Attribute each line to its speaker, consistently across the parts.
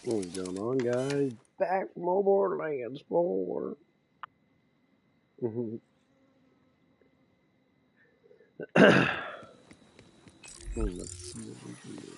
Speaker 1: What's going on, guys? Back from Borderlands 4. Let's see what we can do.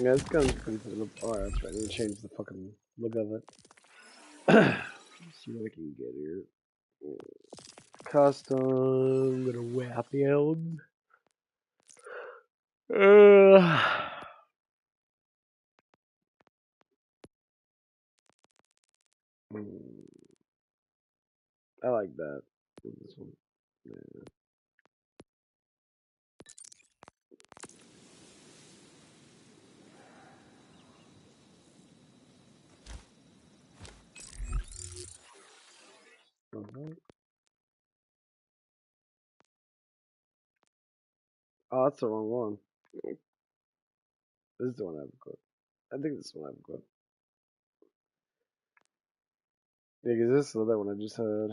Speaker 1: Yeah, this gun's pretty cool. Oh, that's right. I need to change the fucking look of it. Let's see what I can get here. Custom little weapons. I like that. This one. Yeah. Oh, that's the wrong one. This is the one I have equipped. I think this is the one I have equipped. Yeah, because this is the other one I just had.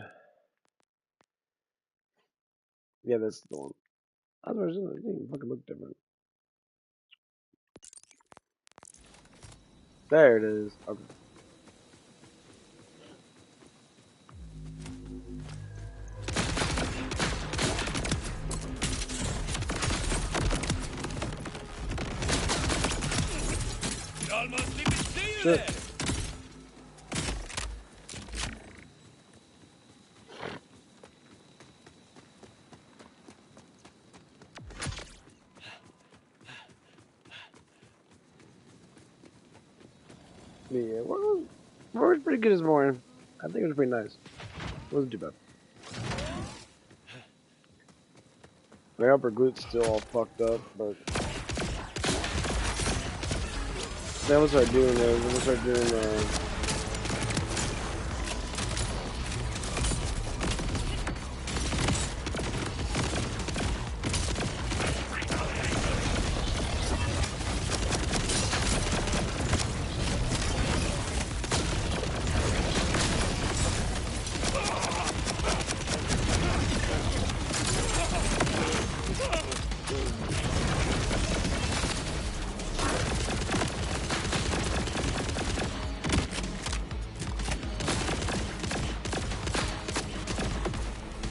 Speaker 1: Yeah, this is the one. Otherwise, it didn't fucking look different. There it is. Okay.
Speaker 2: Almost didn't see you
Speaker 1: Shit.
Speaker 2: there.
Speaker 1: Yeah, well, it was pretty good this morning. I think it was pretty nice. It wasn't too bad. My upper glute's still all fucked up, but then we'll start doing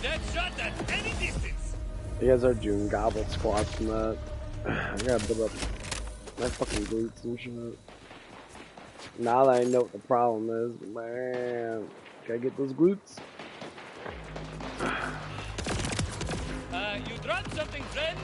Speaker 2: Dead shot at any distance.
Speaker 1: you guys are doing goblet squats and that. I gotta build up my fucking glutes and shit. Now that I know what the problem is, man, gotta get those glutes.
Speaker 2: You dropped something, friend?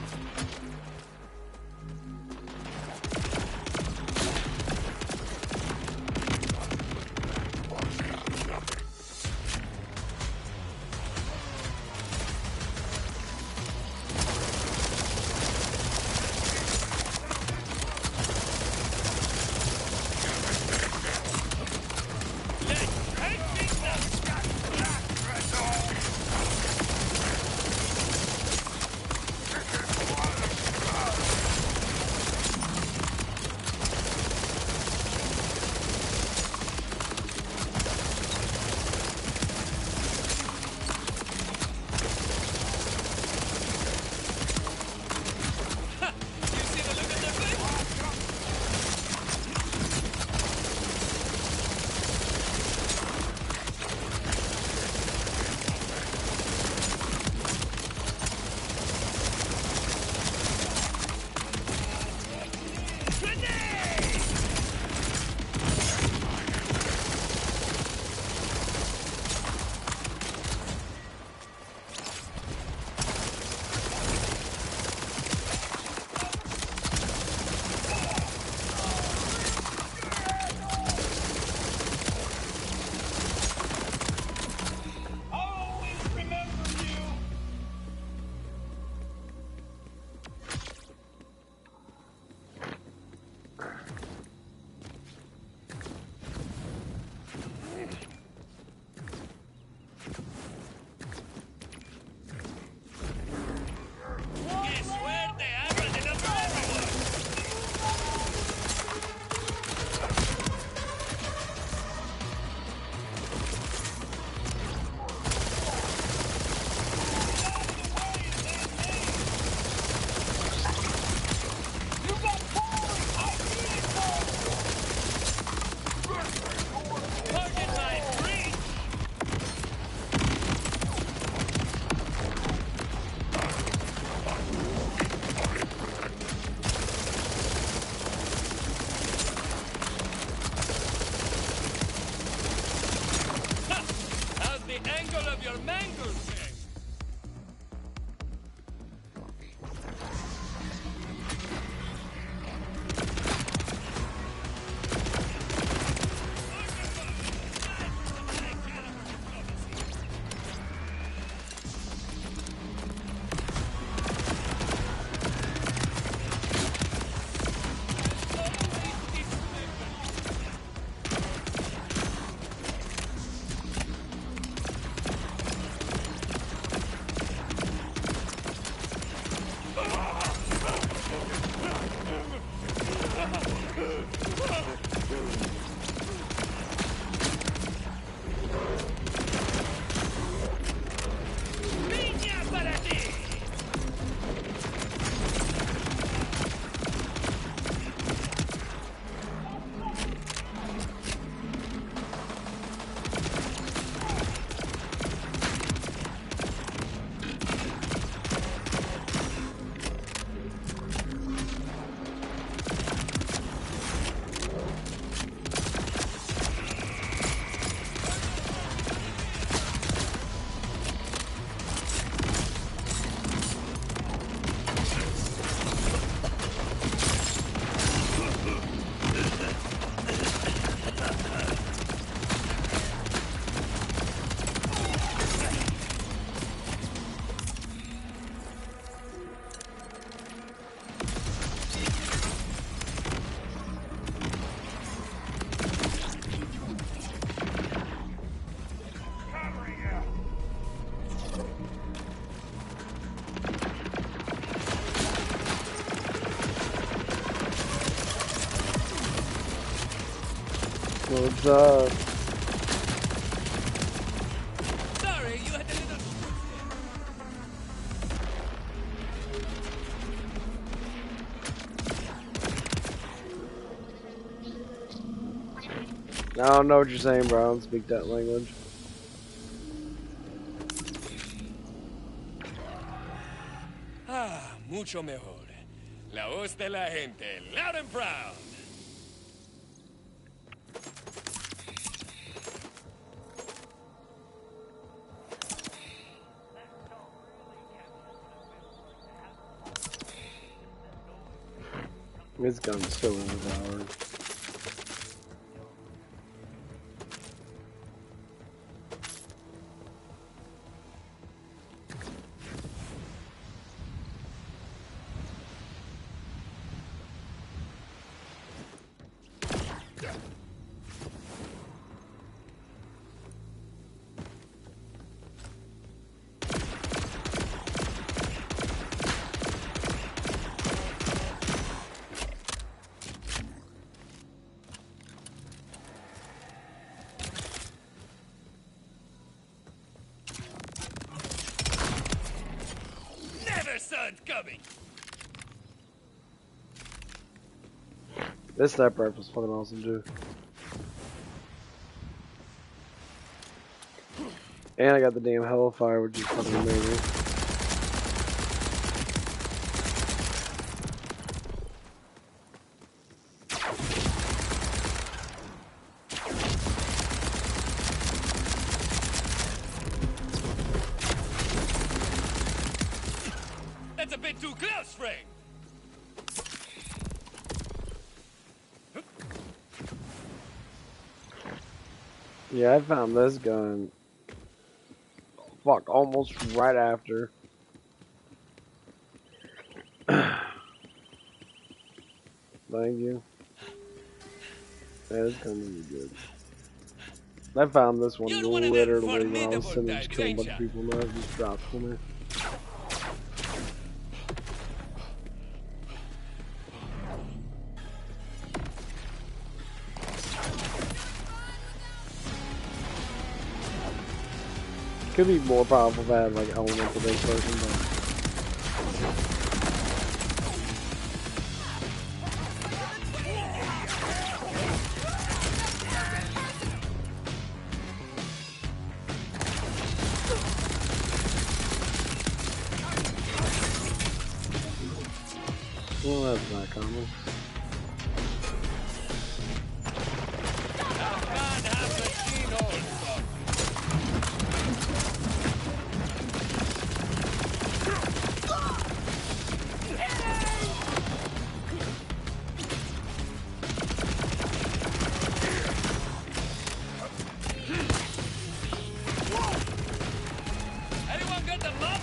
Speaker 1: What's up?
Speaker 2: Sorry, you had a little...
Speaker 1: I don't know what you're saying, bro. I don't speak that language.
Speaker 2: Ah, mucho mejor. La voz de la gente, loud and proud.
Speaker 1: This gun's still overpowered.
Speaker 2: Never saw it coming.
Speaker 1: This sniper rifle's fucking awesome too. And I got the damn Hellfire, which is fucking amazing.
Speaker 2: That's a bit too close, Frank.
Speaker 1: Yeah, I found this gun. Fuck, almost right after. Thank you. Yeah, this gun is good. I found this one
Speaker 2: You're one of them
Speaker 1: literally when I was
Speaker 2: formidable
Speaker 1: sitting just
Speaker 2: types,
Speaker 1: killing a
Speaker 2: ain't
Speaker 1: bunch
Speaker 2: ya?
Speaker 1: of people. No, it just dropped for me. Could be more powerful if I had like elemental based version, but well, that's not common.
Speaker 2: How can have the scene also? Anyone got the mop?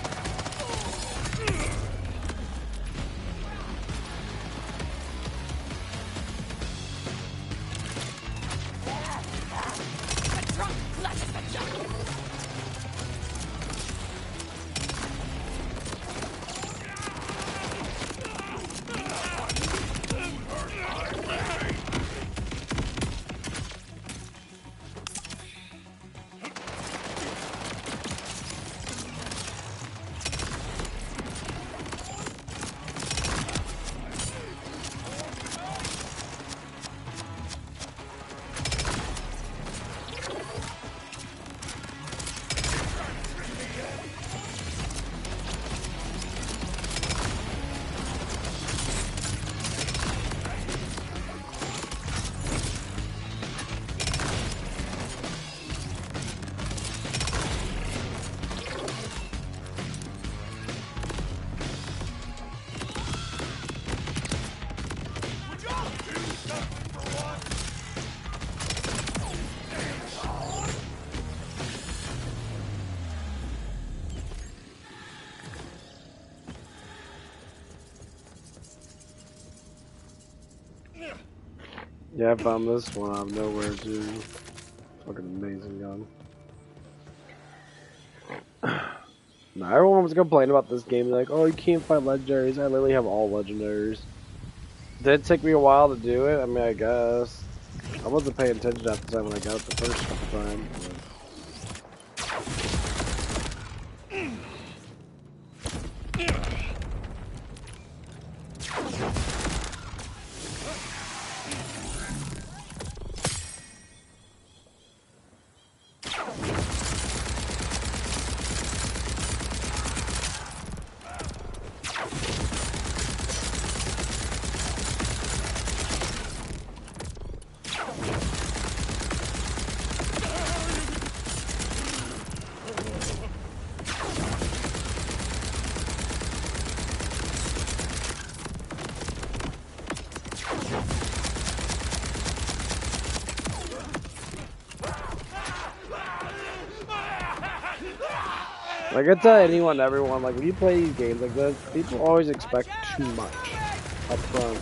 Speaker 1: Yeah, I found this one out of nowhere too. Fucking amazing gun. Now, everyone was complaining about this game, like, oh, you can't find legendaries. I literally have all legendaries. Did it take me a while to do it? I mean, I guess. I wasn't paying attention at the time when I got it the first couple times. Like I tell everyone, like when you play these games like this, people always expect too much up front.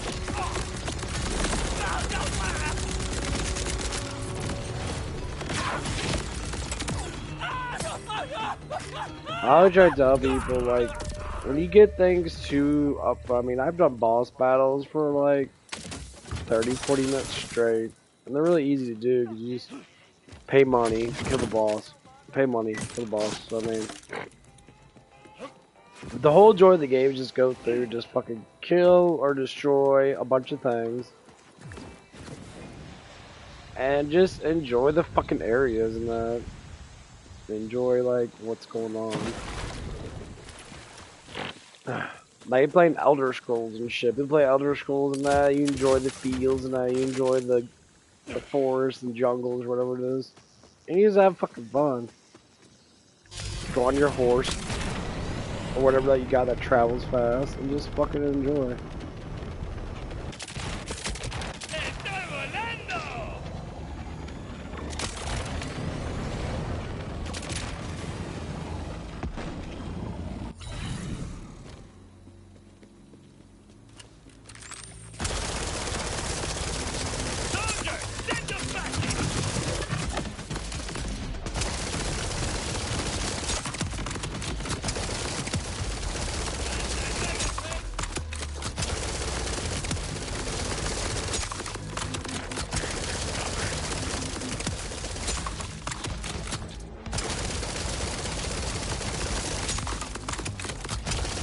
Speaker 1: I always try to tell people, like, when you get things too up front, I mean, I've done boss battles for like 30, 40 minutes straight, and they're really easy to do because you just pay money to kill the boss. Pay money for the boss, so I mean, the whole joy of the game is just go through, just fucking kill or destroy a bunch of things. And just enjoy the fucking areas and that. Enjoy, like, what's going on. Like, you're playing Elder Scrolls and shit. You play Elder Scrolls and that, you enjoy the fields and that, you enjoy the forests and jungles, whatever it is. And you just have fucking fun. Go on your horse. Or whatever that you got that travels fast. And just fucking enjoy.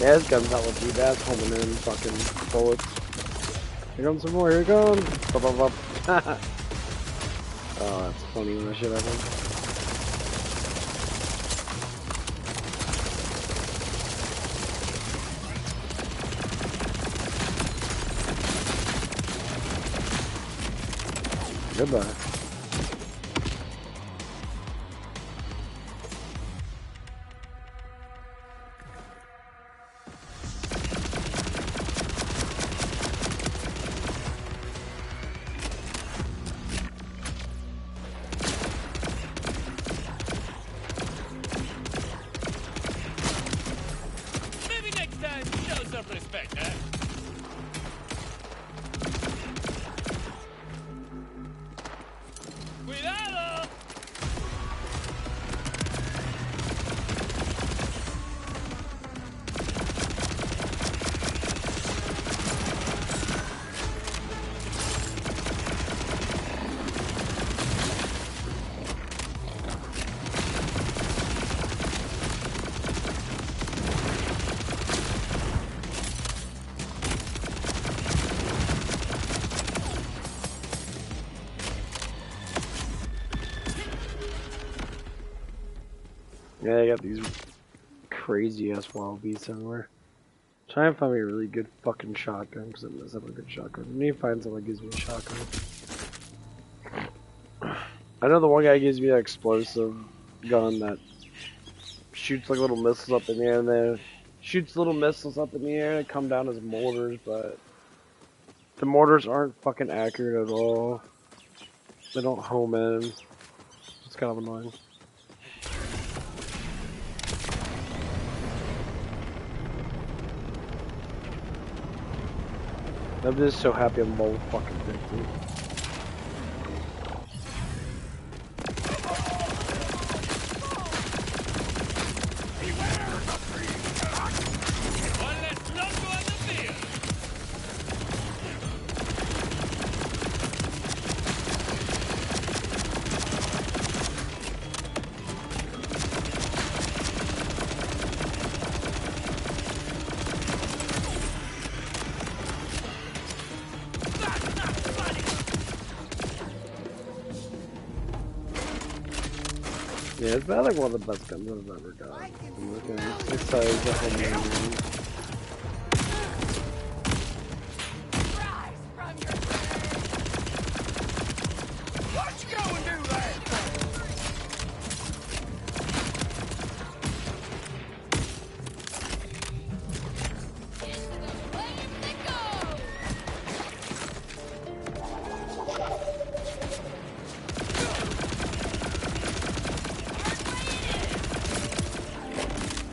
Speaker 1: Yeah, this gun's not with you. That's homing in fucking bullets. Here comes some more. Here it comes. Bup, bup, bup. Oh, that's funny when that shit happens. Goodbye. Yeah, I got these crazy ass wild beasts everywhere. Try and find me a really good fucking shotgun, because I mess up a good shotgun. I need to find someone that gives me a shotgun. I know the one guy gives me an explosive gun that shoots like little missiles up in the air, and then shoots little missiles up in the air and come down as mortars, but the mortars aren't fucking accurate at all. They don't home in. It's kind of annoying. I'm just so happy I'm low fucking 50. Yeah, it's about like one of the best guns I've ever got. I'm looking. It's size up on the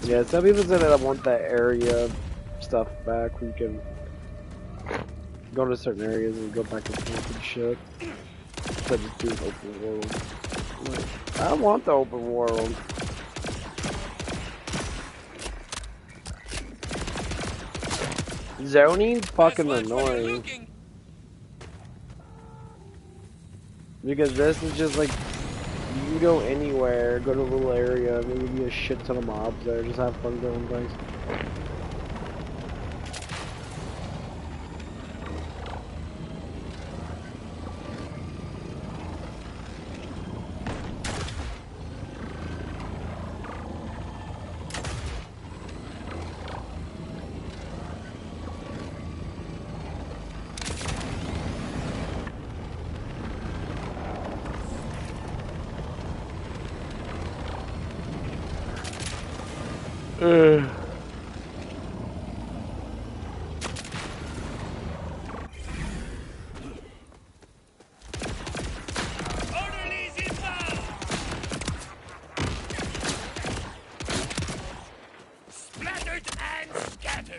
Speaker 1: yeah, some people say that I want that area stuff back where you can go to certain areas and go back and forth and shit. Instead of just doing open world. Like, I want the open world. Zoning's fucking annoying. Because this is just like, you can go anywhere, go to a little area, maybe be a shit ton of mobs there, just have fun doing things.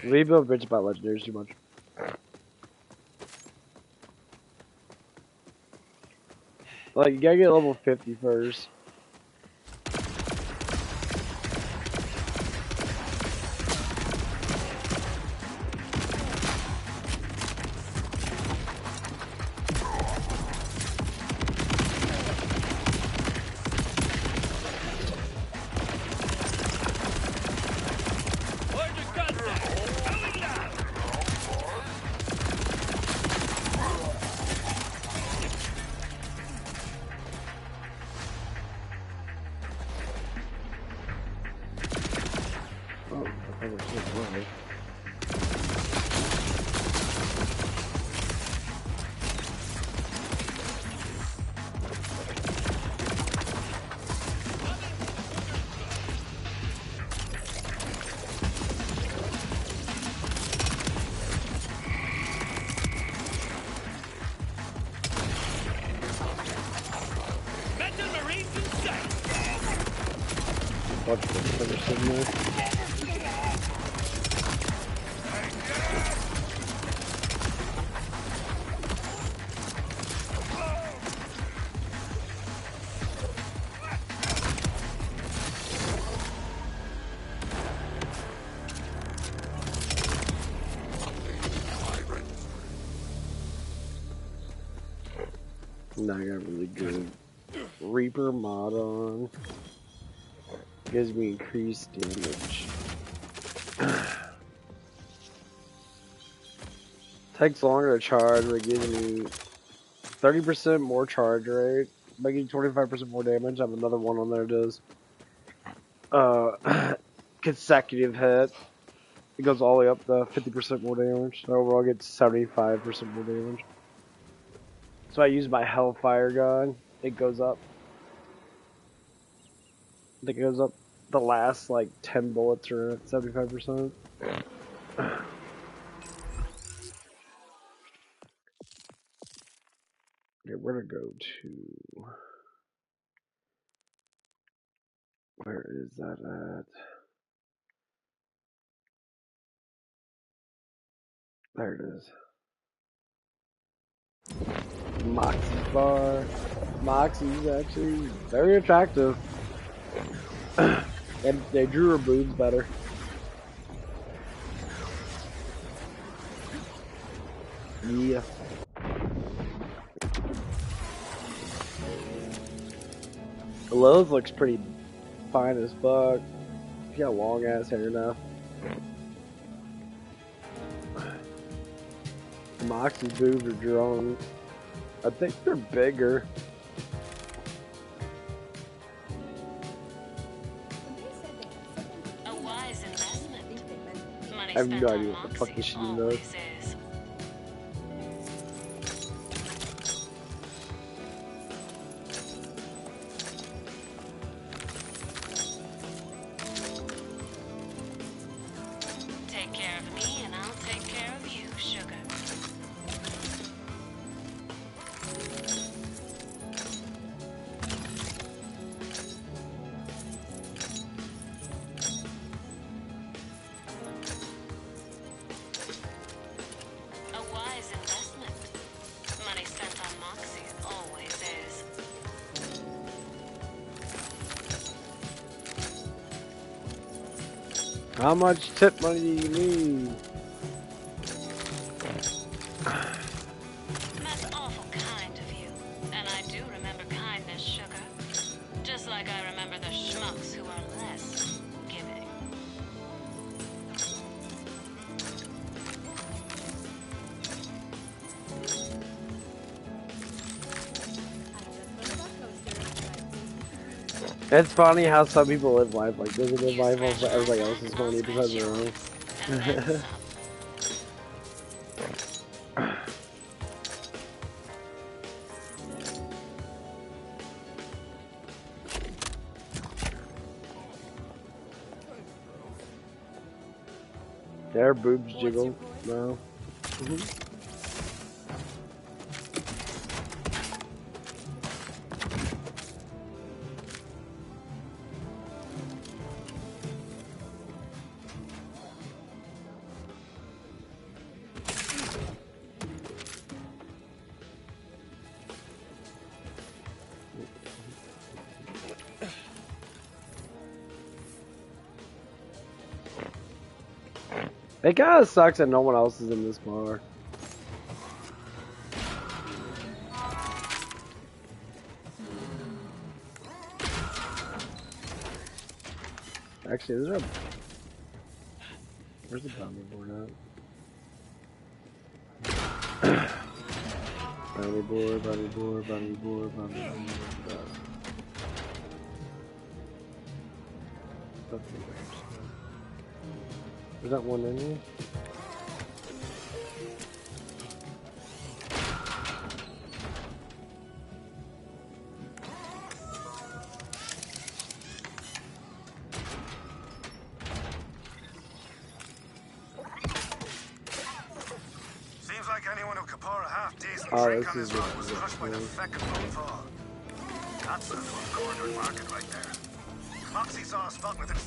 Speaker 1: We build bitch about legendaries too much. Like, you gotta get level 50 first. Watch this finish in there. Now I got really good Reaper mod on. Gives me increased damage. Takes longer to charge, but it gives me 30% more charge rate, making 25% more damage. I have another one on there that does consecutive hit. It goes all the way up to 50% more damage. So overall I get 75% more damage. So I use my Hellfire gun. It goes up. I think it goes up the last like 10 bullets are at 75%. Okay, where to go to? Where is that at? There it is. Moxie's bar. Moxie's actually very attractive. And they drew her boobs better. Yeah. Lilith looks pretty fine as fuck. She got long ass hair now. Moxie's boobs are drawn. I think they're bigger. I have no idea what the fuck this shit even does.
Speaker 3: Take care of me and I'll take care of you, sugar. A wise investment. Money spent on Moxie always is.
Speaker 1: How much tip money do you need?
Speaker 3: That's awful kind of you. And I do remember kindness, sugar. Just like I remember the schmucks who are less giving.
Speaker 1: It's funny how some people live life like this, and live life also everybody else is funny because they're wrong. Their boobs jiggle. No. It kind of sucks that no one else is in this bar. Actually, where's the bounty board at? Bounty board, bounty board, bounty board, bounty board. Is that one in here?
Speaker 4: Seems like anyone who could pour a half-decent
Speaker 1: Oh,
Speaker 4: drink
Speaker 1: this
Speaker 4: on his
Speaker 1: is
Speaker 4: run was crushed by the feck of fall. That's the full cornered market right there. Moxie saw a spot with it.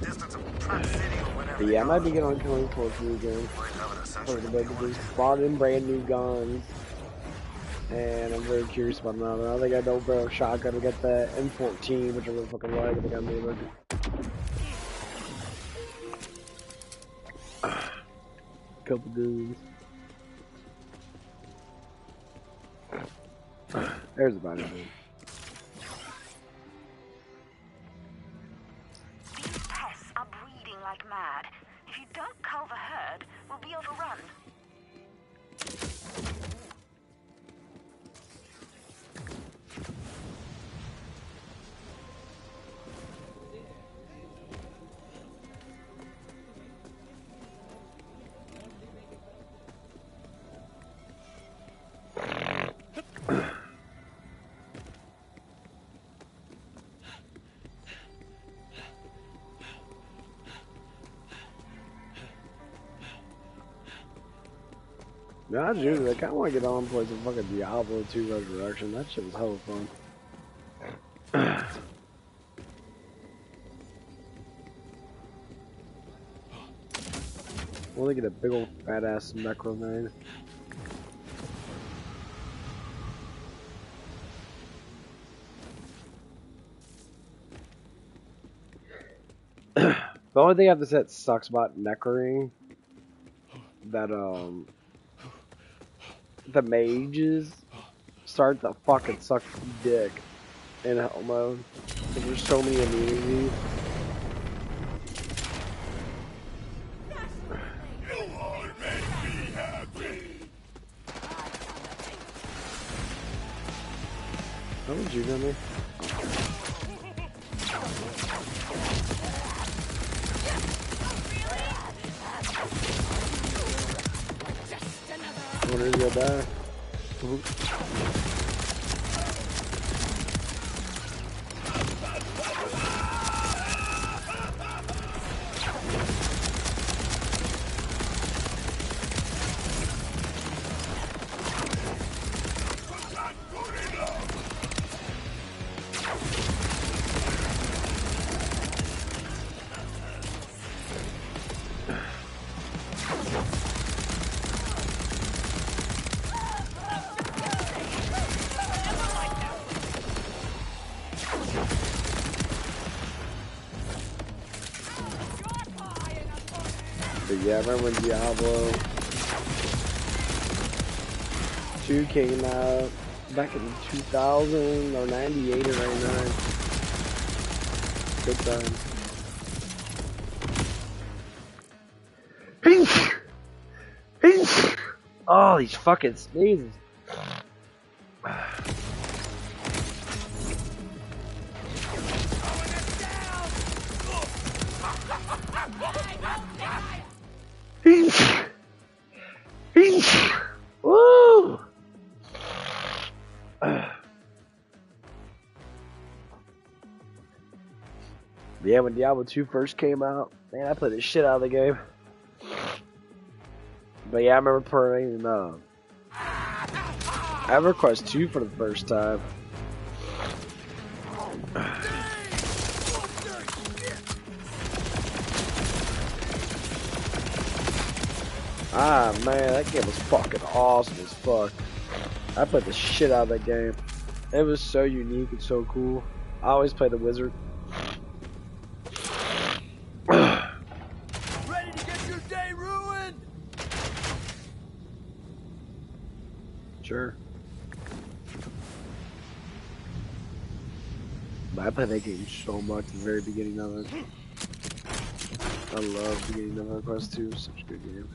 Speaker 4: Distance of Pratt City or whenever
Speaker 1: But
Speaker 4: they
Speaker 1: yeah, I might
Speaker 4: go.
Speaker 1: be getting on killing for a few again. For the big to spawn in brand new guns. And I'm very curious about another. I think I don't barrel shotgun to get the M14, which I really fucking like. I think I made a couple dudes. There's a body dude.
Speaker 5: These pests are breeding like mad. If you don't cull the herd, we'll be overrun.
Speaker 1: Yeah, I do. I kind of want to get on and play some fucking Diablo 2 Resurrection. That shit was hella fun. I want to get a big old fat ass necro man. The only thing I have to say that sucks about necroing, that the mages start to fucking suck dick in hell mode. There's so many immunities. How would you do me? When are you gonna die? But yeah, I remember when Diablo 2 came out back in 2000 or 98 or 99. Good times. Oh, these fucking sneezes. Woo! Yeah, when Diablo 2 first came out, man, I played the shit out of the game. But yeah, I remember playing EverQuest 2 for the first time. Ah, man, that game was fucking awesome as fuck. I played the shit out of that game. It was so unique and so cool. I always play the wizard.
Speaker 6: Ready to get your day ruined?
Speaker 1: Sure. But I played that game so much at the very beginning of it. I love the beginning of EverQuest 2. Such a good game.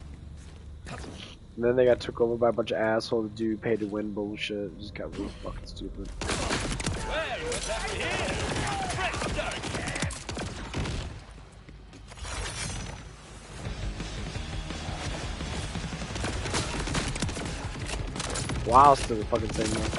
Speaker 1: And then they got took over by a bunch of assholes do pay to win bullshit. It just got really fucking stupid.
Speaker 2: Well, what's happening here? Fresh start.
Speaker 1: Wow, still the fucking same one.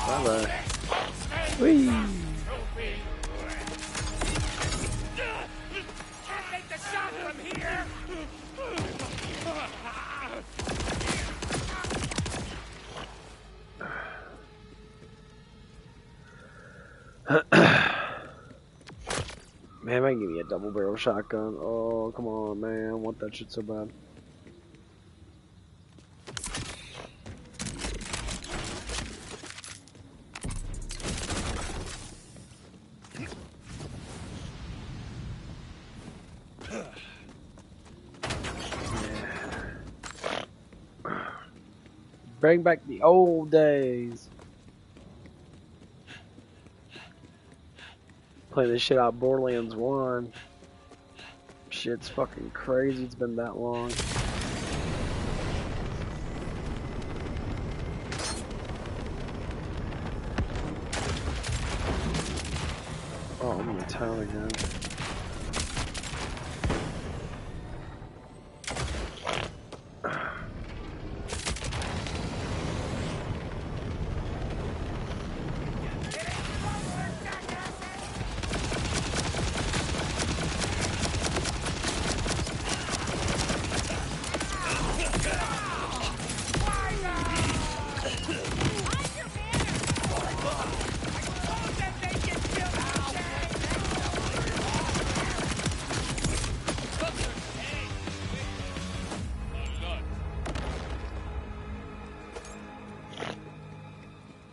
Speaker 1: Bye-bye. Whee!
Speaker 2: Take the shot from here.
Speaker 1: Man, might give me a double barrel shotgun. Oh, come on, man. I want that shit so bad. Bring back the old days. Playing this shit out Borderlands 1. Shit's fucking crazy. It's been that long. Oh, I'm in the town again.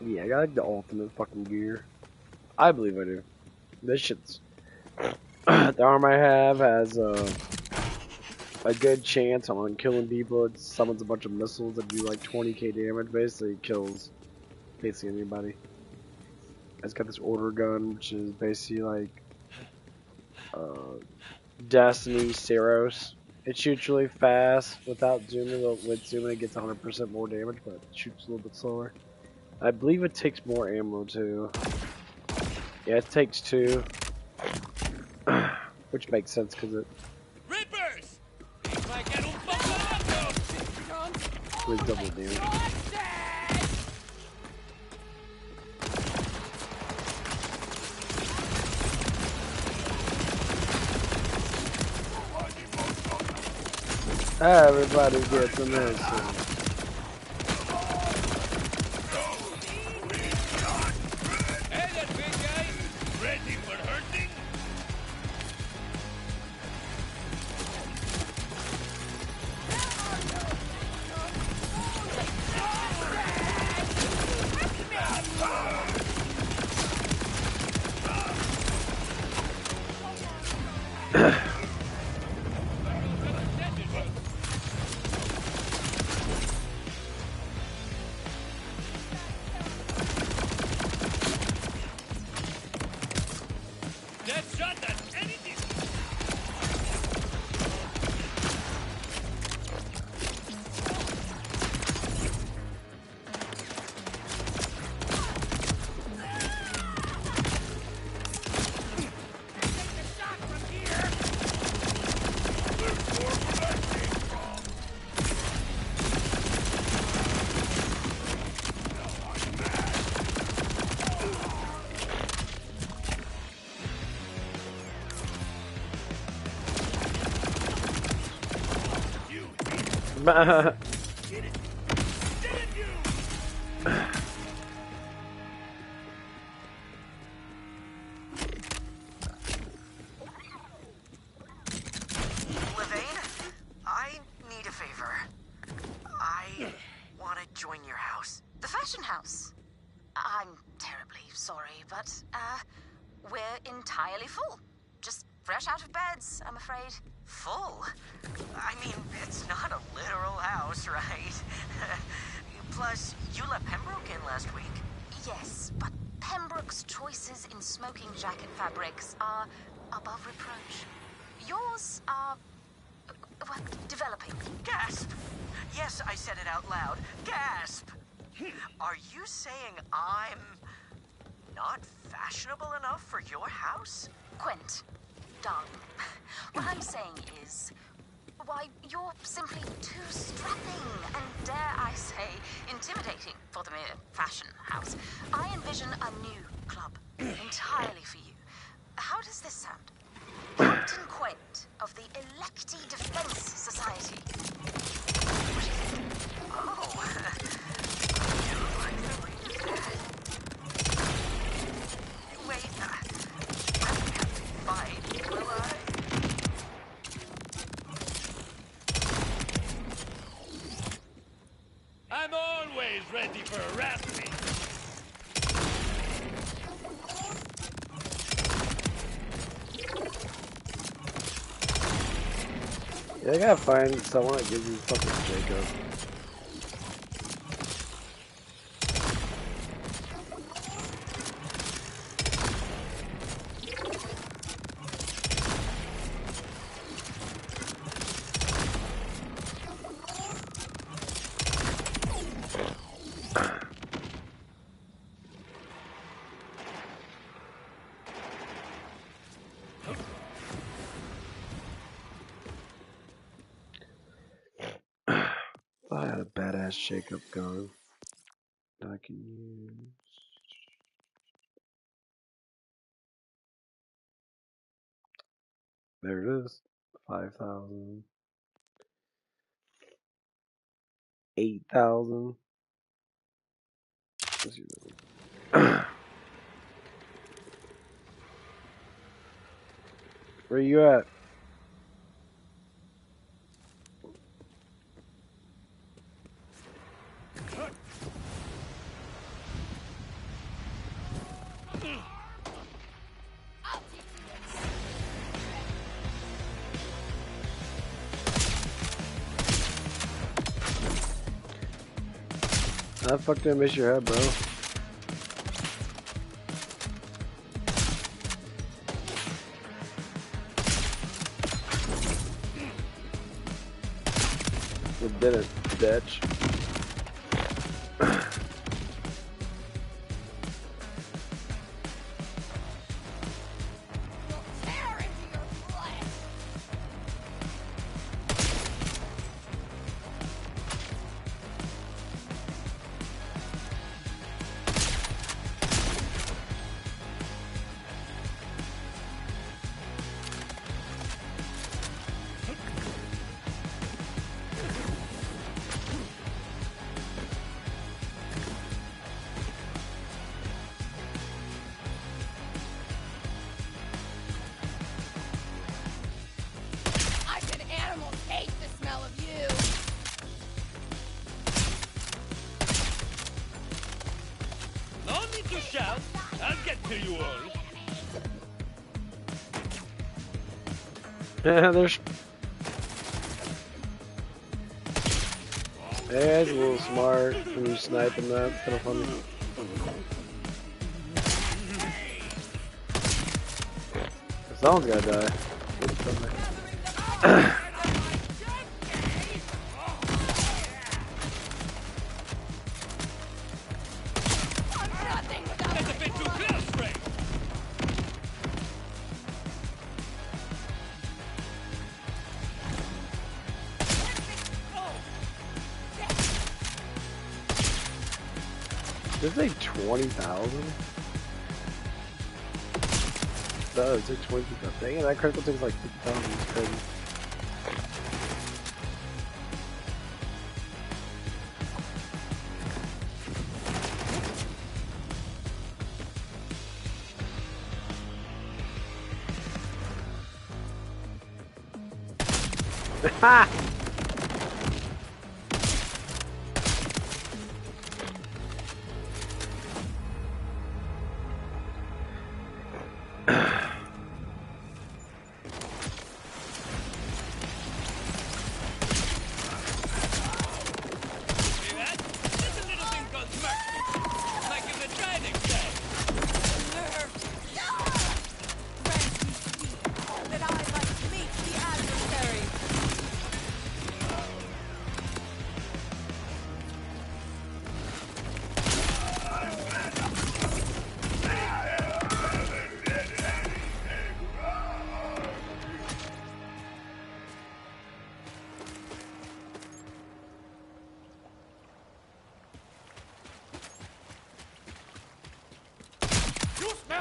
Speaker 1: Yeah, I got like the ultimate fucking gear. I believe I do. This shit's the arm I have has a good chance on killing people. It summons a bunch of missiles that do like 20k damage. Basically, it kills basically anybody. It's got this order gun, which is basically like Destiny Saros. It shoots really fast without zooming. With zooming, it gets 100% more damage, but it shoots a little bit slower. I believe it takes more ammo too. Yeah, it takes 2, which makes sense because it
Speaker 2: Rippers! If I get un poco
Speaker 1: was double damage. Everybody gets a missile.
Speaker 2: Hey there, big guy! Ready for hurting? That shot at anything!
Speaker 5: Levain, I need a favor. I want to join your house. The fashion house? I'm terribly sorry, but, we're entirely full. Just fresh out of beds, I'm afraid. Full? I mean, it's not a literal house, right? Plus, you let Pembroke in last week. Yes, but Pembroke's choices in smoking jacket fabrics are above reproach. Yours are, well, developing. Gasp! Yes, I said it out loud. Gasp! Are you saying I'm not fashionable enough for your house? Quint, darling, what I'm saying is, why, you're simply too strapping and, dare I say, intimidating for the mere fashion house. I envision a new club, entirely for you. How does this sound? Captain Quint of the Lefty Defense Society. Oh, you like the read of that? Wait, I don't have to fight, will I?
Speaker 2: I'm always ready for a rasping.
Speaker 1: Yeah, I gotta find someone that gives me fucking Jacob. I had a badass Jacob gun that I can use. There it is. 5,000. 8,000. Where you at? I fucking miss your head, bro. You didn't, bitch. Yeah, there's. Yeah, it's a little smart when you snipe him. That's kind of funny. Someone's gotta die. Did it say 20,000? No, it took 20,000. Dang it, that critical takes like 50,000. It's crazy. Ha!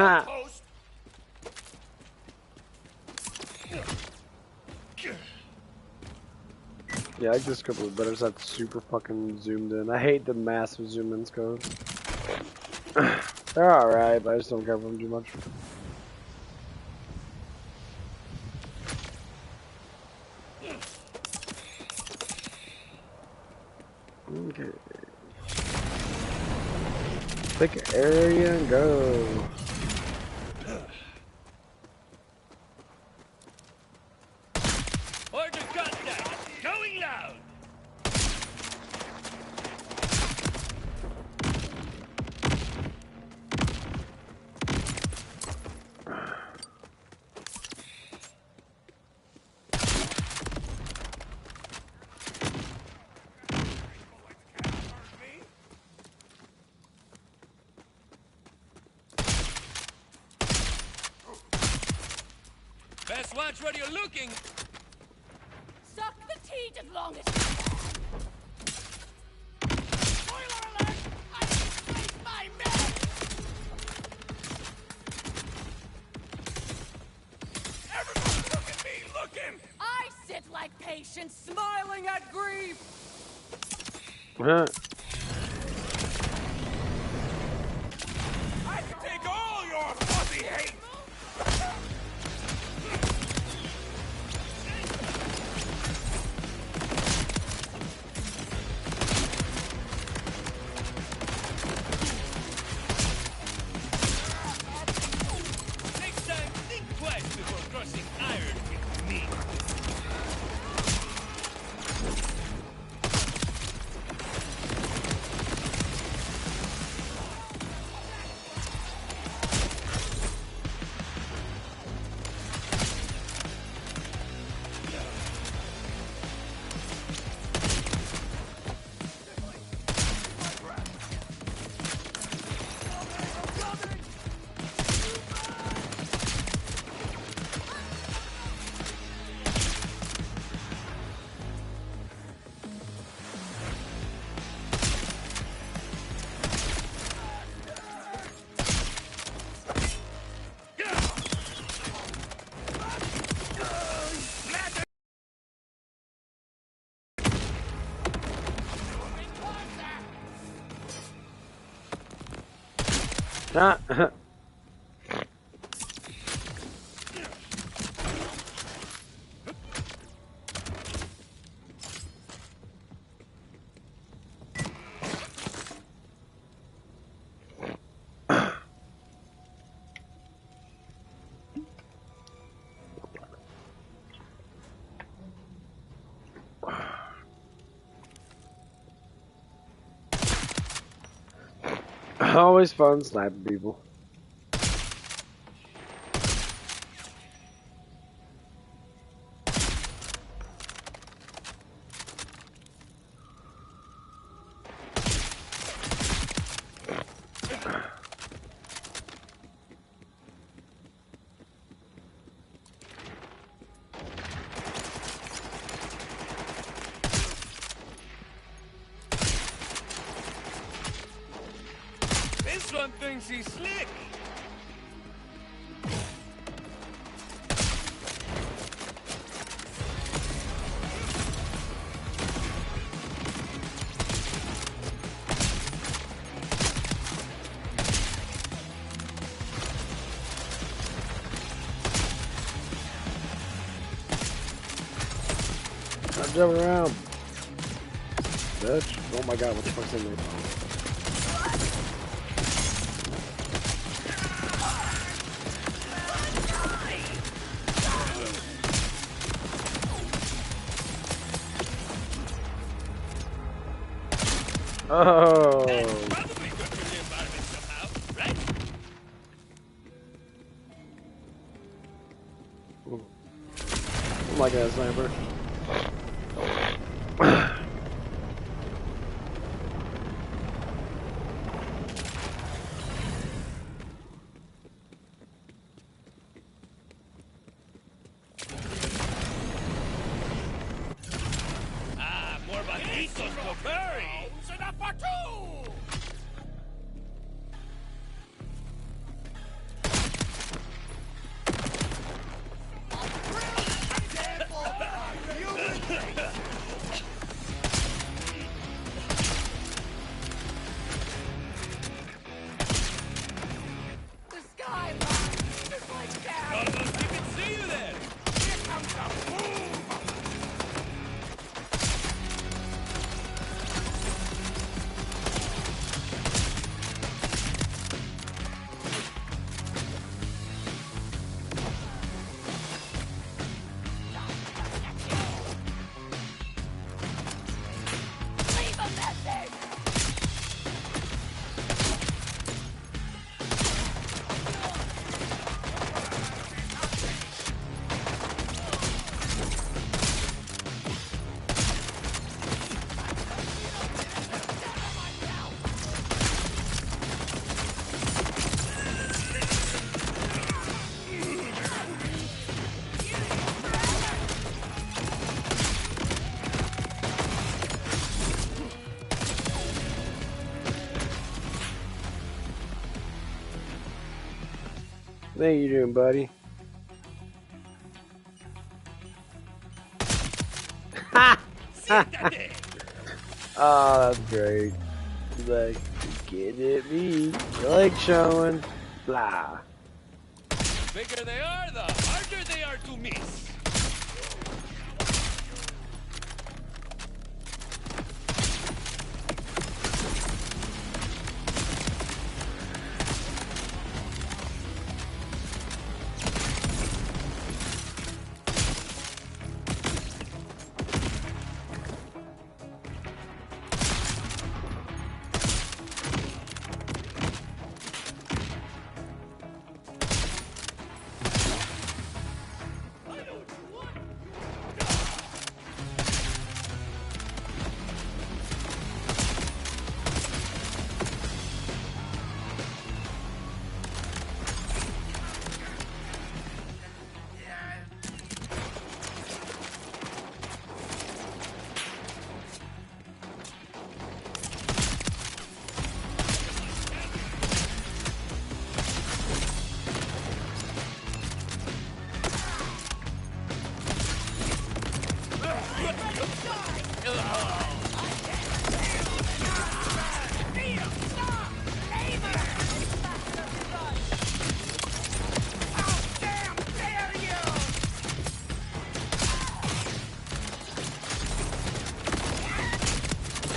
Speaker 1: Ha! Yeah, I just scribbled it better, so that's super fucking zoomed in. I hate the massive zoom in code. They're alright, but I just don't care for them too much. Okay. Pick area and go.
Speaker 2: Order contact! Going loud! Best watch where you're looking!
Speaker 7: Suck the teat as long as you can! Spoiler alert! I disgraced my men!
Speaker 2: Everyone look at me! Looking!
Speaker 7: I sit like patience, smiling at grief!
Speaker 2: I can take all your fuzzy hate! Next time, think twice before crossing iron with me.
Speaker 1: Ah. Always fun sniping people.
Speaker 2: This one thinks he's slick.
Speaker 1: I'm jumping around. Bitch. Oh my god, what the fuck's in there? Oh.
Speaker 2: Probably good for the environment somehow, right?
Speaker 1: I'm like a sniper.
Speaker 2: Ah, more banditos to bury.
Speaker 6: Enough for two!
Speaker 7: The skyline is like down.
Speaker 2: Almost even see you there.
Speaker 6: Here comes the boom!
Speaker 7: Leave a message.
Speaker 1: What are you doing, buddy?
Speaker 2: Siéntate.
Speaker 1: Oh, that's great. He's like, get at me. Your leg showing. Blah.
Speaker 2: The bigger they are, the harder they are to miss.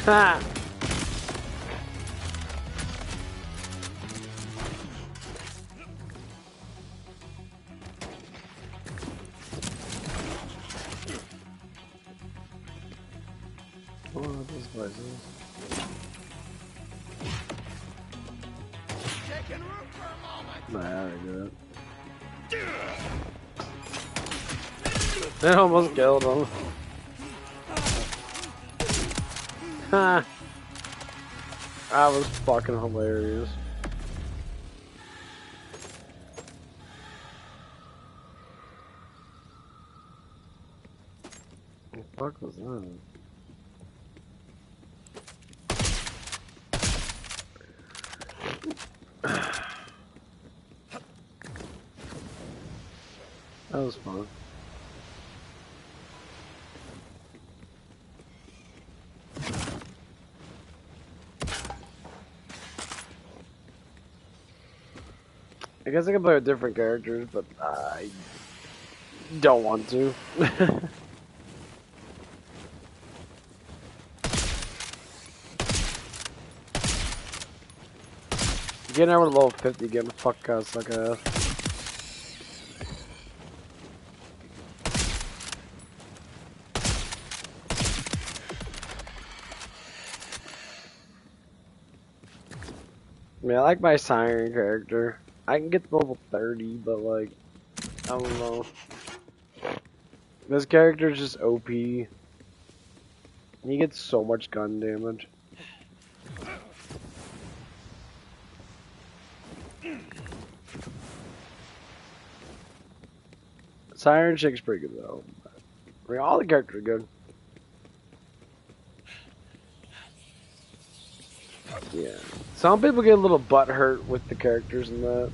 Speaker 1: Ha! Oh, those places.
Speaker 6: Taking room for a moment.
Speaker 1: Nah, I already did it. They almost killed him. Ha! That was fucking hilarious. What the fuck was that? That was fun. I guess I can play with different characters, but I don't want to. Getting over to level 50, getting the fuck out, suck ass. I mean, I like my Siren character. I can get to level 30, but like, I don't know. This character is just OP. He gets so much gun damage. Siren Chick's pretty good though. I mean, all the characters are good. Yeah. Some people get a little butt hurt with the characters and that.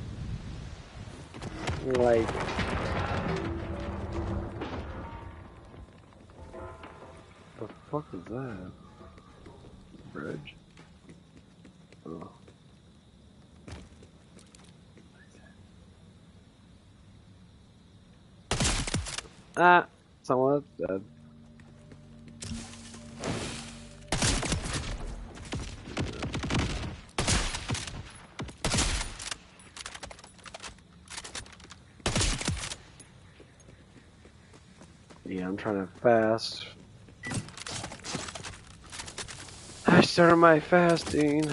Speaker 1: Like, the fuck is that? Bridge? Oh. Ah, someone's dead. Yeah, I'm trying to fast. I started my fasting.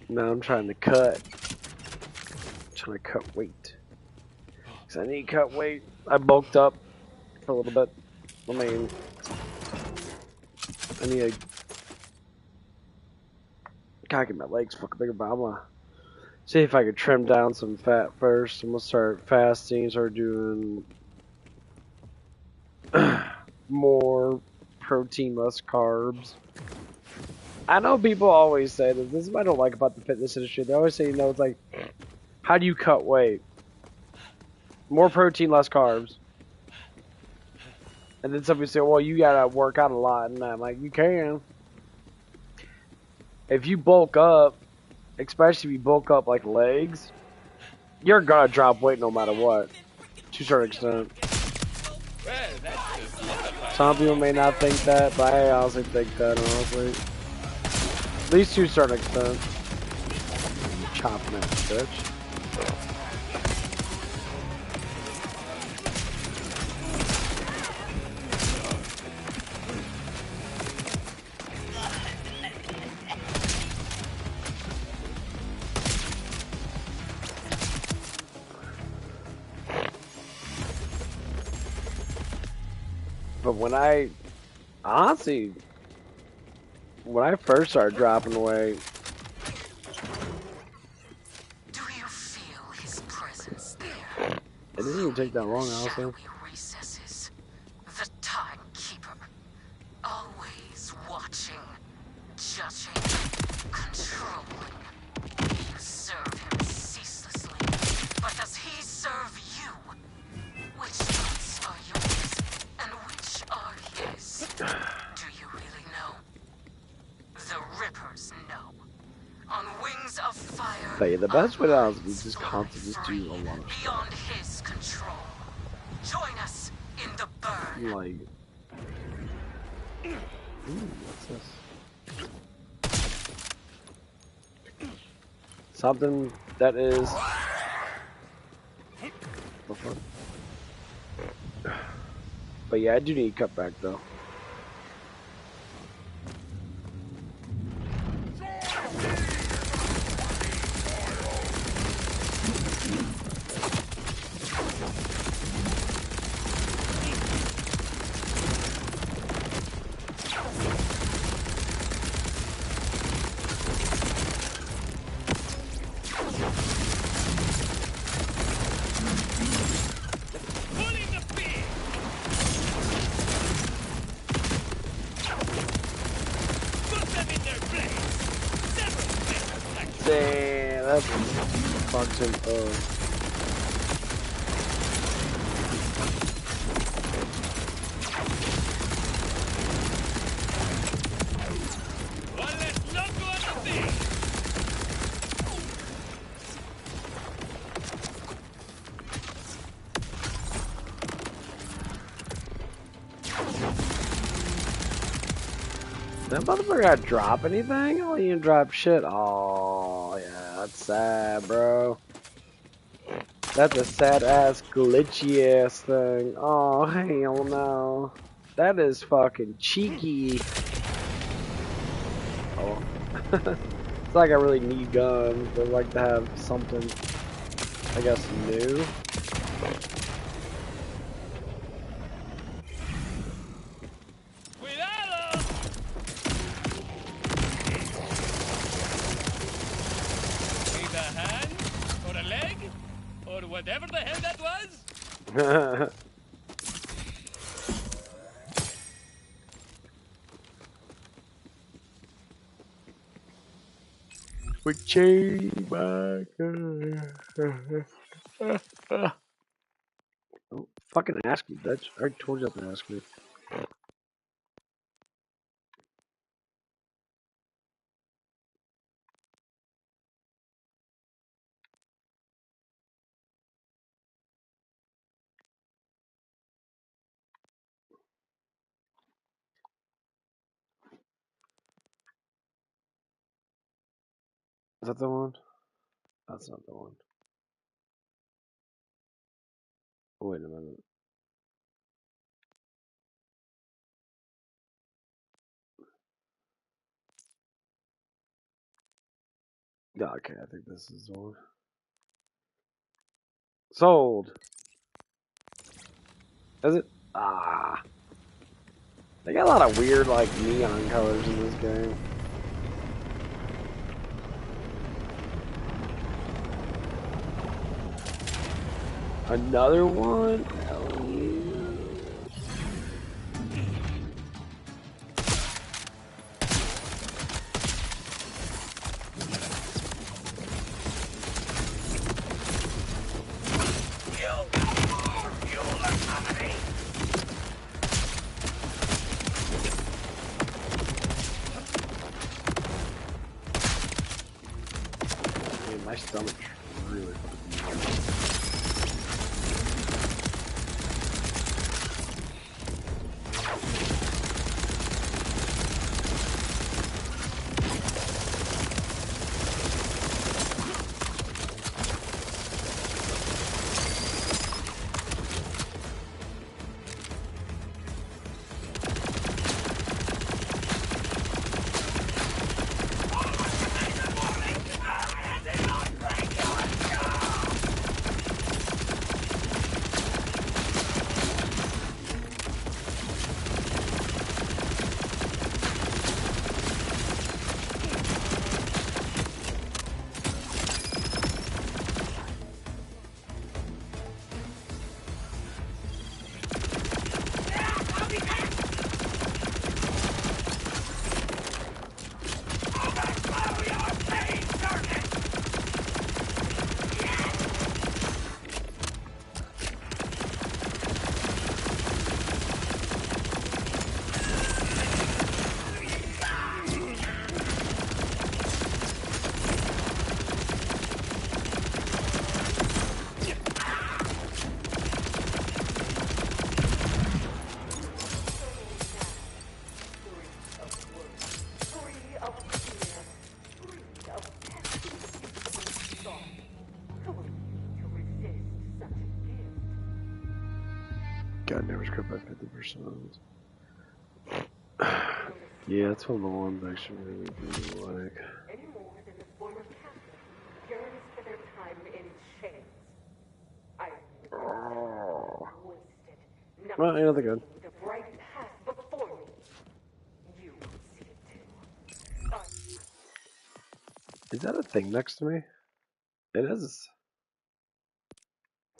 Speaker 1: Now I'm trying to cut. Trying to cut weight. Cause I need to cut weight. I bulked up for a little bit. I mean, I need to. Gotta get my legs fucking bigger, but I'm gonna see if I could trim down some fat first. I'm gonna start fasting, start doing more protein, less carbs. I know people always say this. This is what I don't like about the fitness industry. They always say, you know, it's like, how do you cut weight? More protein, less carbs. And then somebody say, well, you gotta work out a lot. And I'm like, you can. If you bulk up, especially if you bulk up like legs, you're gonna drop weight no matter what. To a certain extent.
Speaker 2: Well, that's just not a
Speaker 1: Some people may not think that, but I honestly think that, honestly. At least to a certain extent. Chopping that bitch. But when I, honestly, when I first started dropping weight,
Speaker 5: Do you feel his presence there?
Speaker 1: it didn't even take that long, honestly.
Speaker 5: Shadowy recesses. The timekeeper. Always watching, judging, controlling. You serve him ceaselessly. But does he serve you? Which thoughts are yours? And which are his? Do you really know? The Rippers know. On wings of fire.
Speaker 1: But yeah, the best way to honestly
Speaker 5: I
Speaker 1: just constantly just do a lot of
Speaker 5: beyond his
Speaker 1: something like... Ooh, what's this? Something that is... The fuck? But yeah, I do need cutback though. Damn, that's fucking That motherfucker got drop anything? Oh, he didn't drop shit. Oh, yeah, that's sad, bro. That's a sad ass, glitchy ass thing. Oh, hell no. That is fucking cheeky. Oh. It's like I really need guns, but I'd like to have something, I guess, new.
Speaker 2: Whatever the hell that was?
Speaker 1: We change back. Oh, fucking ask me, bitch. I already told you not to ask me. Is that the one? That's not the one. Wait a minute. Yeah, okay, I think this is the one. Sold! Is it? Ah. They got a lot of weird, like, neon colors in this game. Another one? Hell yeah. Man, my stomach's really fucking God, never script by 50%. Yeah, that's one of the ones I should really do, like.
Speaker 8: Any more than the former captain yearns for their time in chains. I
Speaker 1: Oh.
Speaker 8: wasted not
Speaker 1: Well, yeah, they're good.
Speaker 8: seeing the bright path before me. You will see it too.
Speaker 1: Is that a thing next to me? It is.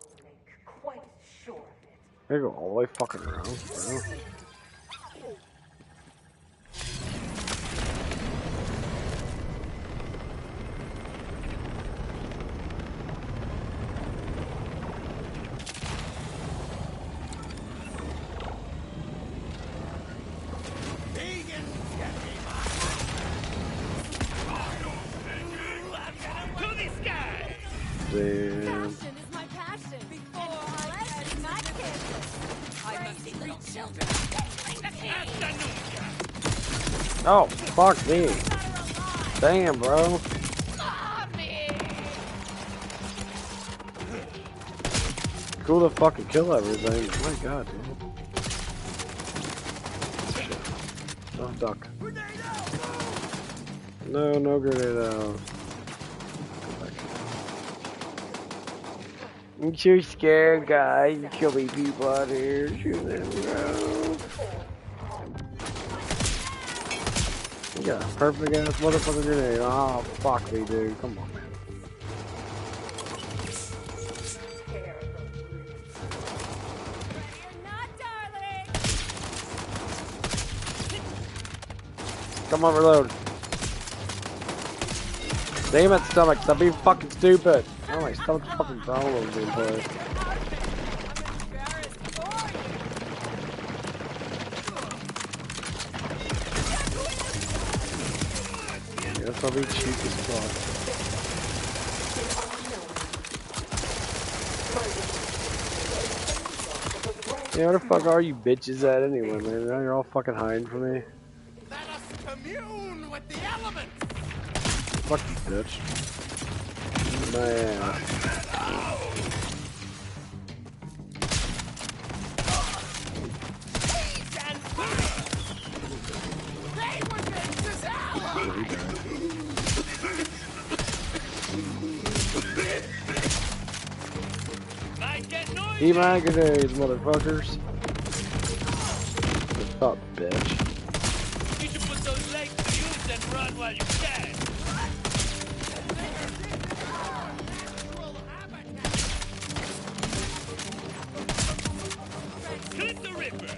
Speaker 8: I make quite sure of it.
Speaker 1: I go all the way fucking around, bro. Damn.
Speaker 7: Fashion is my passion. Before I get my kids, I must see little children.
Speaker 1: Oh, fuck me. Damn, bro. Cool to fucking kill everything. Oh my god, dude. Oh, duck. No, no grenade out. I'm too scared, guys. You kill me people out here. Shoot them, bro. You got a perfect ass motherfucking grenade. Oh, fuck me, dude. Come on, man. Come on, reload. Damn it, stomach. Stop being fucking stupid. Oh, my stomach's fucking growling over the place. Guess I'll be cheap as fuck. Yeah, where the fuck are you bitches at anyway, man? Now you're all fucking hiding from me.
Speaker 6: Let us commune with the elements.
Speaker 1: Fuck you, bitch. Man. Eat my grenades, motherfuckers. What's up, bitch?
Speaker 2: You should put those legs to use and run while you can. Clip the Ripper.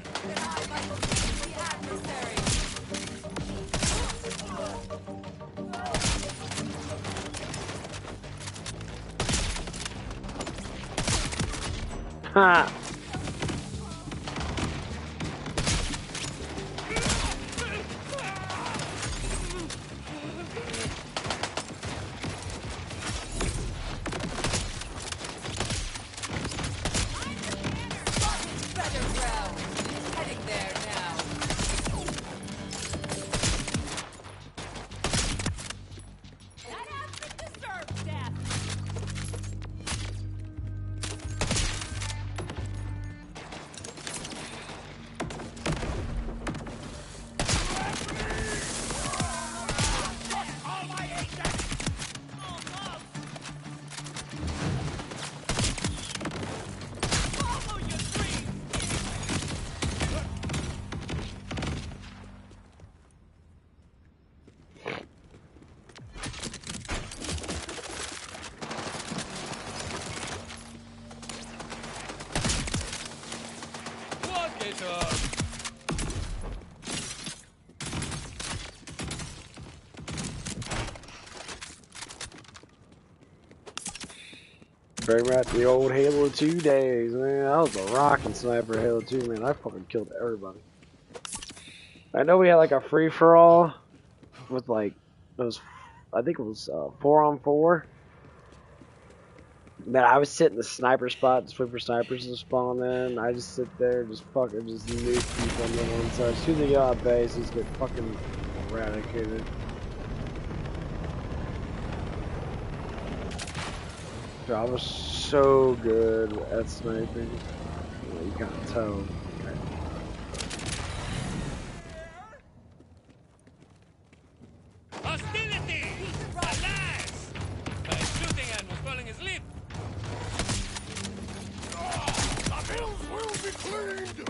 Speaker 1: Ha! Bring back the old Halo 2 days, man. I was a rockin' sniper Halo 2, man. I fucking killed everybody. I know we had like a free-for-all with like, it was, I think it was 4-on-4. Man, I was sitting in the sniper spot, just wait for snipers to spawn in. I just sit there, just fucking just nuke people on the one side. As soon as they get out of base, just get fucking eradicated. I was so good at sniping. You can't So,
Speaker 2: Hostility! Alas! My shooting hand was falling asleep.
Speaker 6: The hills will be cleaned!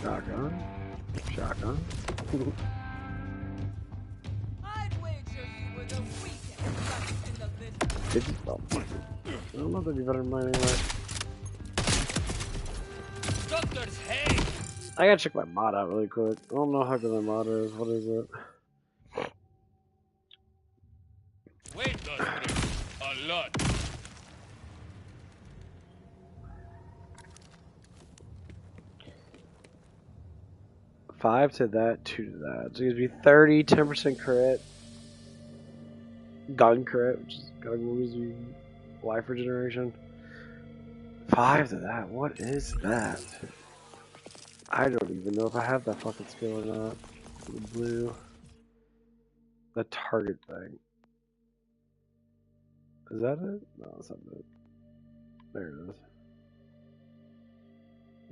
Speaker 1: shotgun. Shotgun.
Speaker 7: I'd wager you were the weakest individual.
Speaker 1: Did you? I don't know if that'd be better than mine anyway.
Speaker 2: Doctor's hay!
Speaker 1: I gotta check my mod out really quick. I don't know how good my mod is. What is it?
Speaker 2: Weight loss drink. A lot.
Speaker 1: Five to that, 2 to that. So it gives me 30, 10% crit. Gun crit, which is kind of easy. Life regeneration. 5 to that. What is that? I don't even know if I have that fucking skill or not. The blue. The target thing. Is that it? No, that's not it. There it is.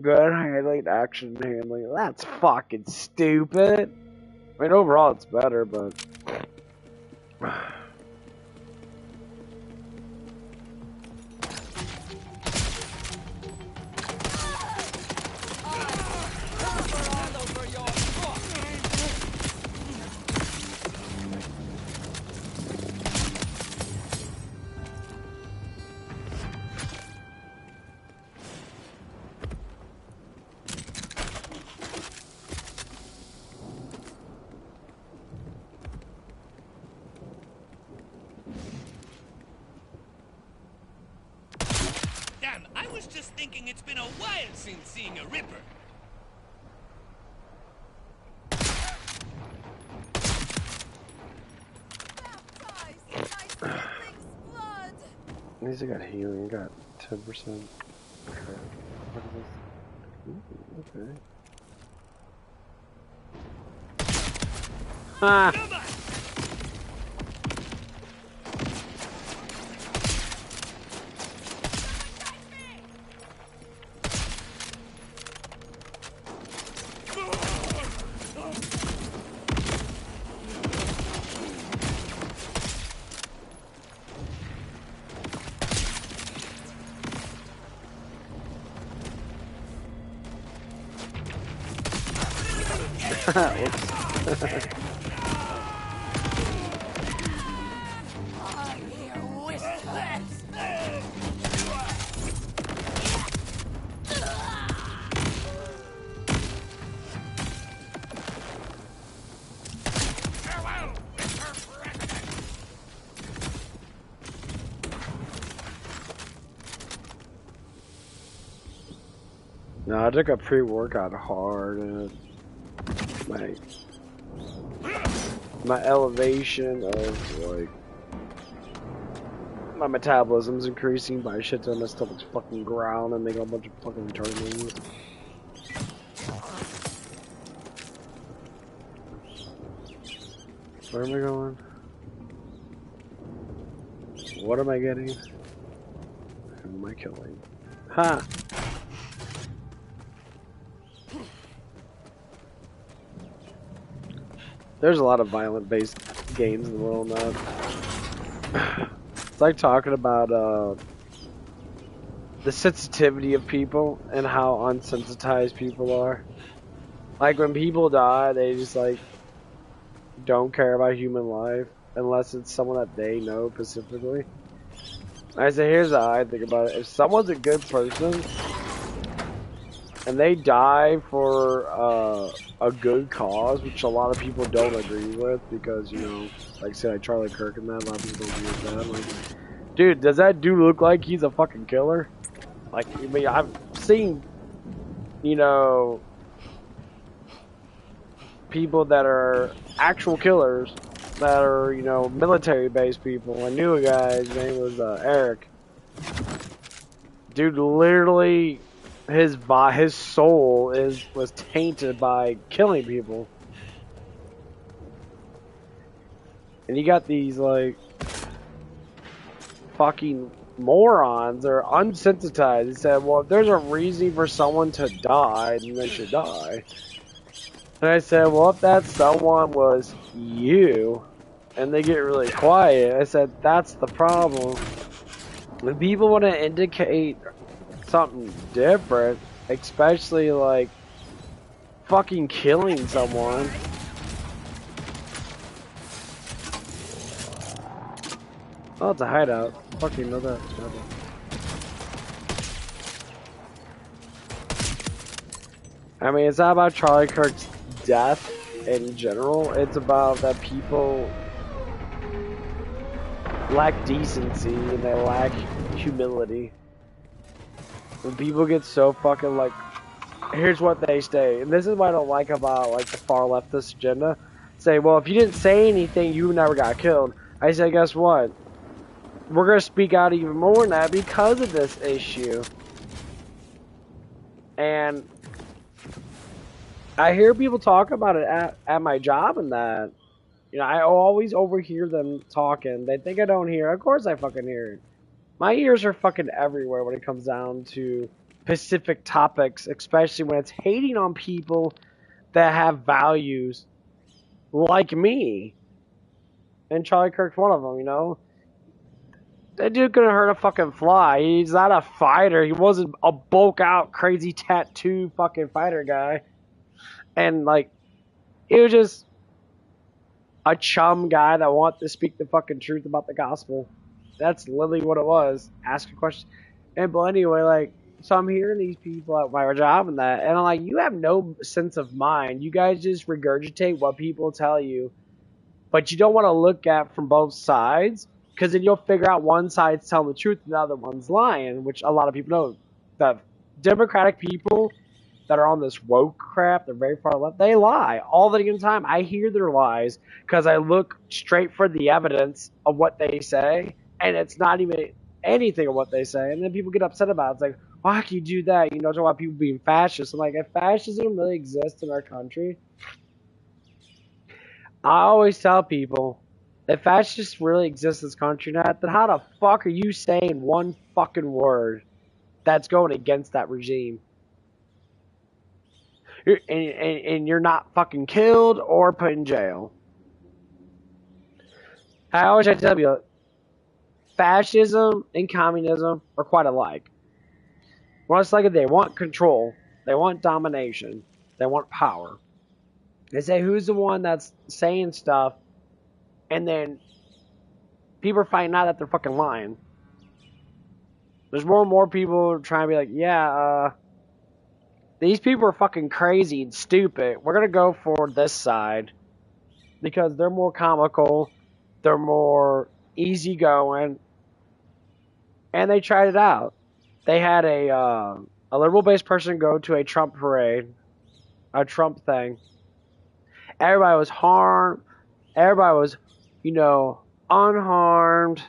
Speaker 1: Good handling, action handling. That's fucking stupid. I mean, overall it's better, but.
Speaker 2: Damn, I was just thinking it's been a while since seeing a Ripper.
Speaker 1: At least I got healing. I got 10%. What is this? Ooh, okay. Ah! No, I took a pre-workout hard, and my elevation of like my metabolism's increasing by a shit ton. My stomach's fucking growling and making a bunch of fucking retarded moves. Where am I going? What am I getting? Who am I killing? Ha! There's a lot of violent based games in the world now. It's like talking about the sensitivity of people and how unsensitized people are. Like when people die, they just like don't care about human life unless it's someone that they know specifically. I say, here's how I think about it. If someone's a good person and they die for a good cause, which a lot of people don't agree with because, you know, like say like Charlie Kirk and that. A lot of people don't use that. I'm like, dude, does that dude look like he's a fucking killer? Like, I mean, I've seen, you know, people that are actual killers that are, you know, military-based people. I knew a guy, his name was Eric. Dude, literally, his soul was tainted by killing people. And you got these, like, fucking morons. They're unsensitized. They said, well, if there's a reason for someone to die, then they should die. And I said, well, if that someone was you, and they get really quiet, I said, that's the problem. When people want to indicate something different, especially like fucking killing someone. Oh, it's a hideout. Fucking know that. I mean, it's not about Charlie Kirk's death in general. It's about that people lack decency and they lack humility. When people get so fucking like, here's what they say, and this is what I don't like about like the far leftist agenda. Say, well, if you didn't say anything, you never got killed. I say, guess what? We're gonna speak out even more than that because of this issue. And I hear people talk about it at my job and that. You know, I always overhear them talking. They think I don't hear. Of course I fucking hear it. My ears are fucking everywhere when it comes down to specific topics, especially when it's hating on people that have values like me. And Charlie Kirk's one of them, you know? That dude couldn't hurt a fucking fly. He's not a fighter. He wasn't a bulk out, crazy tattoo fucking fighter guy. And, like, he was just a chum guy that wanted to speak the fucking truth about the gospel. That's literally what it was. Ask a question. And, but anyway, like, so I'm hearing these people at my job and that, and I'm like, you have no sense of mind. You guys just regurgitate what people tell you, but you don't want to look at from both sides, because then you'll figure out one side's telling the truth and the other one's lying, which a lot of people know. The Democratic people that are on this woke crap, they're very far left, they lie all the time. I hear their lies because I look straight for the evidence of what they say, and it's not even anything of what they say, and then people get upset about it. It's like, why can you do that? You know, talk about people being fascist. I'm like, if fascism really exists in our country, I always tell people, if fascists really exist in this country now, then how the fuck are you saying one fucking word that's going against that regime? And you're not fucking killed or put in jail. I always try to tell you, fascism and communism are quite alike. Well, it's like they want control, they want domination, they want power. They say who's the one that's saying stuff, and then people are finding out that they're fucking lying. There's more and more people trying to be like, yeah, these people are fucking crazy and stupid. We're gonna go for this side because they're more comical, they're more easygoing, and they tried it out. They had a liberal-based person go to a Trump parade, a Trump thing. Everybody was harmed. Everybody was, you know, unharmed.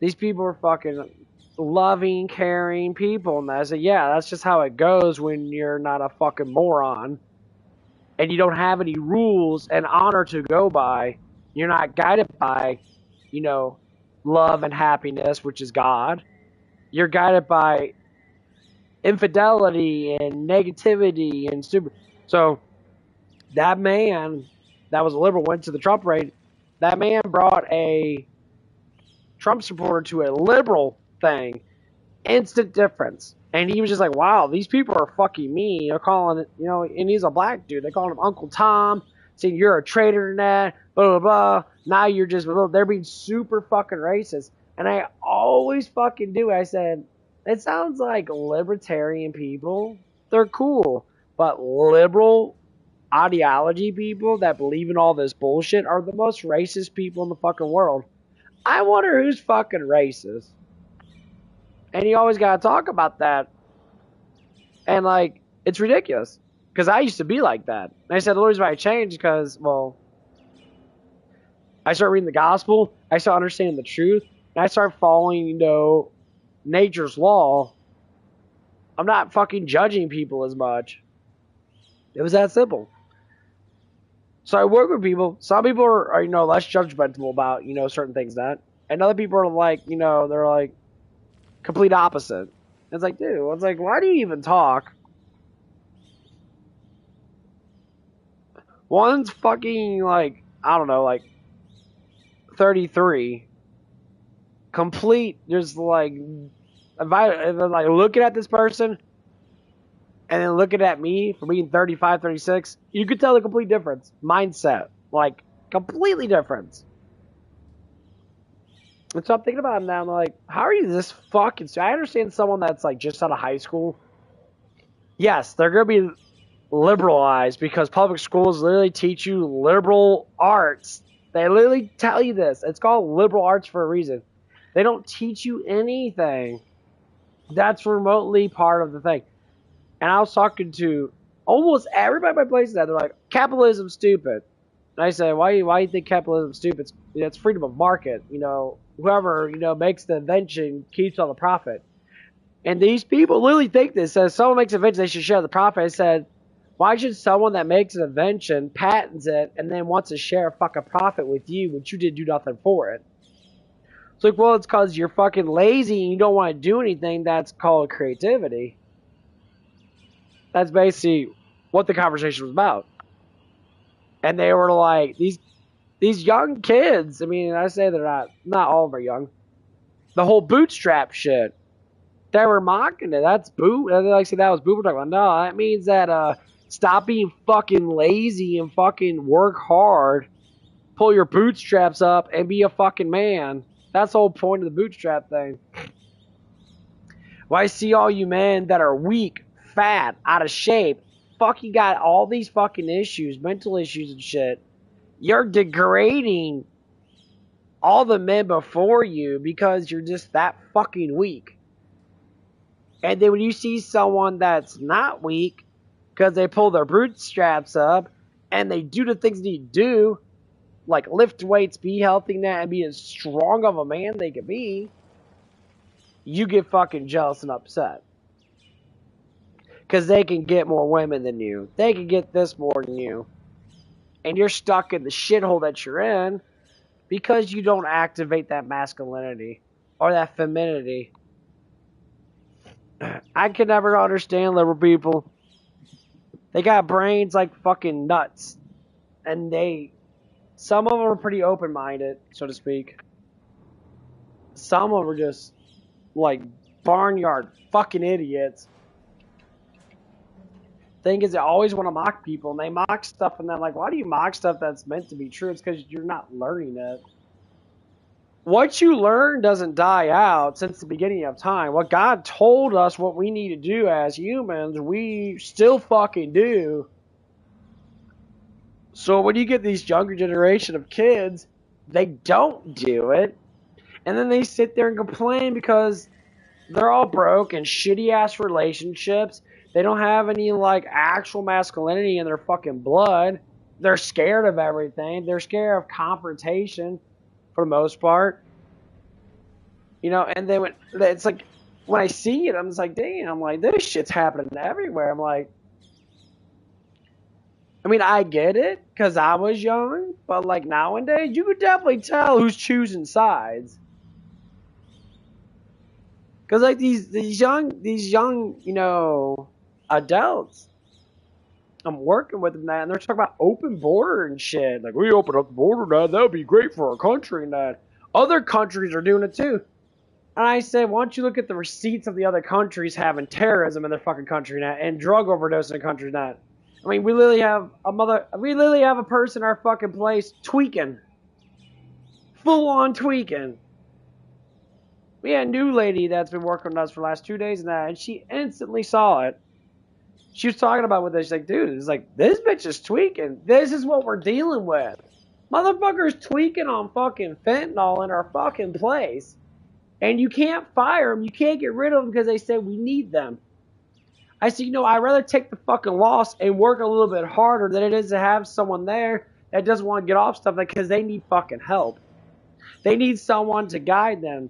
Speaker 1: These people were fucking loving, caring people. And I said, yeah, that's just how it goes when you're not a fucking moron. And you don't have any rules and honor to go by. You're not guided by, you know, love and happiness, which is God. You're guided by infidelity and negativity and stupid. So that man that was a liberal went to the Trump parade. That man brought a Trump supporter to a liberal thing. Instant difference. And he was just like, wow, these people are fucking me. They're calling it, you know, and he's a black dude. They call him Uncle Tom, saying you're a traitor in that, blah, blah, blah. Now you're just, they're being super fucking racist. And I always fucking do. I said, it sounds like libertarian people. They're cool. But liberal ideology people that believe in all this bullshit are the most racist people in the fucking world. I wonder who's fucking racist. And you always gotta talk about that. And, like, it's ridiculous. Because I used to be like that. And I said the only reason why I changed because, well, I started reading the gospel, I started understanding the truth, and I started following, you know, nature's law. I'm not fucking judging people as much. It was that simple. So I work with people. Some people are you know, less judgmental about, you know, certain things that. And other people are like, you know, they're like complete opposite. It's like, dude, it's like, why do you even talk? One's fucking like, I don't know, like 33. Complete, just like, if I'm like looking at this person and then looking at me for being 35, 36, you could tell the complete difference. Mindset. Like, completely different. And so I'm thinking about it now, I'm like, how are you this fucking... So I understand someone that's like just out of high school. Yes, they're going to be liberalized because public schools literally teach you liberal arts. They literally tell you this. It's called liberal arts for a reason. They don't teach you anything that's remotely part of the thing. And I was talking to almost everybody at my place that they're like, capitalism's stupid. And I said, why do you think capitalism's stupid? It's freedom of market. You know, whoever, you know, makes the invention keeps all the profit. And these people literally think this. Says someone makes an invention, they should share the profit. I said, why should someone that makes an invention, patents it, and then wants to share a fucking profit with you when you didn't do nothing for it? It's like, well, it's because you're fucking lazy and you don't want to do anything. That's called creativity. That's basically what the conversation was about. And they were like, these young kids, I mean, I say they're not all of them are young. The whole bootstrap shit. They were mocking it. That's boot. And they like say that was boot. We're talking about, no, that means that stop being fucking lazy and fucking work hard. Pull your bootstraps up and be a fucking man. That's the whole point of the bootstrap thing. Well, I see all you men that are weak, fat, out of shape, fucking got all these fucking issues, mental issues and shit. You're degrading all the men before you because you're just that fucking weak. And then when you see someone that's not weak because they pull their bootstraps up and they do the things they need to do, like lift weights, be healthy now, and be as strong of a man they can be, you get fucking jealous and upset. Because they can get more women than you. They can get this more than you. And you're stuck in the shithole that you're in because you don't activate that masculinity or that femininity. I can never understand liberal people. They got brains like fucking nuts. And some of them are pretty open-minded, so to speak. Some of them are just like barnyard fucking idiots. Thing is, they always want to mock people, and they mock stuff, and they're like, why do you mock stuff that's meant to be true? It's because you're not learning it. What you learn doesn't die out since the beginning of time. What God told us what we need to do as humans, we still fucking do. So when you get these younger generation of kids, they don't do it. And then they sit there and complain because they're all broke and shitty-ass relationships. They don't have any, like, actual masculinity in their fucking blood. They're scared of everything. They're scared of confrontation, for the most part. You know, and then it's like, when I see it, I'm just like, damn, I'm like, this shit's happening everywhere. I'm like, I mean, I get it, because I was young, but, like, nowadays, you could definitely tell who's choosing sides. Because, like, these young, you know, adults, I'm working with them now, and they're talking about open border and shit. Like, we open up the border now, that would be great for our country and that. Other countries are doing it too. And I said, why don't you look at the receipts of the other countries having terrorism in their fucking country now and drug overdose in the country now. I mean, we literally have a person in our fucking place tweaking. Full on tweaking. We had a new lady that's been working with us for the last 2 days now, and she instantly saw it. She was talking about with this. She's like, dude, it's like, this bitch is tweaking. This is what we're dealing with. Motherfuckers tweaking on fucking fentanyl in our fucking place. And you can't fire them. You can't get rid of them because they said we need them. I said, I'd rather take the fucking loss and work a little bit harder than it is to have someone there that doesn't want to get off stuff because they need fucking help. They need someone to guide them.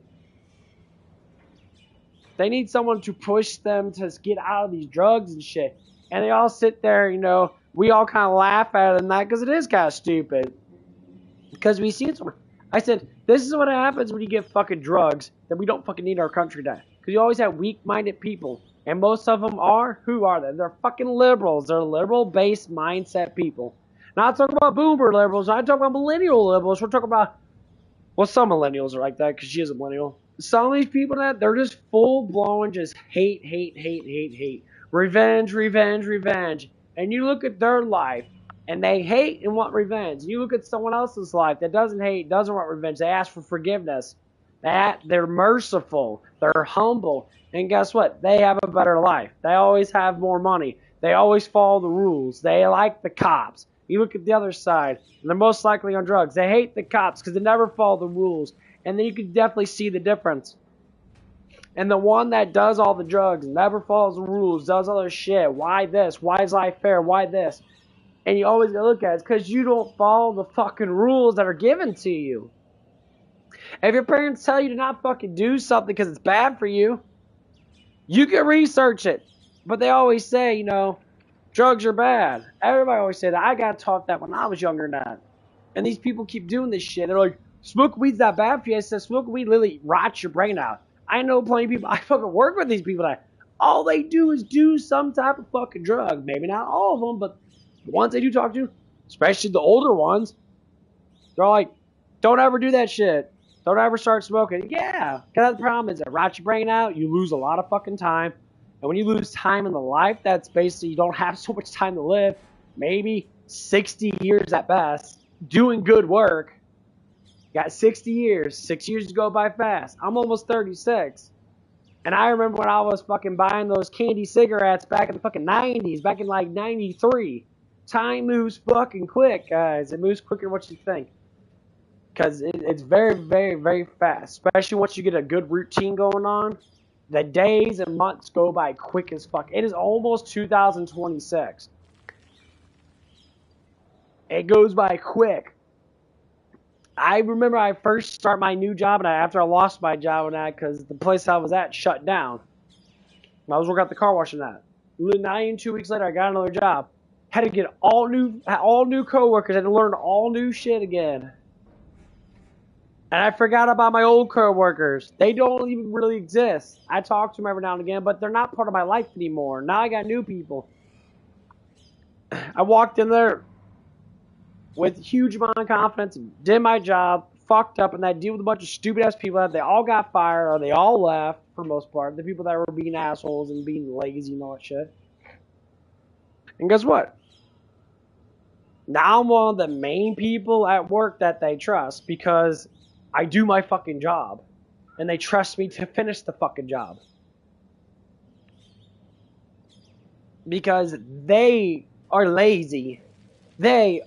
Speaker 1: They need someone to push them to get out of these drugs and shit. And they all sit there, we all kind of laugh at it and that because it is kind of stupid. Because we see it somewhere. I said, this is what happens when you get fucking drugs that we don't fucking need our country to. Because you always have weak-minded people. And most of them are, who are they? They're fucking liberals. They're liberal-based mindset people. Not talking about boomer liberals. Not talking about millennial liberals. We're talking about, well, some millennials are like that because she is a millennial. Some of these people they're just full-blown just hate. Revenge. And you look at their life, and they hate and want revenge. You look at someone else's life that doesn't hate, doesn't want revenge. They ask for forgiveness. They're merciful. They're humble. And guess what? They have a better life. They always have more money. They always follow the rules. They like the cops. You look at the other side, and they're most likely on drugs. They hate the cops because they never follow the rules. And then you can definitely see the difference. And the one that does all the drugs, never follows the rules, does other shit. Why this? Why is life fair? Why this? And you always gotta look at it. It's because you don't follow the fucking rules that are given to you. If your parents tell you to not fucking do something because it's bad for you, you can research it. But they always say, drugs are bad. Everybody always say that. I got taught that when I was younger than that. And these people keep doing this shit. They're like, smoke weed's not bad for you. I said, smoke weed literally rots your brain out. I know plenty of people. I fucking work with these people that all they do is do some type of fucking drug. Maybe not all of them, but the ones they do talk to, especially the older ones, they're like, don't ever do that shit. Don't ever start smoking. Yeah, because the problem is it rots your brain out. You lose a lot of fucking time. And when you lose time in the life, that's basically you don't have so much time to live. Maybe 60 years at best, doing good work. Got 60 years. 6 years go by fast. I'm almost 36. And I remember when I was fucking buying those candy cigarettes back in the fucking 90s, back in like 93. Time moves fucking quick, guys. It moves quicker than what you think. Because it's very, very, very fast. Especially once you get a good routine going on. The days and months go by quick as fuck. It is almost 2026. It goes by quick. I remember I first started my new job, and after I lost my job and that, because the place I was at shut down. I was working at the car wash and that. 2 weeks later, I got another job. Had to get all new coworkers. Had to learn all new shit again. And I forgot about my old coworkers. They don't even really exist. I talk to them every now and again, but they're not part of my life anymore. Now I got new people. I walked in there with huge amount of confidence, did my job, fucked up, and I deal with a bunch of stupid ass people that they all got fired or they all left for the most part. The people that were being assholes and being lazy and all that shit. And guess what? Now I'm one of the main people at work that they trust because I do my fucking job. And they trust me to finish the fucking job. Because they are lazy. They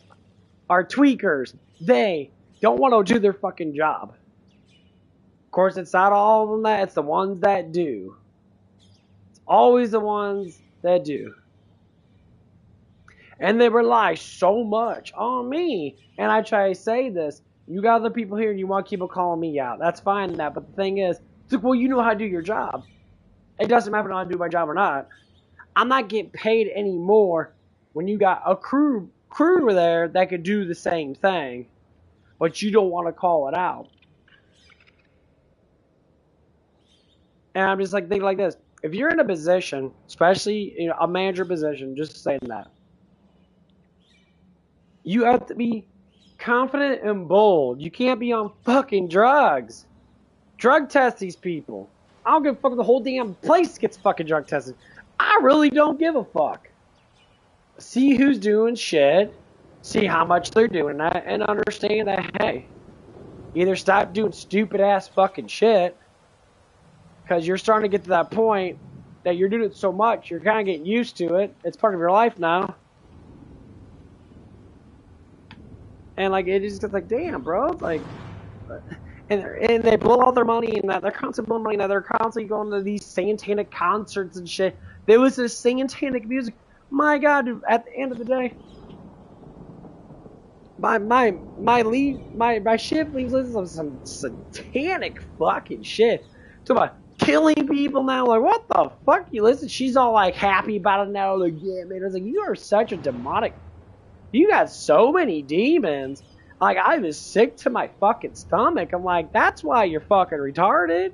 Speaker 1: are tweakers. They don't want to do their fucking job. Of course, it's not all of them that. It's the ones that do. It's always the ones that do. And they rely so much on me. And I try to say this. You got other people here and you want to keep calling me out. That's fine and that. But the thing is, it's like, well, you know how to do your job. It doesn't matter if I do my job or not. I'm not getting paid anymore when you got a crew there that could do the same thing. But you don't want to call it out. And I'm just like thinking like this. If you're in a position, especially a manager position, just saying that. You have to be confident and bold. You can't be on fucking drugs. Drug test these people. I don't give a fuck if the whole damn place gets fucking drug tested. I really don't give a fuck. See who's doing shit. See how much they're doing that. And understand that, hey, either stop doing stupid ass fucking shit. Because you're starting to get to that point that you're doing it so much, you're kind of getting used to it. It's part of your life now. And like it is just like, damn, bro, it's like, and they blow all their money in that. They're constantly blowing money in that. They're constantly going to these satanic concerts and shit. There was this satanic music. My God, dude, at the end of the day, my shift leaves listening to some satanic fucking shit. Talk about killing people now. Like, what the fuck you listen? She's all like happy about it now. Like, yeah, man. I was like, you are such a demonic. You got so many demons. Like, I was sick to my fucking stomach. I'm like, that's why you're fucking retarded.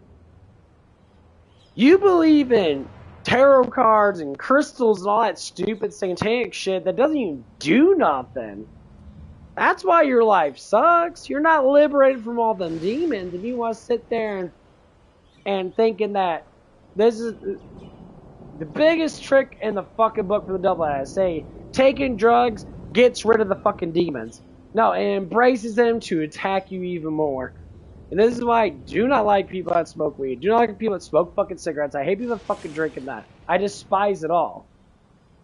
Speaker 1: You believe in tarot cards and crystals and all that stupid satanic shit that doesn't even do nothing. That's why your life sucks. You're not liberated from all them demons, and you want to sit there and thinking that this is the biggest trick in the fucking book for the devil. I say, taking drugs gets rid of the fucking demons. No, it embraces them to attack you even more. And this is why I do not like people that smoke weed. Do not like people that smoke fucking cigarettes. I hate people that fucking drinking that. I despise it all.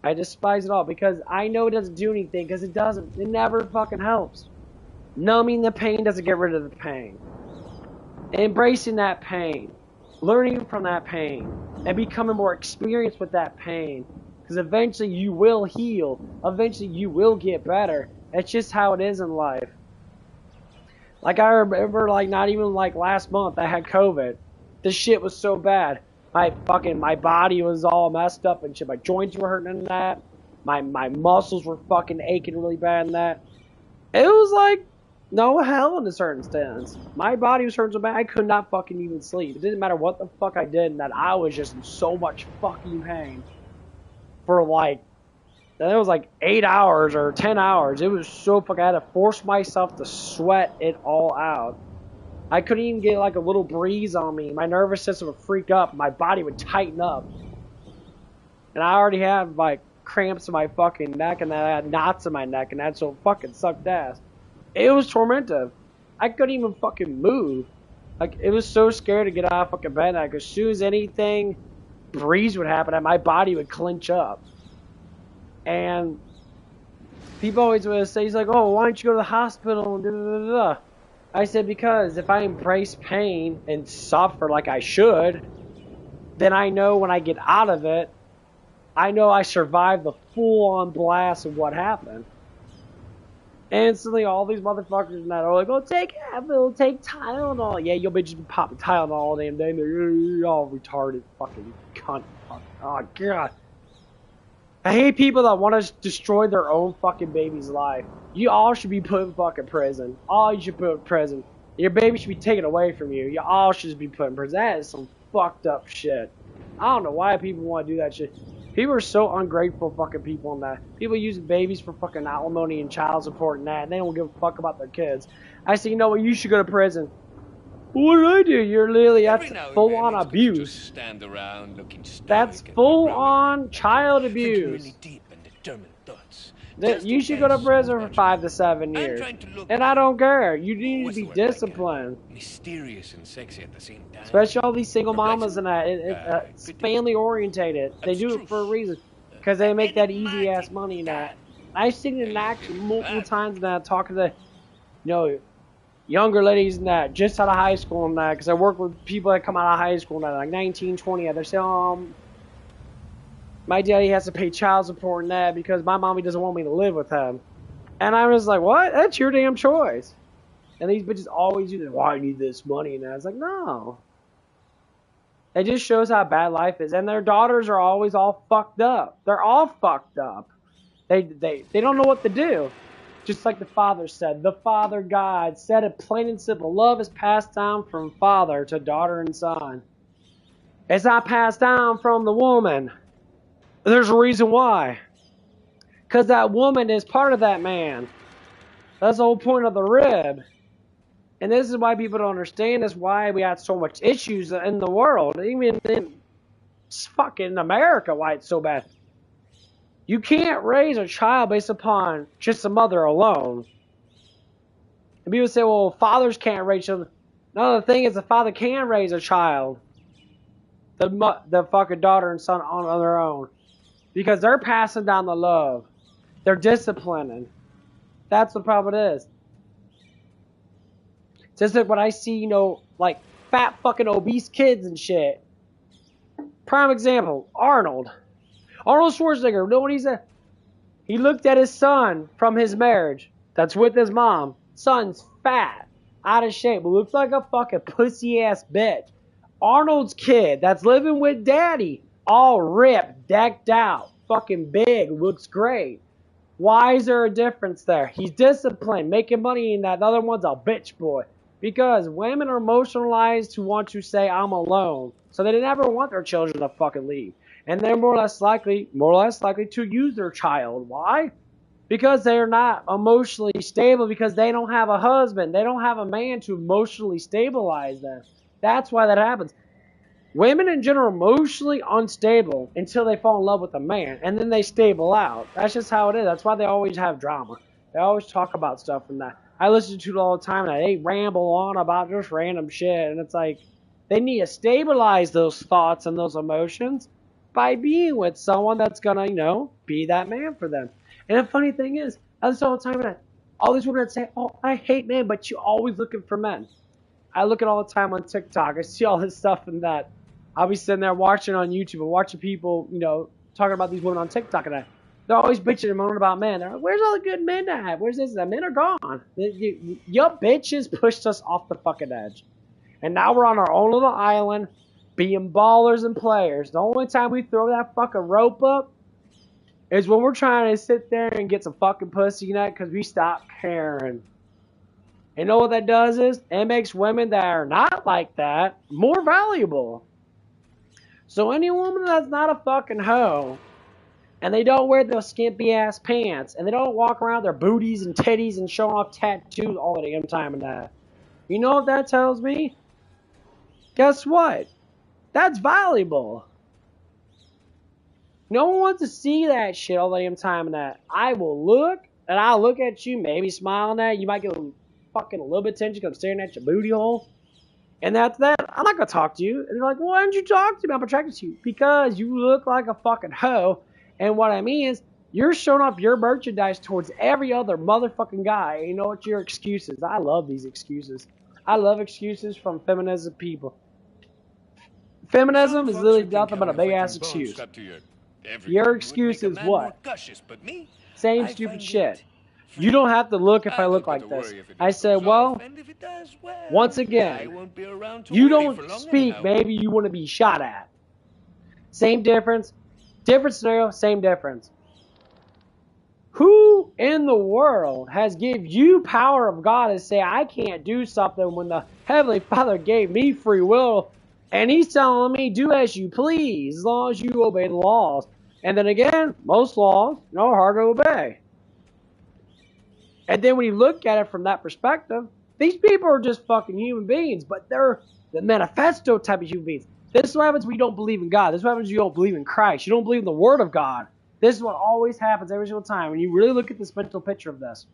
Speaker 1: I despise it all because I know it doesn't do anything because it doesn't. It never fucking helps. Numbing the pain doesn't get rid of the pain. Embracing that pain. Learning from that pain. And becoming more experienced with that pain. Because eventually you will heal. Eventually you will get better. It's just how it is in life. Like I remember like not even like last month I had COVID. This shit was so bad. My body was all messed up and shit. My joints were hurting in that. My muscles were fucking aching really bad in that. It was like no hell in a certain sense. My body was hurting so bad I could not fucking even sleep. It didn't matter what the fuck I did and that I was just in so much fucking pain. For like, it was like 8 hours or 10 hours. It was so fucking, I had to force myself to sweat it all out. I couldn't even get like a little breeze on me. My nervous system would freak up. My body would tighten up. And I already had like cramps in my fucking neck and I had knots in my neck and that so fucking sucked ass. It was tormentive. I couldn't even fucking move. Like it was so scared to get out of fucking bed. Like as soon as anything breeze would happen, my body would clench up. And people always would say, he's like, oh, why don't you go to the hospital and da da da da. I said, because if I embrace pain and suffer like I should, then I know when I get out of it, I know I survived the full-on blast of what happened. And instantly, all these motherfuckers and that are like, oh, take Advil, take Tylenol. Yeah, you'll be just popping Tylenol all damn day. You're all retarded fucking cunt. Oh, God. I hate people that want to destroy their own fucking baby's life. You all should be put in fucking prison. All you should put in prison. Your baby should be taken away from you. You all should be put in prison. That is some fucked up shit. I don't know why people want to do that shit. People are so ungrateful fucking people in that. People use babies for fucking alimony and child support and that, and they don't give a fuck about their kids. I say, you know what, you should go to prison. What did I do? You're literally, that's full-on abuse.
Speaker 2: Stand around looking
Speaker 1: that's full-on child abuse.
Speaker 2: Really deep and determined thoughts.
Speaker 1: You should go to prison for 5 to 7 years. And I don't care. You need to be disciplined.
Speaker 2: Mysterious and sexy at the same time.
Speaker 1: Especially all these single mamas and that. It's family orientated. They do it for a reason. Because they make that easy ass money and that. I've seen it in action multiple times and that, talking to, younger ladies and that, just out of high school and that, because I work with people that come out of high school and that, like 19, 20, they're saying, my daddy has to pay child support and that because my mommy doesn't want me to live with him. And I was like, what? That's your damn choice. And these bitches always do this, why I need this money and that. I was like, no. It just shows how bad life is. And their daughters are always all fucked up. They're all fucked up. They don't know what to do. Just like the Father said. The Father God said it plain and simple. Love is passed down from father to daughter and son. It's not passed down from the woman. There's a reason why. Because that woman is part of that man. That's the whole point of the rib. And this is why people don't understand. That's why we got so much issues in the world. Even in fucking America, why it's so bad. You can't raise a child based upon just a mother alone. And people say, well, fathers can't raise children. No, the thing is, the father can raise a child. the fucking daughter and son on their own. Because they're passing down the love. They're disciplining. That's the problem it is. Just like when I see, you know, like fat fucking obese kids and shit. Prime example, Arnold. Arnold Schwarzenegger, you know what he said? He looked at his son from his marriage that's with his mom. Son's fat, out of shape, looks like a fucking pussy ass bitch. Arnold's kid that's living with daddy, all ripped, decked out, fucking big, looks great. Why is there a difference there? He's disciplined, making money, and that other one's a bitch boy. Because women are emotionalized to want to say, I'm alone. So they never want their children to fucking leave. And they're more or less likely to use their child. Why? Because they're not emotionally stable, because they don't have a husband. They don't have a man to emotionally stabilize them. That's why that happens. Women in general are emotionally unstable until they fall in love with a man, and then they stable out. That's just how it is. That's why they always have drama. They always talk about stuff from that. I listen to it all the time, and they ramble on about just random shit, and it's like, they need to stabilize those thoughts and those emotions by being with someone that's gonna, you know, be that man for them. And the funny thing is, I listen all the time, and all these women that say, oh, I hate men, but you're always looking for men. I look at all the time on TikTok. I see all this stuff and that. I'll be sitting there watching on YouTube and watching people, you know, talking about these women on TikTok, and they're always bitching and moaning about men. They're like, where's all the good men at? Where's this? The men are gone. Your bitches pushed us off the fucking edge. And now we're on our own little island being ballers and players. The only time we throw that fucking rope up is when we're trying to sit there and get some fucking pussy nut because we stopped caring. And you know what that does is? It makes women that are not like that more valuable. So any woman that's not a fucking hoe, and they don't wear those skimpy ass pants, and they don't walk around their booties and titties and showing off tattoos all the damn time and that, you know what that tells me? Guess what? That's valuable. No one wants to see that shit all the damn time and that. I will look, and I'll look at you, maybe smiling at you. You might get fucking a little bit of attention because I'm staring at your booty hole. And that's that. I'm not going to talk to you. And they're like, why didn't you talk to me? I'm attracted to you. Because you look like a fucking hoe. And what I mean is, you're showing off your merchandise towards every other motherfucking guy. And you know what? Your excuses. I love these excuses. I love excuses from feminism people. Feminism is literally nothing but a big ass excuse. Your excuse is what? Same stupid shit. You don't have to look if I look like this. I said, well, once again, you don't speak, maybe you want to be shot at. Same difference. Different scenario, same difference. Who in the world has give you power of God to say, I can't do something when the Heavenly Father gave me free will, and He's telling me, do as you please, as long as you obey the laws. And then again, most laws are hard to obey. And then when you look at it from that perspective, these people are just fucking human beings, but they're the manifesto type of human beings. This is what happens when you don't believe in God. This is what happens when you don't believe in Christ. You don't believe in the Word of God. This is what always happens every single time when you really look at this mental picture of this.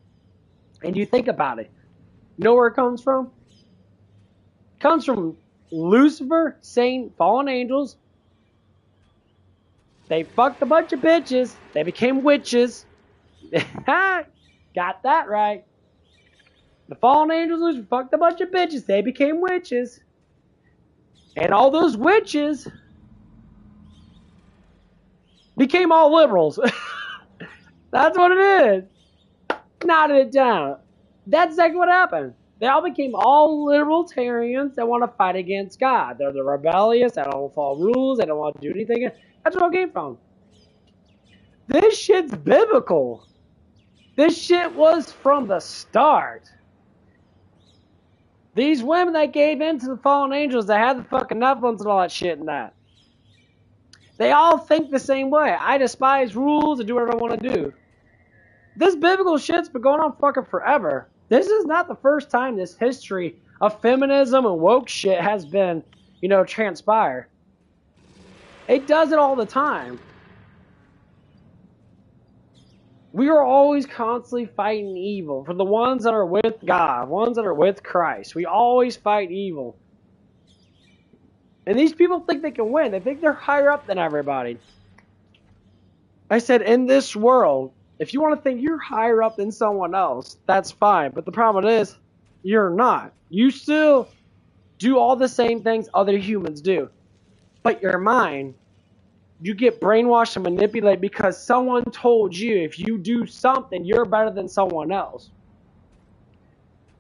Speaker 1: And you think about it. You know where it comes from? It comes from Lucifer, Satan, fallen angels. They fucked a bunch of bitches. They became witches. Got that right. The fallen angels fucked a bunch of bitches. They became witches. And all those witches became all liberals. That's what it is. Knotted it down. That's exactly what happened. They all became all libertarians that want to fight against God. They're the rebellious. They don't follow rules. They don't want to do anything. That's where it came from. This shit's biblical. This shit was from the start. These women that gave in to the fallen angels that had the fucking Nephilims and all that shit and that. They all think the same way. I despise rules and do whatever I want to do. This biblical shit's been going on fucking forever. This is not the first time this history of feminism and woke shit has been, transpired. It does it all the time. We are always constantly fighting evil. For the ones that are with God, ones that are with Christ, we always fight evil. And these people think they can win. They think they're higher up than everybody. I said, in this world, if you want to think you're higher up than someone else, that's fine. But the problem is, you're not. You still do all the same things other humans do. But your mind, you get brainwashed and manipulated because someone told you if you do something, you're better than someone else.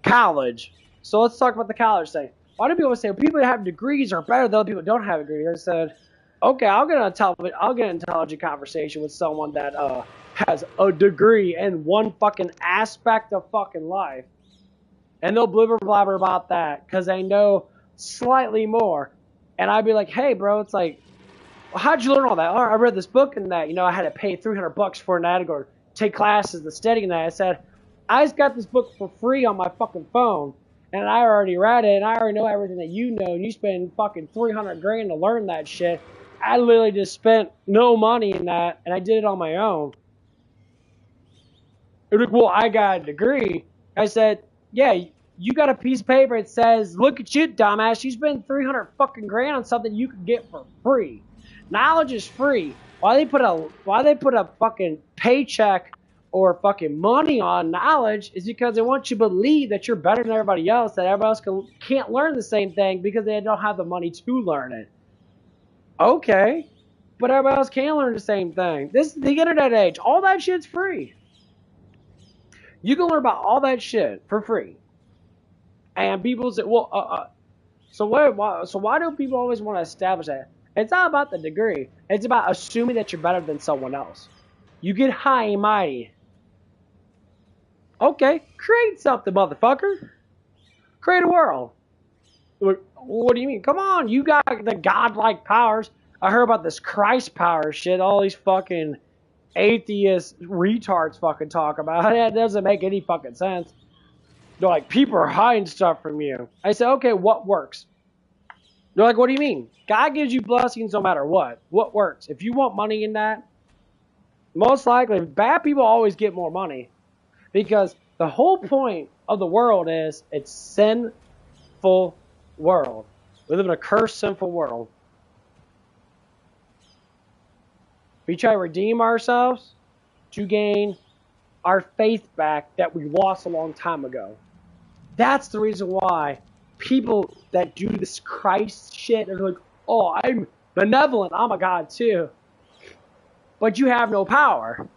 Speaker 1: College. So let's talk about the college thing. Why do people say people that have degrees are better than other people that don't have degrees? I said, okay, I'll get an intelligent conversation with someone that has a degree in one fucking aspect of fucking life. And they'll blibber blabber about that because they know slightly more. And I'd be like, hey, bro, it's like, well, how'd you learn all that? Oh, I read this book and that, I had to pay $300 for an ad to go take classes to study and that. I said, I just got this book for free on my fucking phone. And I already read it, and I already know everything that you know, and you spend fucking $300 to learn that shit. I literally just spent no money in that, and I did it on my own. They're like, well, I got a degree. I said, yeah, you got a piece of paper that says, look at you, dumbass, you spend $300 on something you could get for free. Knowledge is free. Why they put a fucking paycheck or fucking money on knowledge is because they want you to believe that you're better than everybody else, that everybody else can't learn the same thing because they don't have the money to learn it. Okay, but everybody else can learn the same thing. This is the internet age. All that shit's free. You can learn about all that shit for free. And people say, well, so why do people always want to establish that? It's not about the degree. It's about assuming that you're better than someone else. You get high and mighty. Okay, create something, motherfucker. Create a world. What do you mean? Come on, you got the godlike powers. I heard about this Christ power shit. All these fucking atheist retards fucking talk about it. It doesn't make any fucking sense. They're like, people are hiding stuff from you. I said, okay, what works? They're like, what do you mean? God gives you blessings no matter what. What works? If you want money in that, most likely, bad people always get more money. Because the whole point of the world is it's sinful world. We live in a cursed, sinful world. We try to redeem ourselves to gain our faith back that we lost a long time ago. That's the reason why people that do this Christ shit are like, oh, I'm benevolent, I'm a god too. But you have no power.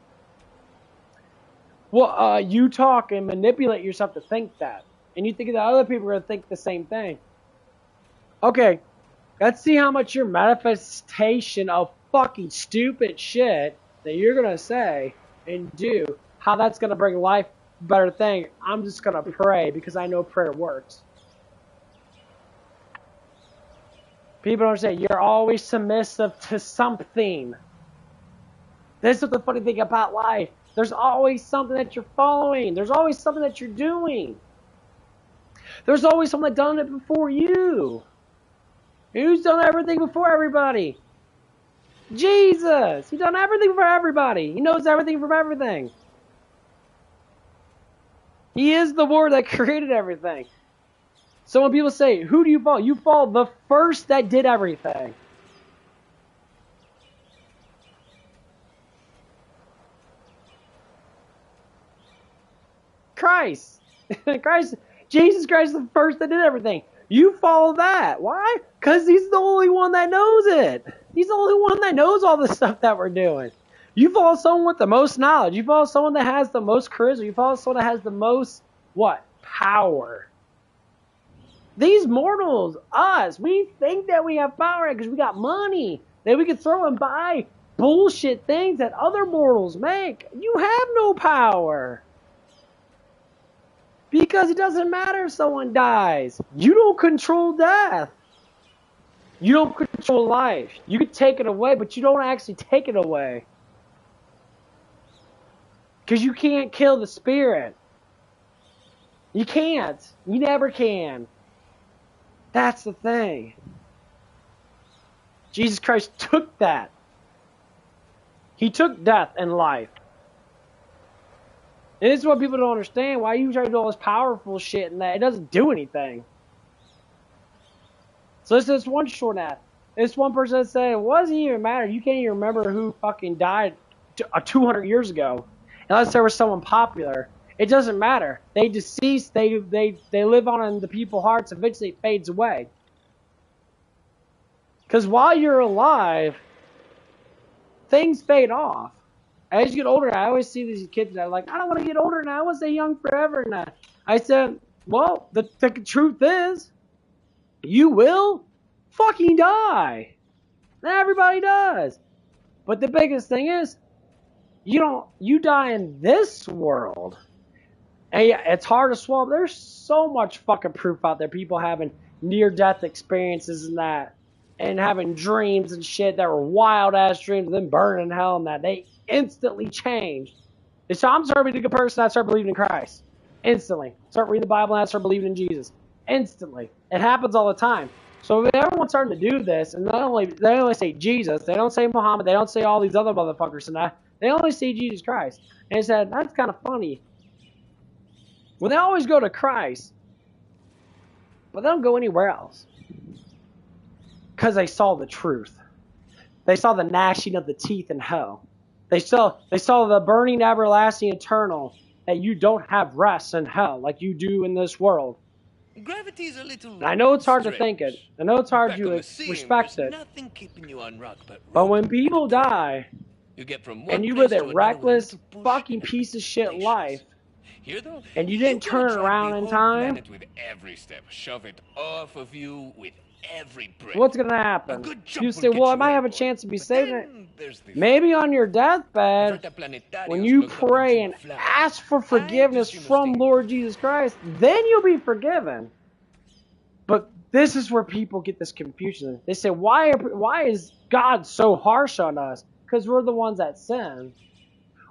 Speaker 1: Well, you talk and manipulate yourself to think that. And you think that other people are going to think the same thing. Okay, let's see how much your manifestation of fucking stupid shit that you're going to say and do, how that's going to bring life better thing. I'm just going to pray because I know prayer works. People don't say, you're always submissive to something. This is the funny thing about life. There's always something that you're following. There's always something that you're doing. There's always someone that's done it before you. Who's done everything before everybody? Jesus. He's done everything for everybody. He knows everything from everything. He is the Word that created everything. So when people say, who do you follow? You follow the first that did everything. Christ. Jesus Christ is the first that did everything. You follow that. Why? Because he's the only one that knows it. He's the only one that knows all the stuff that we're doing. You follow someone with the most knowledge. You follow someone that has the most charisma. You follow someone that has the most, what? Power. These mortals, us, we think that we have power because we got money that we can throw and buy bullshit things that other mortals make. You have no power. Because it doesn't matter if someone dies. You don't control death. You don't control life. You can take it away, but you don't actually take it away. Because you can't kill the spirit. You can't. You never can. That's the thing. Jesus Christ took that. He took death and life. And this is what people don't understand. Why you try to do all this powerful shit and that it doesn't do anything. So this one short ad. This one person said, it doesn't even matter. You can't even remember who fucking died 200 years ago. Unless there was someone popular. It doesn't matter. They deceased. They live on in the people's hearts. Eventually it fades away. Because while you're alive, things fade off. As you get older, I always see these kids that are like, I don't want to get older now. I want to stay young forever now. I said, well, the truth is, you will fucking die. Everybody does. But the biggest thing is, you die in this world. And yeah, it's hard to swallow. There's so much fucking proof out there. People having near-death experiences and that. And having dreams and shit that were wild-ass dreams, and then burning in hell and that. They instantly changed. So I'm starting to be a good person, I start believing in Christ. Instantly. Start reading the Bible and I start believing in Jesus. Instantly. It happens all the time. So if everyone's starting to do this, and they only say Jesus, they don't say Muhammad, they don't say all these other motherfuckers and that. They only say Jesus Christ. And I said, that's kind of funny. Well, they always go to Christ, but they don't go anywhere else. Because they saw the truth. They saw the gnashing of the teeth in hell. They saw the burning, everlasting, eternal, that you don't have rest in hell like you do in this world.
Speaker 2: Gravity's a little
Speaker 1: And I know it's hard to
Speaker 2: strange.
Speaker 1: think it. I know it's hard
Speaker 2: Back
Speaker 1: to
Speaker 2: on the scene,
Speaker 1: respect
Speaker 2: there's
Speaker 1: it.
Speaker 2: nothing keeping you on rock
Speaker 1: But
Speaker 2: rope
Speaker 1: when people
Speaker 2: and a prayer.
Speaker 1: die,
Speaker 2: You get from one
Speaker 1: and you
Speaker 2: place
Speaker 1: live
Speaker 2: to
Speaker 1: a
Speaker 2: another
Speaker 1: reckless,
Speaker 2: with a little push
Speaker 1: fucking
Speaker 2: and a
Speaker 1: piece of shit
Speaker 2: patience.
Speaker 1: life,
Speaker 2: Here, though,
Speaker 1: and you
Speaker 2: you
Speaker 1: didn't
Speaker 2: can
Speaker 1: turn
Speaker 2: attract
Speaker 1: around
Speaker 2: the
Speaker 1: in
Speaker 2: whole
Speaker 1: time,
Speaker 2: planet with every step. Shove it off of you with every breath.
Speaker 1: what's going to
Speaker 2: A
Speaker 1: happen?
Speaker 2: good jump
Speaker 1: You
Speaker 2: will
Speaker 1: say,
Speaker 2: get
Speaker 1: well, I
Speaker 2: you
Speaker 1: might have a
Speaker 2: airborne.
Speaker 1: chance to be
Speaker 2: But
Speaker 1: saved.
Speaker 2: then there's the
Speaker 1: Maybe on your
Speaker 2: I've
Speaker 1: deathbed,
Speaker 2: heard the planetarians
Speaker 1: when you
Speaker 2: look up
Speaker 1: pray
Speaker 2: into
Speaker 1: and
Speaker 2: the flowers.
Speaker 1: ask for
Speaker 2: I
Speaker 1: forgiveness
Speaker 2: just
Speaker 1: from
Speaker 2: think-
Speaker 1: Lord Jesus Christ, then you'll be forgiven. But this is where people get this confusion. They say, why is God so harsh on us? Because we're the ones that sin.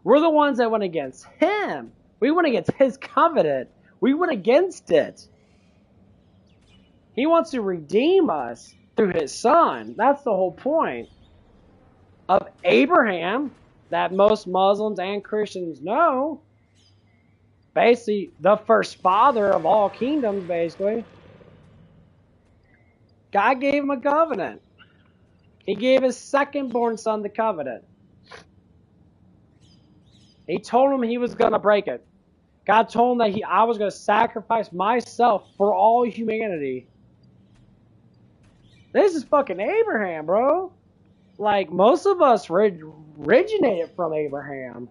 Speaker 1: We're the ones that went against Him. We went against His covenant. We went against it. He wants to redeem us through His Son. That's the whole point of Abraham that most Muslims and Christians know. Basically, the first father of all kingdoms, basically. God gave him a covenant. He gave his second-born son the covenant. He told him he was going to break it. God told him that I was going to sacrifice myself for all humanity. This is fucking Abraham, bro. Like, most of us originated from Abraham.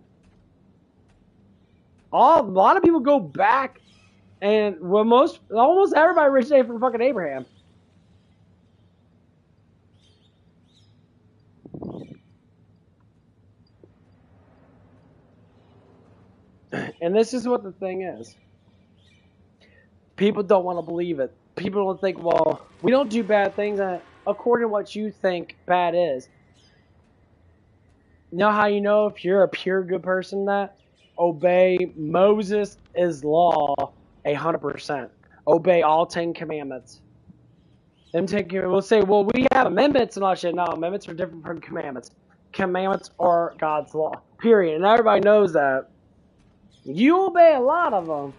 Speaker 1: A lot of people go back, and almost everybody originated from fucking Abraham. And this is what the thing is. People don't want to believe it. People don't think, well, we don't do bad things according to what you think bad is. You know how you know if you're a pure good person that? Obey Moses' law 100%. Obey all 10 commandments. We'll say, well, we have amendments and all that shit. No, amendments are different from commandments. Commandments are God's law. Period. And everybody knows that. You obey a lot of them.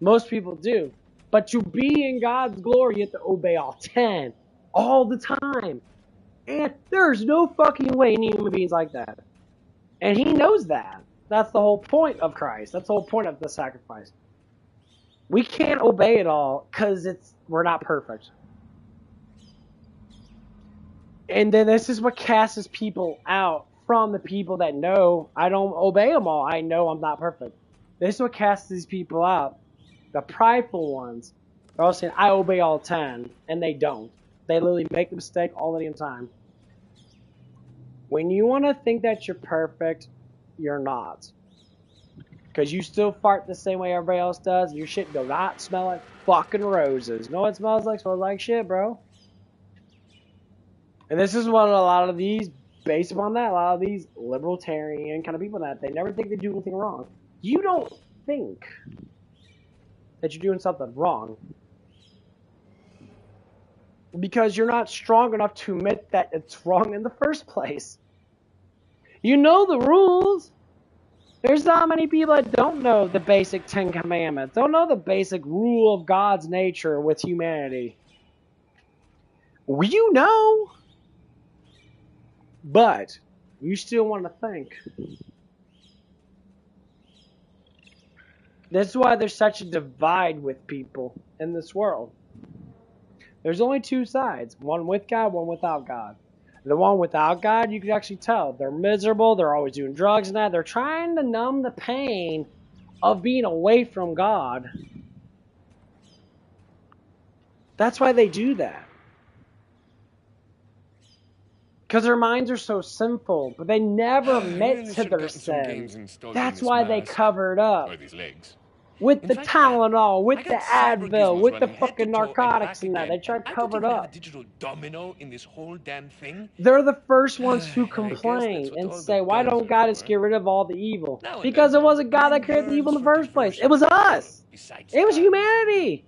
Speaker 1: Most people do. But to be in God's glory, you have to obey all 10. All the time. And there's no fucking way any human being's like that. And He knows that. That's the whole point of Christ. That's the whole point of the sacrifice. We can't obey it all because we're not perfect. And then this is what casts people out from the people that know I don't obey them all. I know I'm not perfect. This is what casts these people out. The prideful ones are all saying, I obey all 10, and they don't. They literally make the mistake all the damn time. When you want to think that you're perfect, you're not. Because you still fart the same way everybody else does. Your shit do not smell like fucking roses. You know what it smells like? It smells like shit, bro. And this is what a lot of these, based upon that, a lot of these libertarian kind of people that they never think they do anything wrong. You don't think that you're doing something wrong because you're not strong enough to admit that it's wrong in the first place. You know the rules. There's not many people that don't know the basic 10 commandments, don't know the basic rule of God's nature with humanity. You know. But you still want to think. That's why there's such a divide with people in this world. There's only two sides. One with God, one without God. The one without God, you can actually tell. They're miserable. They're always doing drugs and that. They're trying to numb the pain of being away from God. That's why they do that. Because their minds are so sinful, but they never admit to their sin. That's why they cover it up. With the Tylenol, with the Advil, with the fucking narcotics and that. They try to cover it up.
Speaker 2: Digital domino in this whole damn thing.
Speaker 1: They're the first ones who complain and say, why don't God just get rid of all the evil? Because it wasn't God that created the evil in the first place. It was us. It was humanity.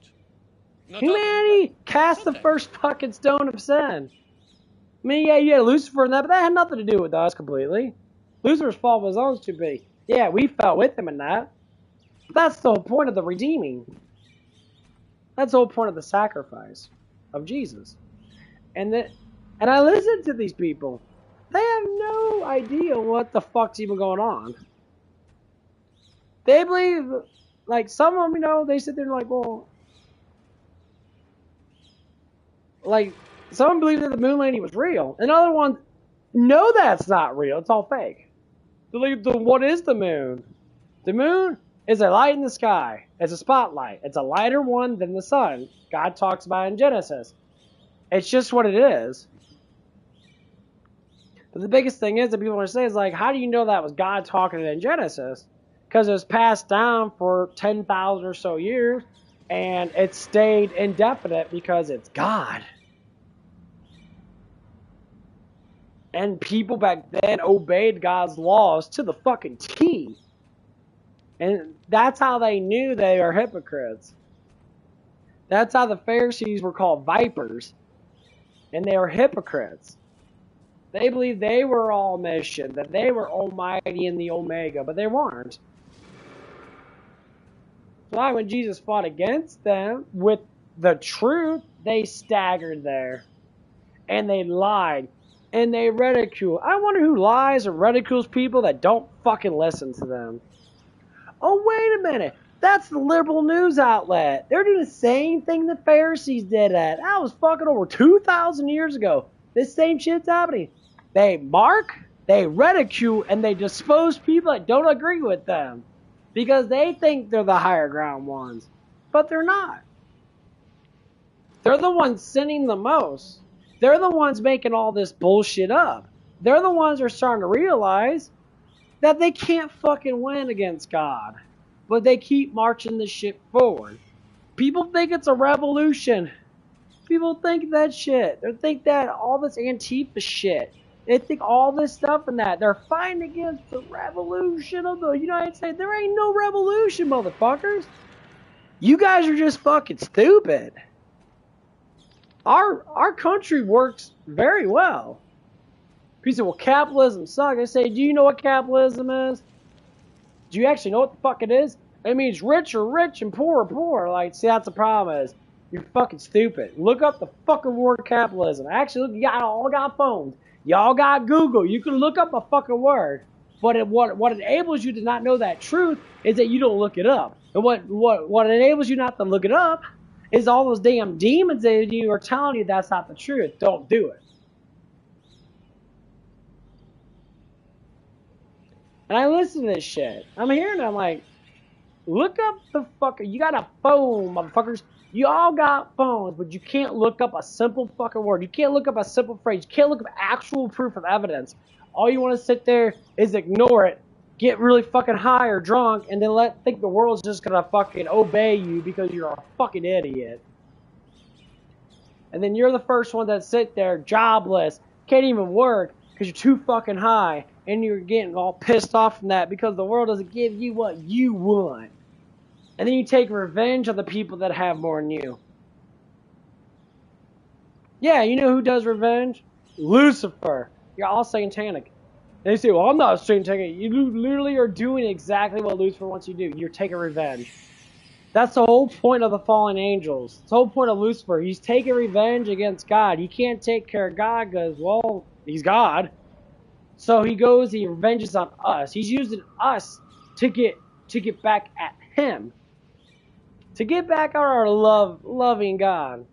Speaker 1: Humanity cast the first fucking stone of sin. I mean, yeah, you had Lucifer and that, but that had nothing to do with us completely. Lucifer's fault was ours to be. Yeah, we fell with him in that. But that's the whole point of the redeeming. That's the whole point of the sacrifice of Jesus. And I listen to these people. They have no idea what the fuck's even going on. They believe, like, some of them, you know, they sit there and like, well, like, some believe that the moon landing was real. And other ones know that's not real. It's all fake. What is the moon? The moon is a light in the sky. It's a spotlight. It's a lighter one than the sun. God talks about it in Genesis. It's just what it is. But the biggest thing is that people want to say is like, how do you know that was God talking in Genesis? Because it was passed down for 10,000 or so years. And it stayed indefinite because it's God. And people back then obeyed God's laws to the fucking T. And that's how they knew they were hypocrites. That's how the Pharisees were called vipers. And they were hypocrites. They believed they were all omniscient, that they were almighty in the Omega, but they weren't. That's why when Jesus fought against them with the truth, they staggered there. And they lied. And they ridicule. I wonder who lies or ridicules people that don't fucking listen to them. Oh, wait a minute. That's the liberal news outlet. They're doing the same thing the Pharisees did at. That was fucking over 2,000 years ago. This same shit's happening. They mark, they ridicule, and they dispose people that don't agree with them. Because they think they're the higher ground ones. But they're not. They're the ones sinning the most. They're the ones making all this bullshit up. They're the ones who are starting to realize that they can't fucking win against God. But they keep marching this shit forward. People think it's a revolution. People think that shit. They think that all this Antifa shit. They think all this stuff and that. They're fighting against the revolution of the United States. There ain't no revolution, motherfuckers. You guys are just fucking stupid. Our country works very well. People say, well, capitalism sucks. I say, do you know what capitalism is? Do you actually know what the fuck it is? It means rich are rich and poor are poor. Like, see, that's the problem is, you're fucking stupid. Look up the fucking word capitalism. Actually, look, you all got phones. Y'all got Google. You can look up a fucking word. But what enables you to not know that truth is that you don't look it up. And what enables you not to look it up is all those damn demons that you are telling you that's not the truth. Don't do it. And I listen to this shit. I'm hearing it. I'm like, look up the fucker. You got a phone, motherfuckers. You all got phones, but you can't look up a simple fucking word. You can't look up a simple phrase. You can't look up actual proof of evidence. All you want to sit there is ignore it, get really fucking high or drunk, and then think the world's just gonna fucking obey you because you're a fucking idiot. And then you're the first one that sit there jobless, can't even work because you're too fucking high, and you're getting all pissed off from that because the world doesn't give you what you want. And then you take revenge on the people that have more than you. Yeah, you know who does revenge? Lucifer. You're all satanic. And they say, well, I'm not satanic. You literally are doing exactly what Lucifer wants you to do. You're taking revenge. That's the whole point of the fallen angels. The whole point of Lucifer. He's taking revenge against God. He can't take care of God because, well, he's God. So he goes, he revenges on us. He's using us to get back at him. To get back at our loving God. And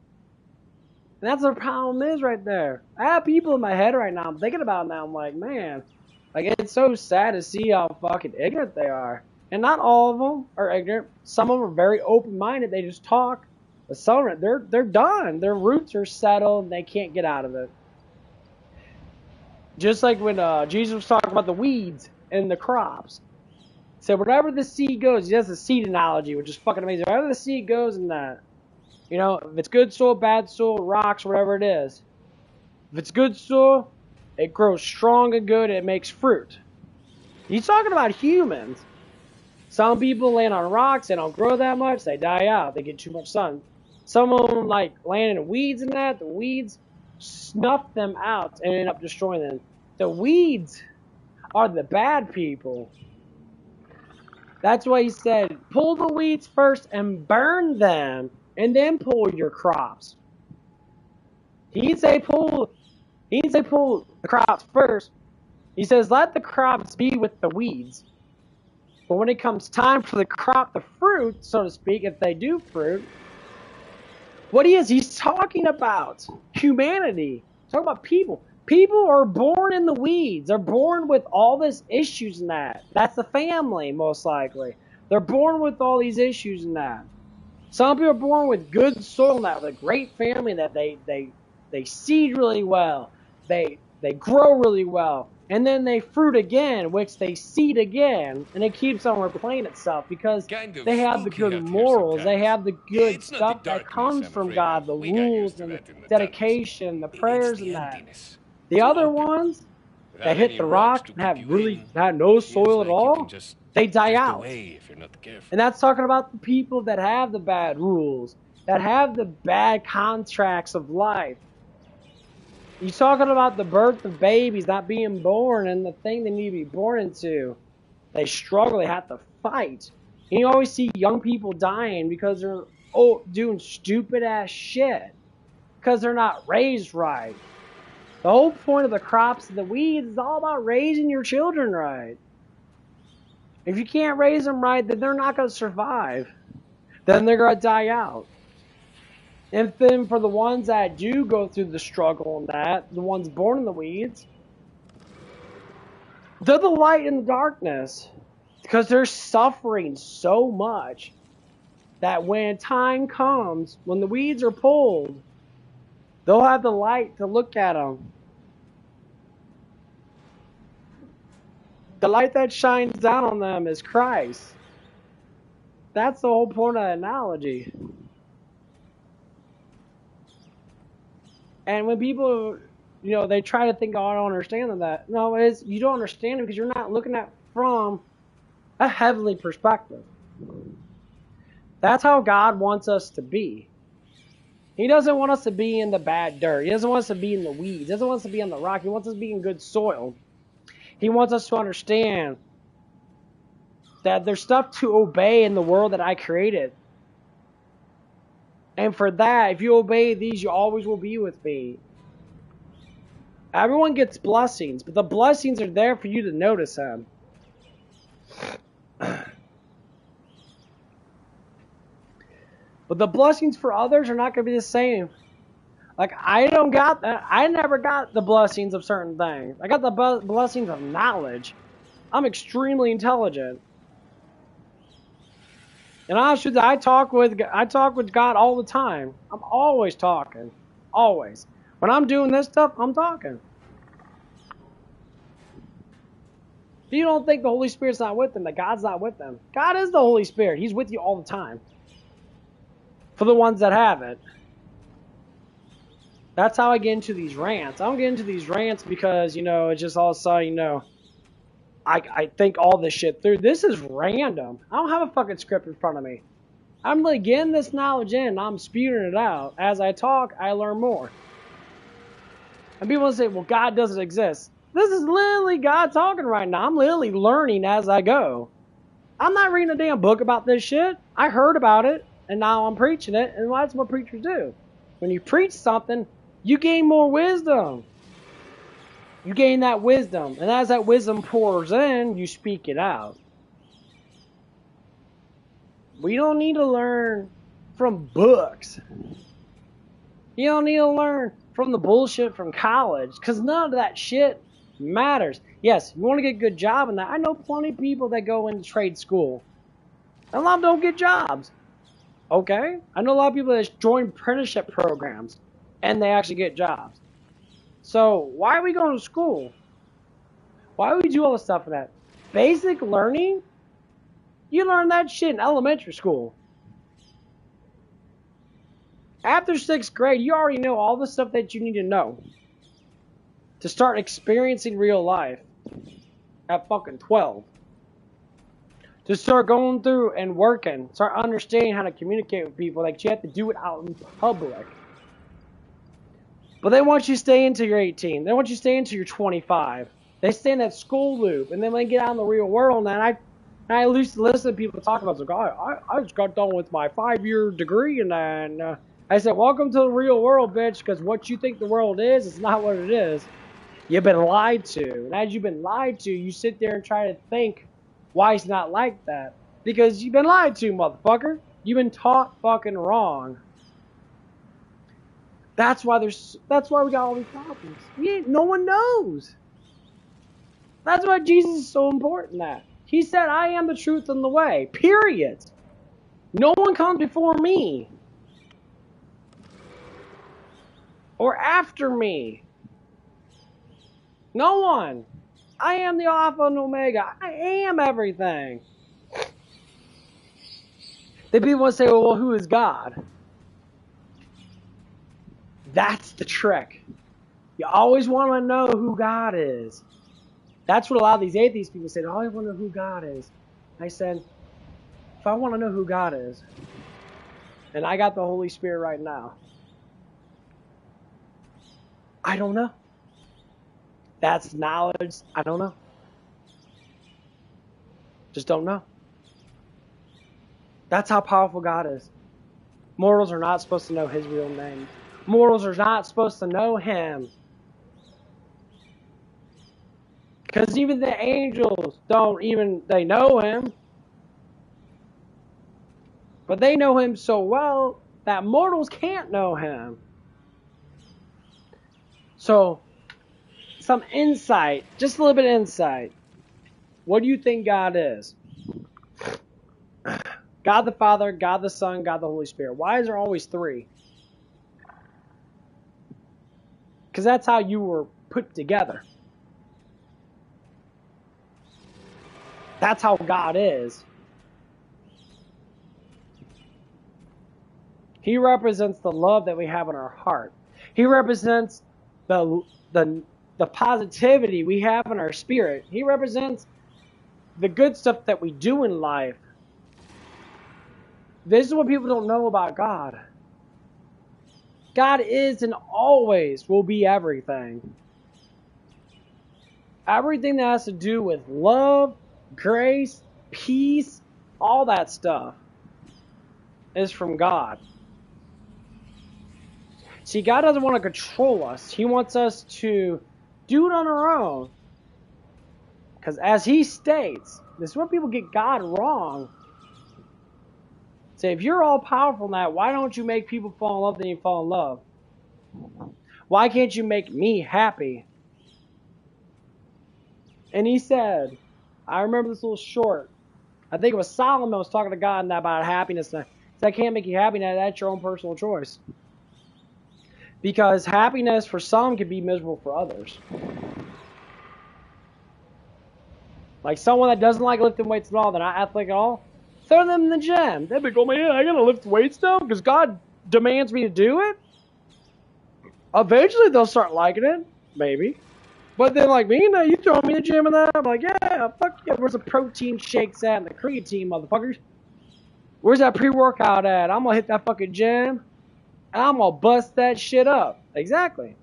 Speaker 1: that's what the problem is right there. I have people in my head right now. I'm thinking about it now. I'm like, man, like it's so sad to see how fucking ignorant they are. And not all of them are ignorant. Some of them are very open-minded. They just talk. But some of them, they're done. Their roots are settled and they can't get out of it. Just like when Jesus was talking about the weeds and the crops. He said, wherever the seed goes, he has a seed analogy, which is fucking amazing. Wherever the seed goes in that, you know, if it's good soil, bad soil, rocks, whatever it is. If it's good soil, it grows strong and good and it makes fruit. He's talking about humans. Some people land on rocks, they don't grow that much, they die out, they get too much sun. Some of them like land in weeds and that, the weeds snuff them out and end up destroying them. The weeds are the bad people. That's why he said, pull the weeds first and burn them, and then pull your crops. He didn't say pull the crops first. He says, let the crops be with the weeds. But when it comes time for the crop, the fruit, so to speak, if they do fruit, what he's talking about humanity. He's talking about people. People are born in the weeds. They're born with all these issues in that. That's the family, most likely. They're born with all these issues in that. Some people are born with good soil in that, with a great family that they seed really well. They grow really well. And then they fruit again, which they seed again, and it keeps on replaying itself because they have the good morals, they have the good stuff that comes from God, the rules and the dedication, the prayers and that. The other ones that hit the rock and have no soil at all, they die out. And that's talking about the people that have the bad rules, that have the bad contracts of life. He's talking about the birth of babies not being born and the thing they need to be born into. They struggle, they have to fight. And you always see young people dying because they're doing stupid ass shit. Because they're not raised right. The whole point of the crops and the weeds is all about raising your children right. If you can't raise them right, then they're not going to survive. Then they're going to die out. And then for the ones that do go through the struggle and that, the ones born in the weeds, they're the light in the darkness. Because they're suffering so much that when time comes, when the weeds are pulled, they'll have the light to look at them. The light that shines down on them is Christ. That's the whole point of the analogy. And when people, they try to think, oh, I don't understand that. No, you don't understand it because you're not looking at it from a heavenly perspective. That's how God wants us to be. He doesn't want us to be in the bad dirt. He doesn't want us to be in the weeds. He doesn't want us to be on the rock. He wants us to be in good soil. He wants us to understand that there's stuff to obey in the world that I created. And for that, if you obey these, you always will be with me. Everyone gets blessings, but the blessings are there for you to notice them. But the blessings for others are not going to be the same. Like, I don't got that. I never got the blessings of certain things. I got the blessings of knowledge. I'm extremely intelligent. And honestly, I talk with God all the time. I'm always talking. Always. When I'm doing this stuff, I'm talking. If you don't think the Holy Spirit's not with them, that God's not with them, God is the Holy Spirit. He's with you all the time. For the ones that have it. That's how I get into these rants. I don't get into these rants because, it's just all of a sudden, I think all this shit through. This is random. I don't have a fucking script in front of me. I'm really getting this knowledge in. I'm spewing it out. As I talk, I learn more. And people say, well, God doesn't exist. This is literally God talking right now. I'm literally learning as I go. I'm not reading a damn book about this shit. I heard about it, and now I'm preaching it, and that's what preachers do. When you preach something, you gain more wisdom. You gain that wisdom, and as that wisdom pours in, you speak it out. We don't need to learn from books. You don't need to learn from the bullshit from college, because none of that shit matters. Yes, you want to get a good job in that. I know plenty of people that go into trade school. A lot of them don't get jobs. Okay? I know a lot of people that join apprenticeship programs, and they actually get jobs. So, why are we going to school? Why do we do all this stuff for that? Basic learning? You learn that shit in elementary school. After 6th grade, you already know all the stuff that you need to know to start experiencing real life at fucking 12. To start going through and working, start understanding how to communicate with people, like you have to do it out in public. But they want you to stay until you're 18. They want you to stay until you're 25. They stay in that school loop, and then when they get out in the real world, and I used to listen to people talk about, like, I just got done with my 5-year degree, and then I said, welcome to the real world, bitch, because what you think the world is not what it is. You've been lied to. And as you've been lied to, you sit there and try to think why it's not like that. Because you've been lied to, motherfucker. You've been taught fucking wrong. That's why we got all these problems. No one knows. That's why Jesus is so important at. He said, I am the truth and the way. Period. No one comes before me. Or after me. No one. I am the Alpha and Omega. I am everything. The people want to say, well, who is God? That's the trick. You always want to know who God is. That's what a lot of these atheist people say. I always want to know who God is. I said, if I want to know who God is, and I got the Holy Spirit right now, I don't know. That's knowledge. I don't know. Just don't know. That's how powerful God is. Mortals are not supposed to know His real name. Mortals are not supposed to know Him. Because even the angels they know Him. But they know Him so well that mortals can't know Him. So, some insight, just a little bit of insight. What do you think God is? God the Father, God the Son, God the Holy Spirit. Why is there always 3? Because that's how you were put together. That's how God is. He represents the love that we have in our heart. He represents the positivity we have in our spirit. He represents the good stuff that we do in life. This is what people don't know about God. God is and always will be everything. Everything that has to do with love, grace, peace, all that stuff is from God. See, God doesn't want to control us. He wants us to do it on our own. Because as He states, this is where people get God wrong. Say, if you're all powerful in that, why don't you make people fall in love then you fall in love? Why can't you make me happy? And He said, I remember this little short. I think it was Solomon was talking to God about happiness. He said, I can't make you happy now. That's your own personal choice. Because happiness for some can be miserable for others. Like someone that doesn't like lifting weights at all, they're not athletic at all, throw them in the gym. They'd be going, man, I gotta lift weights now because God demands me to do it. Eventually they'll start liking it, maybe. But then like me, you throw me in the gym and that, I'm like, yeah, fuck yeah, where's the protein shakes at and the creatine, motherfuckers? Where's that pre-workout at? I'm gonna hit that fucking gym. And I'm going to bust that shit up. Exactly.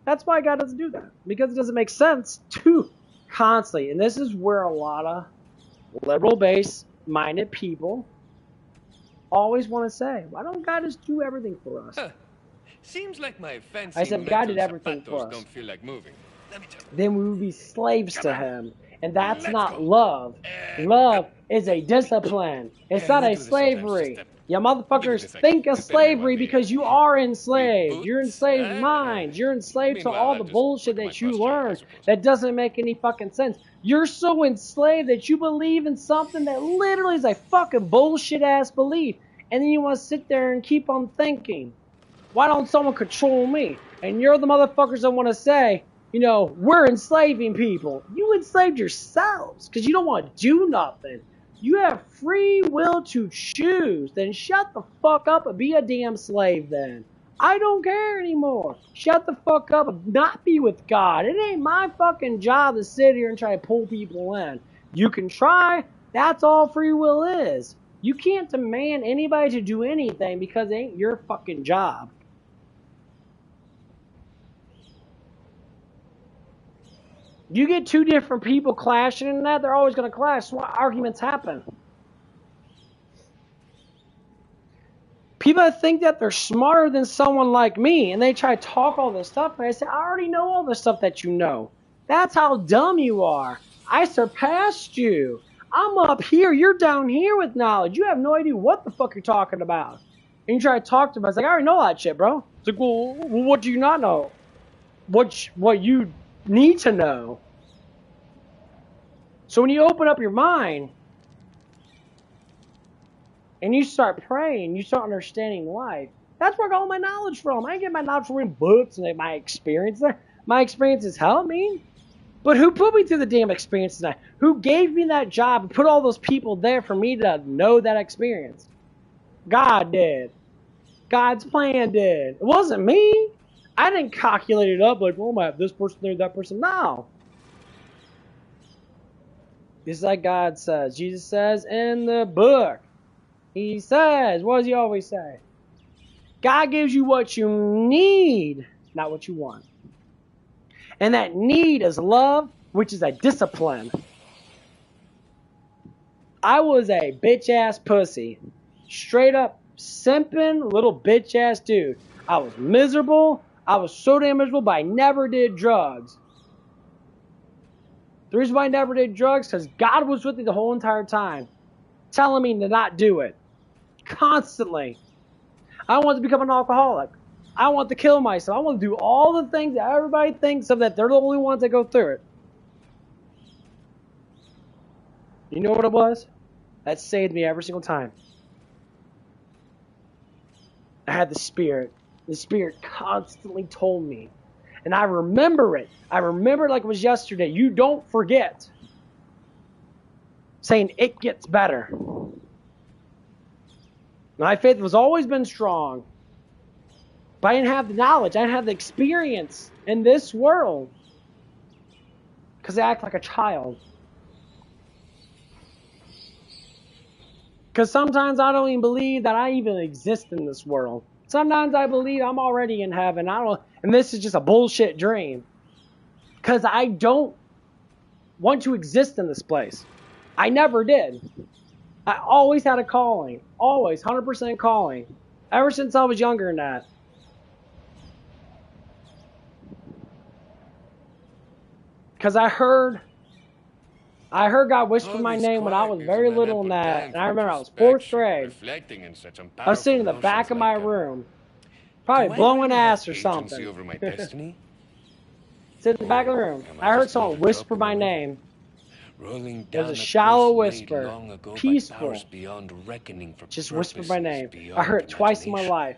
Speaker 1: That's why God doesn't do that. Because it doesn't make sense to constantly. And this is where a lot of liberal base-minded people always want to say, why don't God just do everything for us?
Speaker 2: Huh. Seems like my fancy
Speaker 1: I said, God
Speaker 2: metal
Speaker 1: did everything for
Speaker 2: zapatos
Speaker 1: us.
Speaker 2: don't feel like moving. Let me tell you.
Speaker 1: Then we would be slaves to him. And that's
Speaker 2: Let's
Speaker 1: not
Speaker 2: go.
Speaker 1: love. Love is a discipline. It's not a
Speaker 2: We do this sometimes,
Speaker 1: slavery.
Speaker 2: just
Speaker 1: You
Speaker 2: look at
Speaker 1: motherfuckers
Speaker 2: this, like,
Speaker 1: think of
Speaker 2: permíteme,
Speaker 1: slavery
Speaker 2: mami.
Speaker 1: because you are
Speaker 2: Big
Speaker 1: enslaved. You're
Speaker 2: boots,
Speaker 1: enslaved minds. You're enslaved to
Speaker 2: Meanwhile,
Speaker 1: all
Speaker 2: I'll
Speaker 1: the
Speaker 2: just
Speaker 1: bullshit
Speaker 2: look at my
Speaker 1: that you
Speaker 2: posture, I
Speaker 1: learn
Speaker 2: suppose.
Speaker 1: that doesn't make any fucking sense. You're so enslaved that you believe in something that literally is a fucking bullshit ass belief. And then you want to sit there and keep on thinking, why don't someone control me? And you're the motherfuckers that want to say, you know, we're enslaving people. You enslaved yourselves because you don't want to do nothing. You have free will to choose. Then shut the fuck up and be a damn slave then. I don't care anymore. Shut the fuck up and not be with God. It ain't my fucking job to sit here and try to pull people in. You can try. That's all free will is. You can't demand anybody to do anything because it ain't your fucking job. You get two different people clashing in that, they're always going to clash. That's why arguments happen. People that think that they're smarter than someone like me, and they try to talk all this stuff, and I say, I already know all the stuff that you know. That's how dumb you are. I surpassed you. I'm up here, you're down here with knowledge. You have no idea what the fuck you're talking about. And you try to talk to them, I was like, I already know that shit, bro. It's like, well, what do you not know? What you need to know. So when you open up your mind and you start praying, you start understanding life. That's where I got all my knowledge from. I ain't get my knowledge from reading books and my experience. My experiences help me. But who put me through the damn experiences? Who gave me that job and put all those people there for me to know that experience? God did. God's plan did. It wasn't me. I didn't calculate it up like, oh, I have this person there, that person. No. Just like God says. Jesus says in the book. He says, what does he always say? God gives you what you need, not what you want. And that need is love, which is a discipline. I was a bitch-ass pussy. Straight up simping little bitch-ass dude. I was miserable. I was so damn miserable, but I never did drugs. The reason why I never did drugs is because God was with me the whole entire time, telling me to not do it. Constantly. I want to become an alcoholic. I want to kill myself. I want to do all the things that everybody thinks of, that they're the only ones that go through it. You know what it was? That saved me every single time. I had the Spirit. The Spirit constantly told me. And I remember it. I remember it like it was yesterday. You don't forget. Saying it gets better. My faith has always been strong. But I didn't have the knowledge. I didn't have the experience in this world. Because I act like a child. Because sometimes I don't even believe that I even exist in this world. Sometimes I believe I'm already in heaven. And this is just a bullshit dream. Because I don't want to exist in this place. I never did. I always had a calling. Always. 100% calling. Ever since I was younger than that. Because I heard God whisper my name when I was very little in that. And I remember I was 4th grade. I was sitting in the back of my room. Probably blowing ass or something.
Speaker 2: Over my destiny?
Speaker 1: Sitting in the back of the room. I heard someone whisper my name. It was a shallow whisper. Peaceful. Just whispered my name. I heard it twice in my life.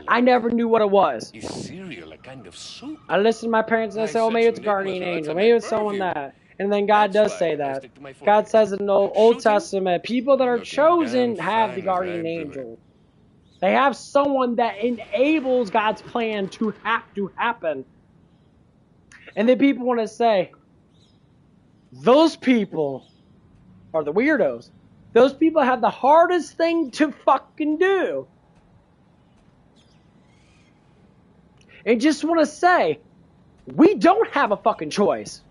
Speaker 1: I never knew what it was.
Speaker 2: Is cereal a kind of soup?
Speaker 1: I listened to my parents and I said, oh, maybe it's a guardian angel. Maybe it's someone that. And then God does say that. God says in the Old Testament, people that are chosen have the guardian angel. They have someone that enables God's plan to have to happen. And then people want to say, those people are the weirdos. Those people have the hardest thing to fucking do. And just want to say, we don't have a fucking choice.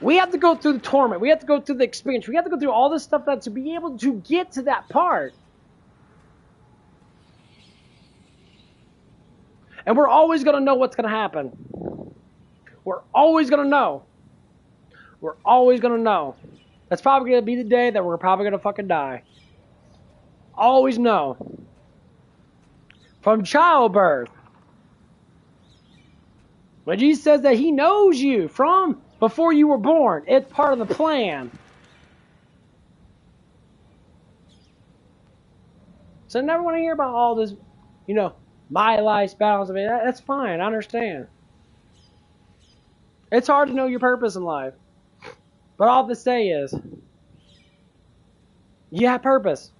Speaker 1: We have to go through the torment. We have to go through the experience. We have to go through all this stuff to be able to get to that part. And we're always going to know what's going to happen. We're always going to know. We're always going to know. That's probably going to be the day that we're probably going to fucking die. Always know. From childbirth. When Jesus says that he knows you from before you were born, it's part of the plan. So I never want to hear about all this, you know, my life's balance. I mean, that's fine. I understand. It's hard to know your purpose in life. But all to say is, you have purpose.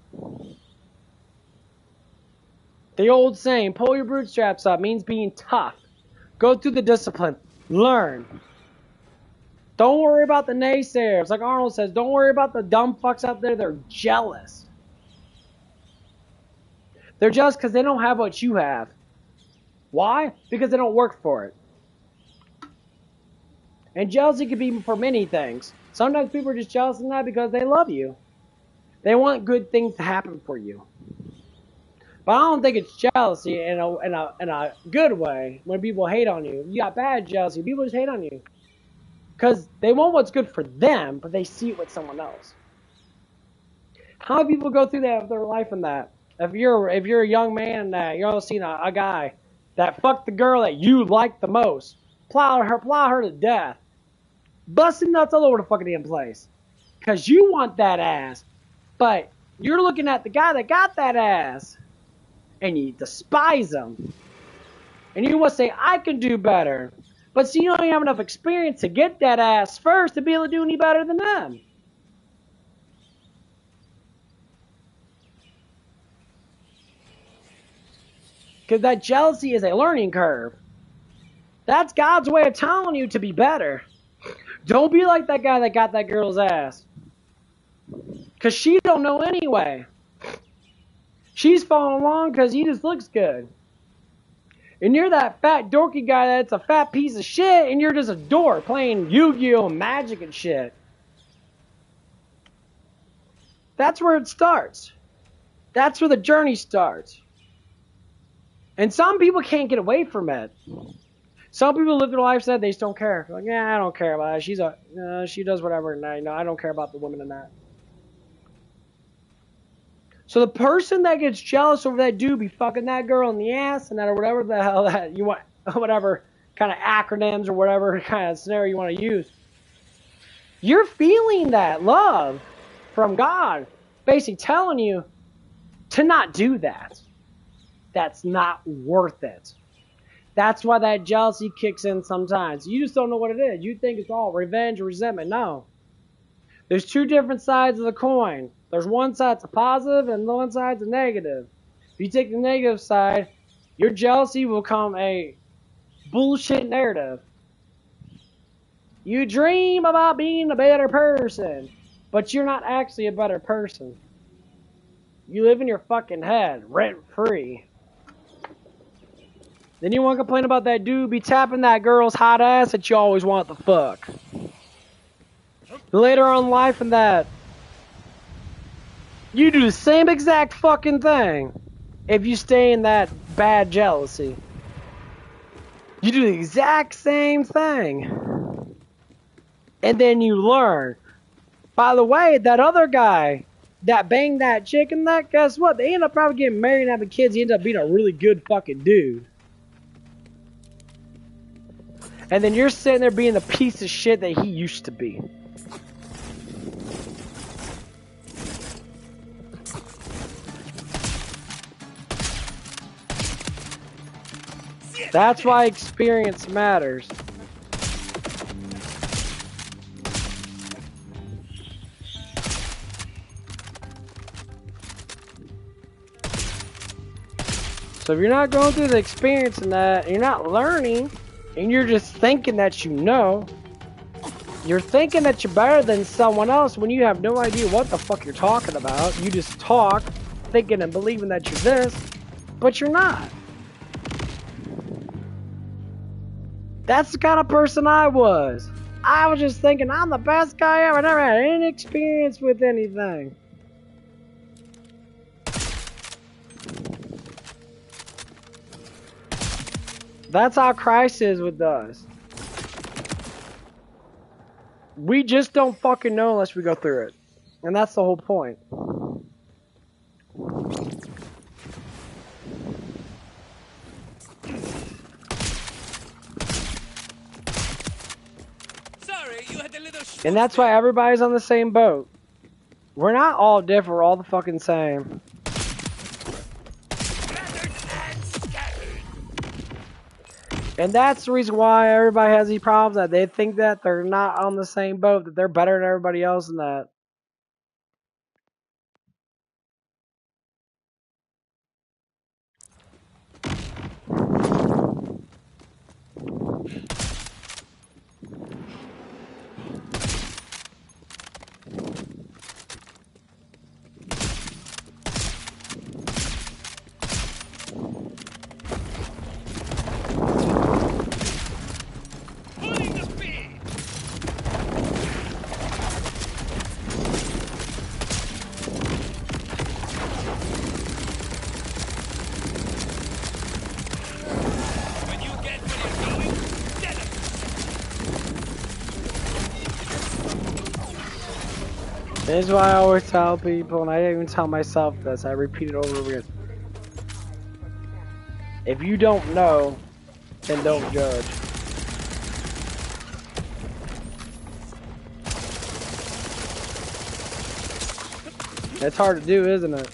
Speaker 1: The old saying, pull your bootstraps up, means being tough. Go through the discipline. Learn. Don't worry about the naysayers. Like Arnold says, don't worry about the dumb fucks out there. They're jealous. They're jealous because they don't have what you have. Why? Because they don't work for it. And jealousy could be for many things. Sometimes people are just jealous of that because they love you. They want good things to happen for you. But I don't think it's jealousy in a good way when people hate on you. You got bad jealousy. People just hate on you. Because they want what's good for them, but they see it with someone else. How many people go through that with their life in that? If you're a young man that you're seeing a guy that fucked the girl that you like the most, plow her to death, busting nuts all over the fucking damn place, because you want that ass, but you're looking at the guy that got that ass, and you despise him, and you want to say I can do better, but see, you don't have enough experience to get that ass first to be able to do any better than them. Because that jealousy is a learning curve. That's God's way of telling you to be better. Don't be like that guy that got that girl's ass. Because she don't know anyway. She's following along because he just looks good. And you're that fat dorky guy that's a fat piece of shit, and you're just a dork playing Yu-Gi-Oh! Magic and shit. That's where it starts. That's where the journey starts. And some people can't get away from it. Some people live their life said they just don't care. Like, yeah, I don't care about it. She does whatever, and I don't care about the women in that. So the person that gets jealous over that dude be fucking that girl in the ass, and that or whatever the hell that you want, whatever kind of acronyms or whatever kind of scenario you want to use. You're feeling that love from God, basically telling you to not do that. That's not worth it. That's why that jealousy kicks in sometimes. You just don't know what it is. You think it's all revenge or resentment. No. There's two different sides of the coin. There's one side that's a positive and one side's a negative. If you take the negative side, your jealousy will become a bullshit narrative. You dream about being a better person, but you're not actually a better person. You live in your fucking head, rent-free. Then you want to complain about that dude be tapping that girl's hot ass that you always want to fuck. Later on in life and that, you do the same exact fucking thing if you stay in that bad jealousy. You do the exact same thing. And then you learn. By the way, that other guy that banged that chick and that, guess what? They end up probably getting married and having kids. He ends up being a really good fucking dude. And then you're sitting there being the piece of shit that he used to be. That's why experience matters. So if you're not going through the experience in that, and you're not learning, and you're just thinking that you know, you're thinking that you're better than someone else when you have no idea what the fuck you're talking about. You just talk, thinking and believing that you're this, but you're not. That's the kind of person I was. I was just thinking I'm the best guy ever. I never had any experience with anything. That's how Christ is with us. We just don't fucking know unless we go through it. And that's the whole point.
Speaker 2: Sorry, you had a little
Speaker 1: And that's why everybody's on the same boat. We're not all different, we're all the fucking same. And that's the reason why everybody has these problems, that they think that they're not on the same boat, that they're better than everybody else in that. This is why I always tell people, and I even tell myself this, I repeat it over and over again. If you don't know, then don't judge. It's hard to do, isn't it?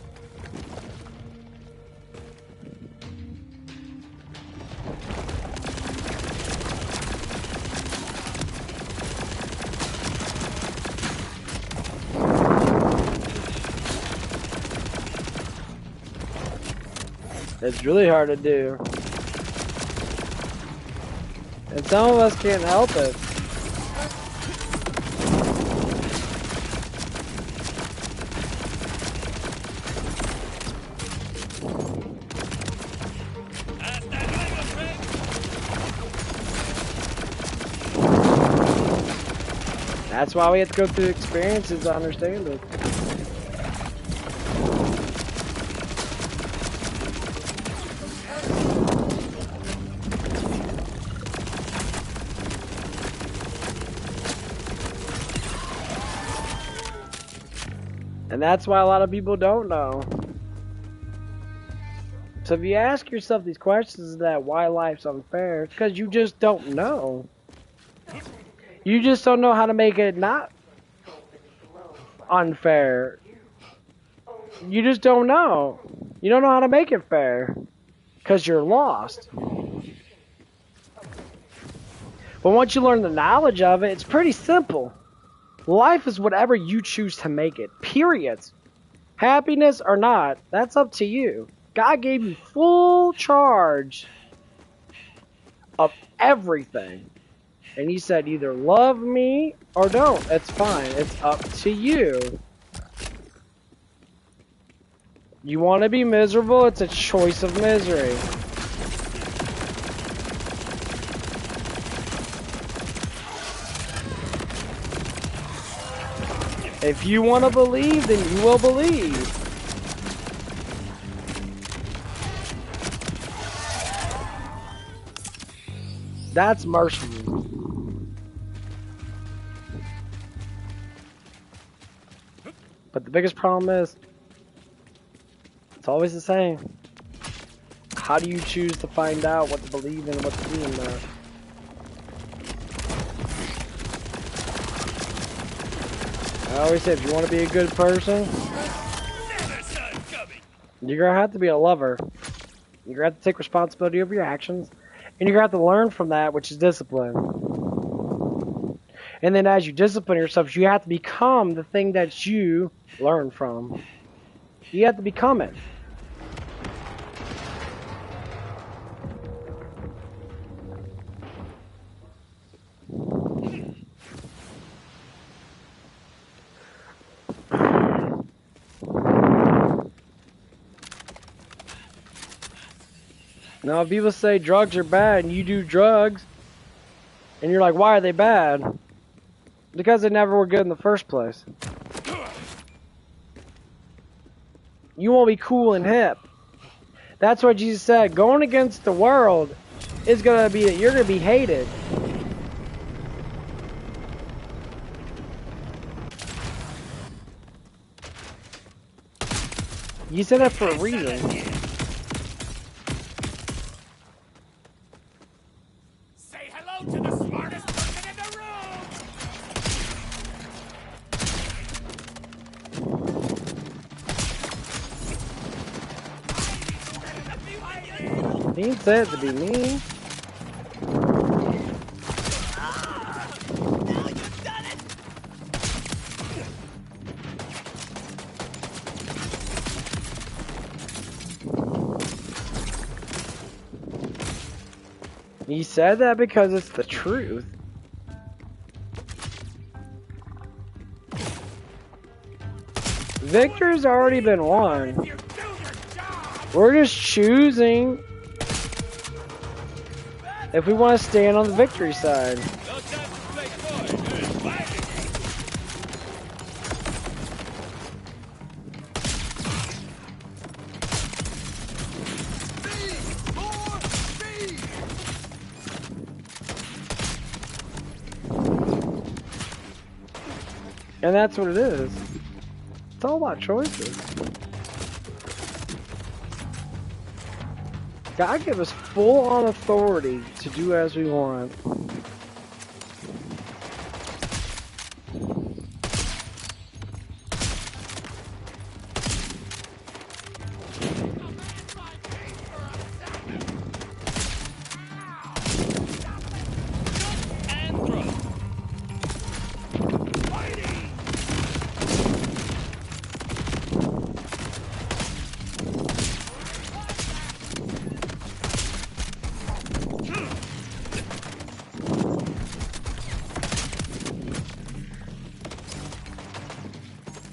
Speaker 1: It's really hard to do. And some of us can't help it. That's why we have to go through experiences to understand it. And that's why a lot of people don't know. So if you ask yourself these questions, that why life's unfair, it's because you just don't know. You just don't know how to make it not unfair. You just don't know. You don't know how to make it fair. Because you're lost. But once you learn the knowledge of it, it's pretty simple. Life is whatever you choose to make it. Period. Happiness or not, that's up to you. God gave you full charge of everything. And he said either love me or don't. It's fine. It's up to you. You want to be miserable? It's a choice of misery. If you want to believe, then you will believe. That's merciful. But the biggest problem is, it's always the same. How do you choose to find out what to believe in and what to do in that? I always say, if you want to be a good person, you're going to have to be a lover. You're going to have to take responsibility over your actions. And you're going to have to learn from that, which is discipline. And then as you discipline yourself, you have to become the thing that you learn from. You have to become it. Now, if people say drugs are bad and you do drugs, and you're like, why are they bad? Because they never were good in the first place. You won't be cool and hip. That's what Jesus said. Going against the world is gonna be, you're gonna be hated. You said that for a reason.
Speaker 6: Say hello to the smartest person in the room!
Speaker 1: He didn't say it to be mean. He said that because it's the truth. Victory's already been won. We're just choosing if we want to stand on the victory side. And that's what it is. It's all about choices. God give us full on authority to do as we want.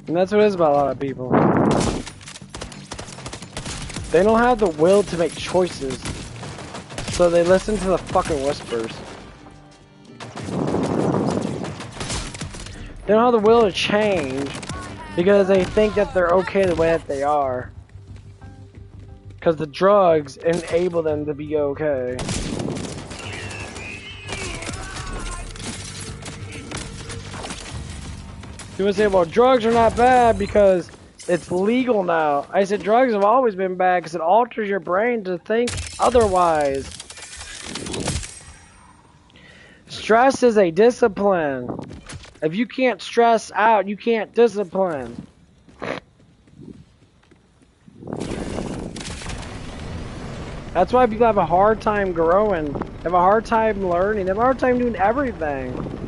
Speaker 1: And that's what it is about a lot of people. They don't have the will to make choices, so they listen to the fucking whispers. They don't have the will to change because they think that they're okay the way that they are. Because the drugs enable them to be okay. People say, well, drugs are not bad because it's legal now. I said drugs have always been bad because it alters your brain to think otherwise. Stress is a discipline. If you can't stress out, you can't discipline. That's why people have a hard time growing, have a hard time learning, they have a hard time doing everything.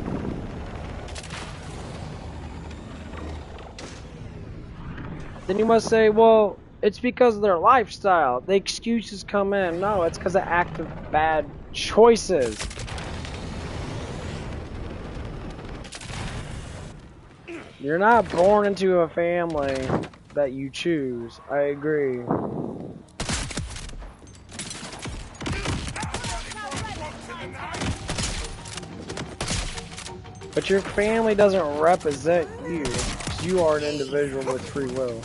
Speaker 1: Then you must say, well, it's because of their lifestyle. The excuses come in. No, it's because of active bad choices. You're not born into a family that you choose. I agree. But your family doesn't represent you. You are an individual with free will.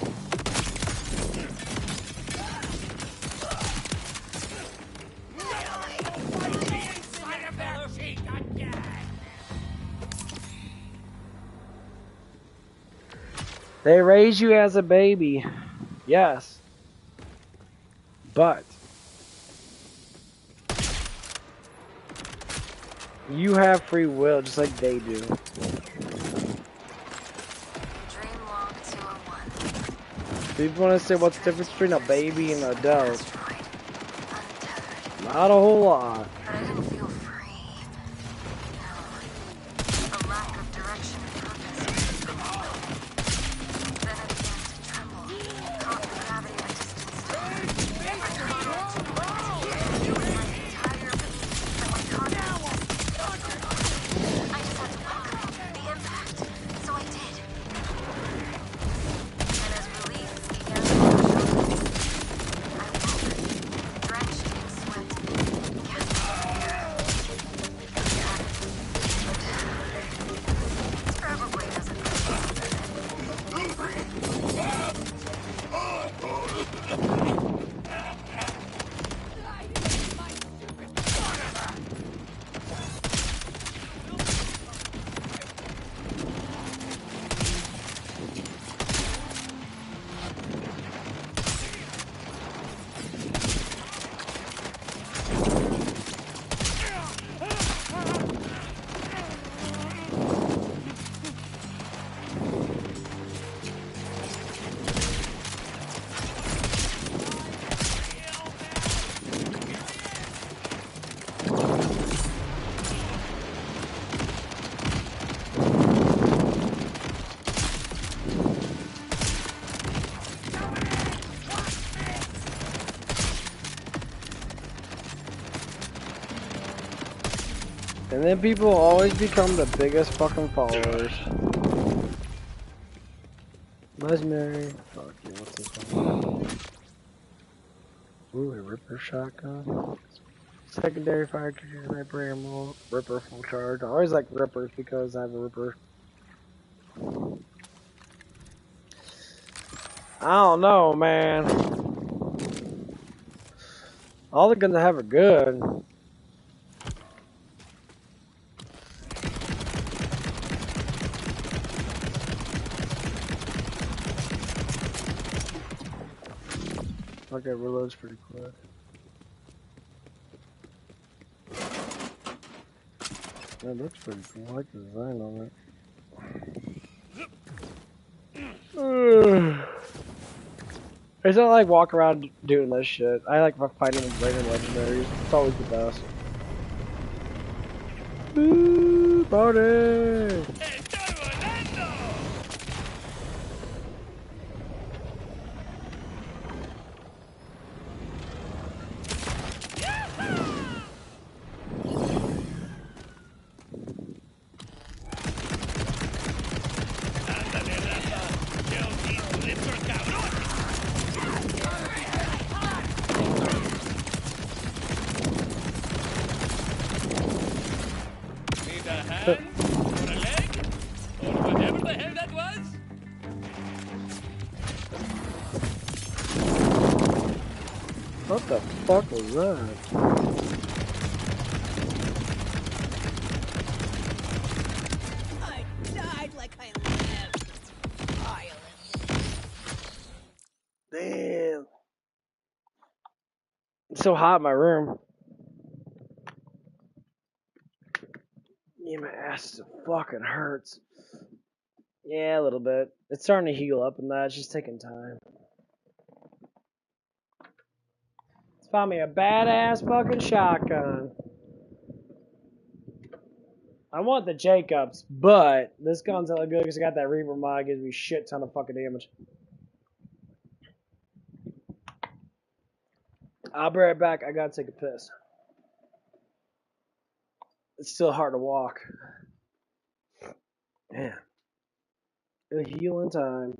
Speaker 1: They raise you as a baby, yes, but you have free will just like they do. People want to say what's the difference between a baby and an adult? Not a whole lot.
Speaker 5: But I didn't feel free. No. A lack of direction and purpose. Then I began to tremble. Caught the gravity of distance. I caught it. My entire being and my consciousness. I just had to welcome the impact. So I did. And as relief began to wash over me, I woke, drenched in sweat, gasping.
Speaker 1: And then people always become the biggest fucking followers. Legendary. Fuck you, what's this one? Ooh, a Ripper shotgun. Secondary fire carrier, sniper ammo, Ripper full charge. I always like Rippers because I have a Ripper. I don't know, man. All the guns I have are good. Okay, reloads pretty quick. That looks pretty cool. I like the design on it. It's not like walk around doing this shit. I like fighting with random legendaries. It's always the best. Woo, party!
Speaker 2: ¡Estoy volando! ¡Ándale, rata! ¡Qué ojito de estos cabrones! Need a hand? Or a leg? Or whatever the hell that was?
Speaker 1: What the fuck was that?
Speaker 7: I died like I lived. Violent.
Speaker 1: Damn. It's so hot in my room. Yeah, my ass fucking hurts. Yeah, a little bit. It's starting to heal up and that. It's just taking time. Let's find me a badass fucking shotgun. I want the Jacobs, but this gun's hella good because I got that Reaper mod. Gives me shit ton of fucking damage. I'll be right back. I gotta take a piss. It's still hard to walk. Man. It'll heal in time.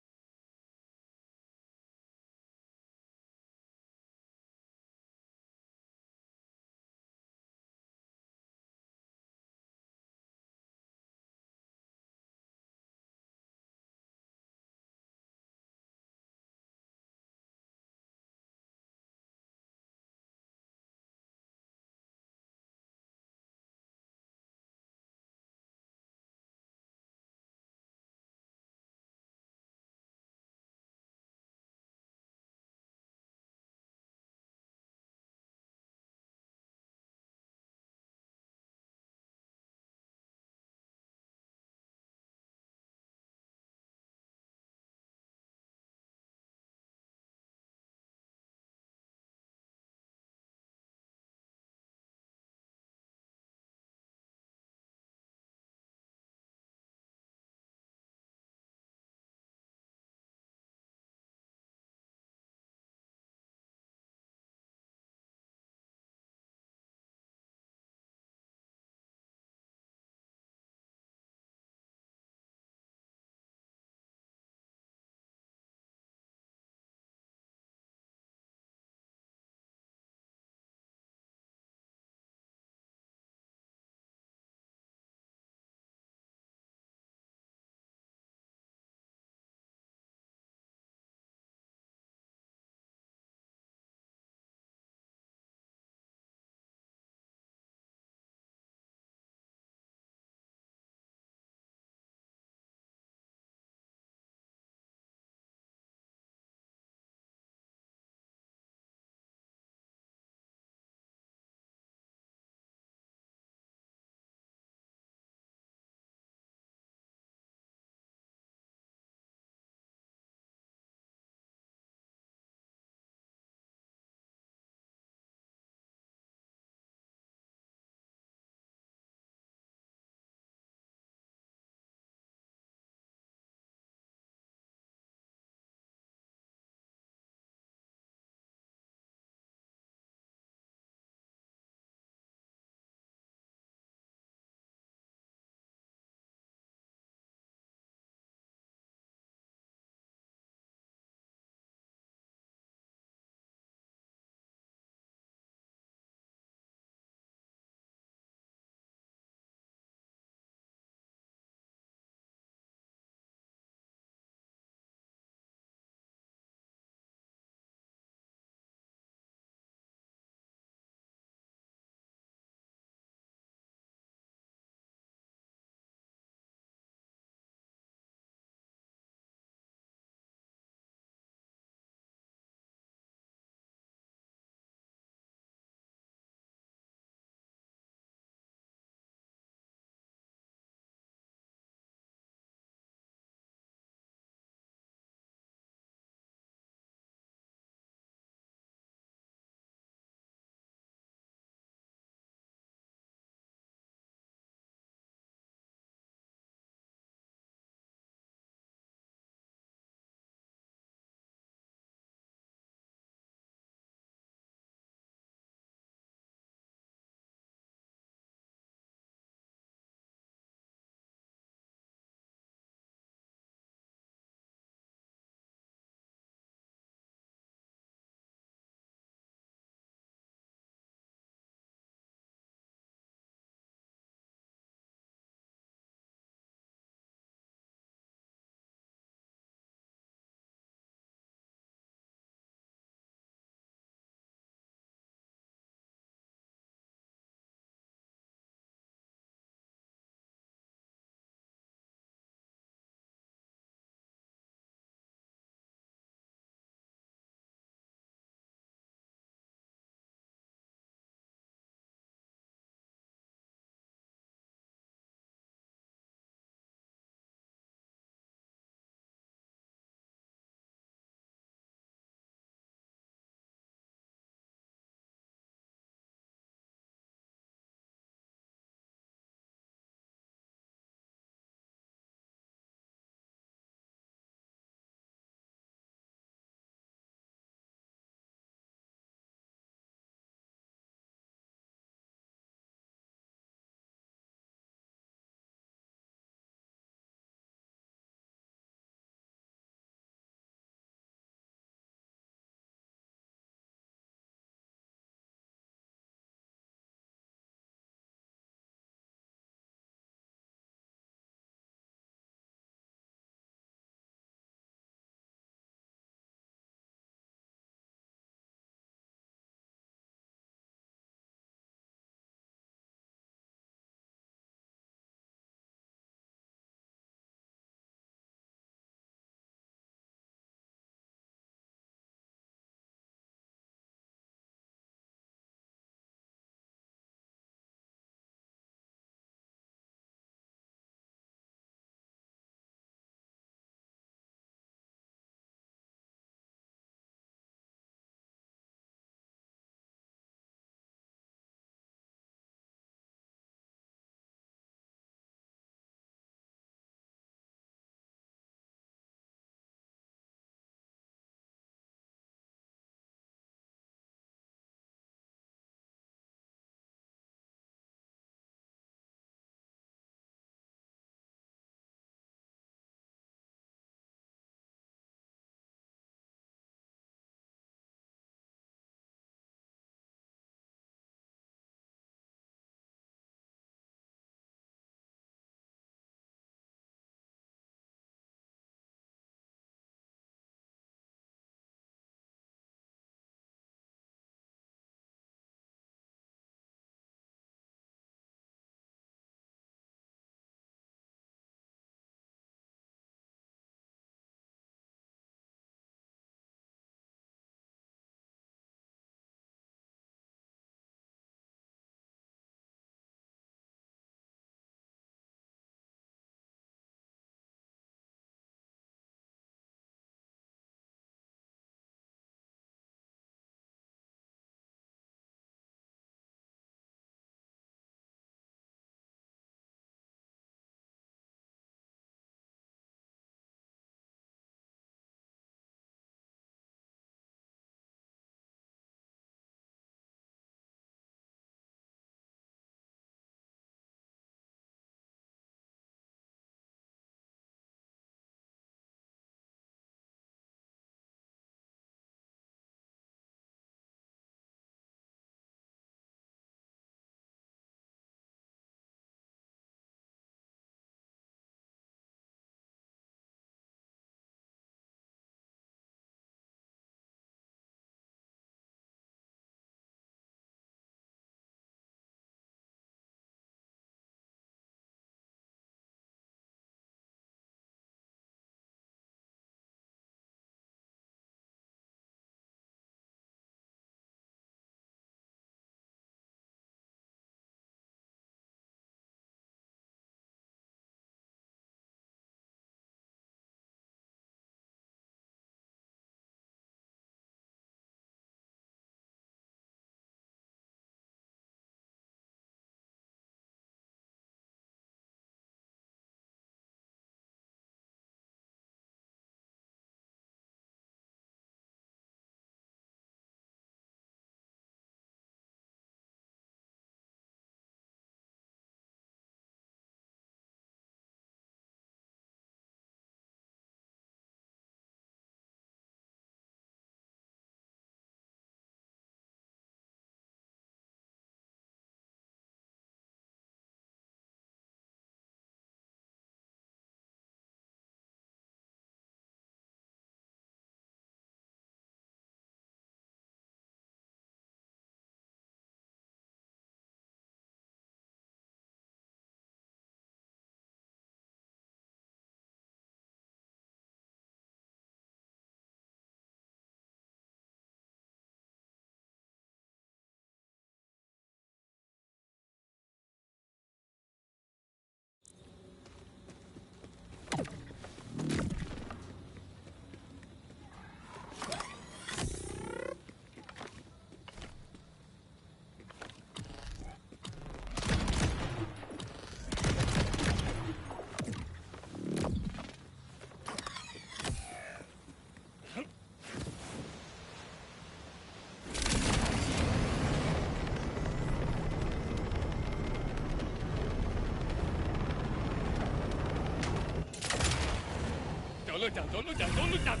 Speaker 2: look down, don't look down, don't look down.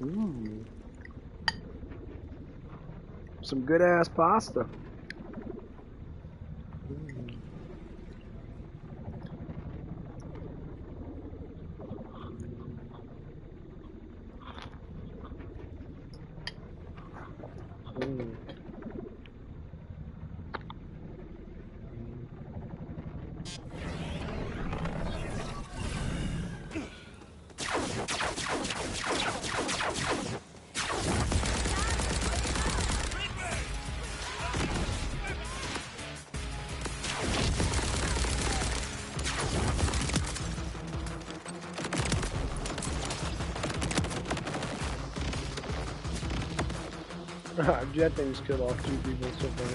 Speaker 1: Ooh. Some good ass pasta. Mm. Jet things killed off 2 people so far.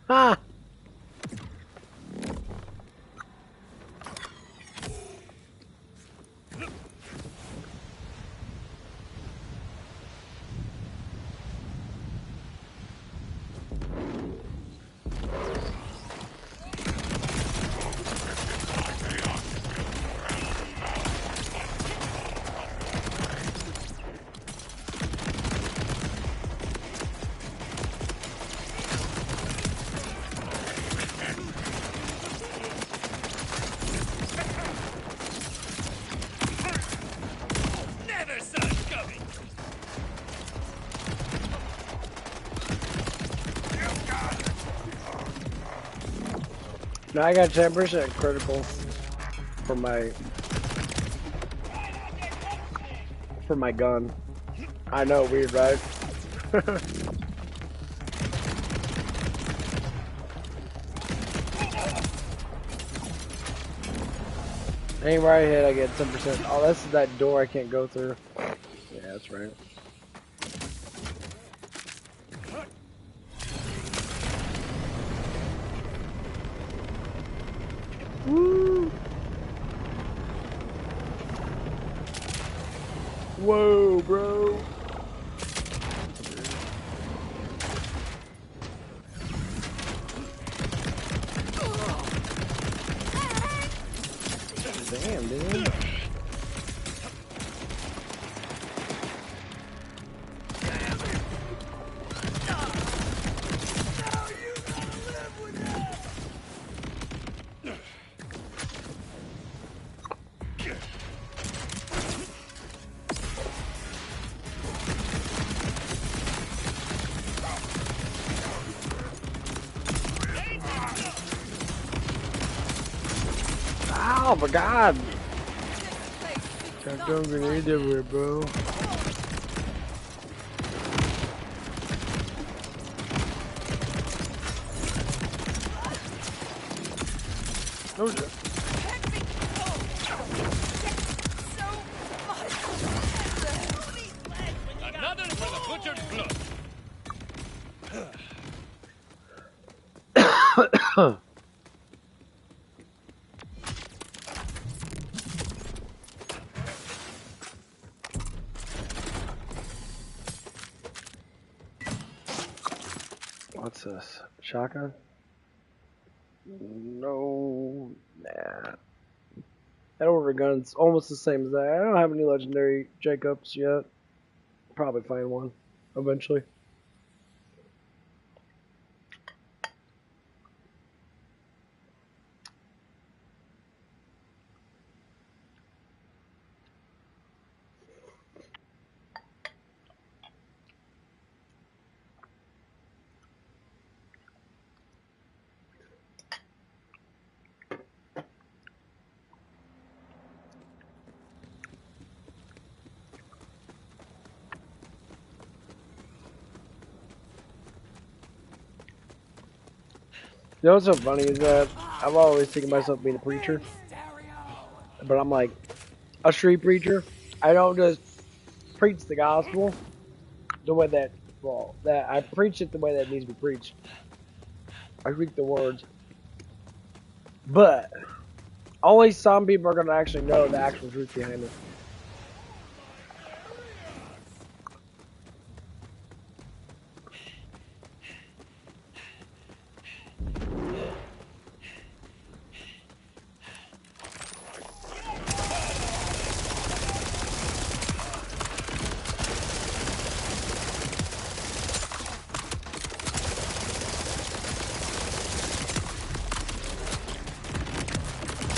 Speaker 1: Ah!
Speaker 2: Never saw it coming.
Speaker 1: No, I got 10% critical for my gun. I know, weird, right? Anywhere I hit, I get 10%. Oh, that's that door I can't go through. Yeah, that's right. Woo! Whoa, bro. Damn, dude. Oh my god! Got a grenade everywhere, bro. No,
Speaker 2: Another for the butcher's blood.
Speaker 1: What's this? Shotgun? No. Nah. That order gun's almost the same as that. I don't have any legendary Jacobs yet. Probably find one eventually. You know what's so funny is that I've always taken myself being a preacher, but I'm like a street preacher. I don't just preach the gospel the way that I preach it the way that it needs to be preached. I speak the words, but only some people are gonna actually know the actual truth behind it.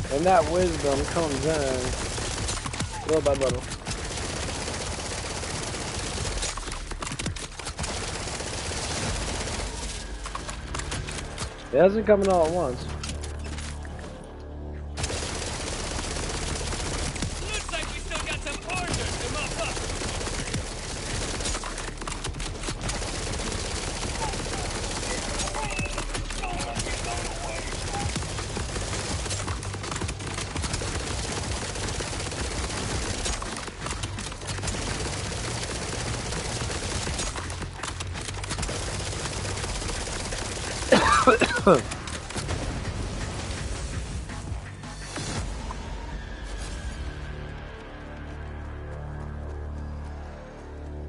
Speaker 1: And that wisdom comes in little by little. It doesn't come in all at once.
Speaker 2: Looks like we still got some orders to mop up.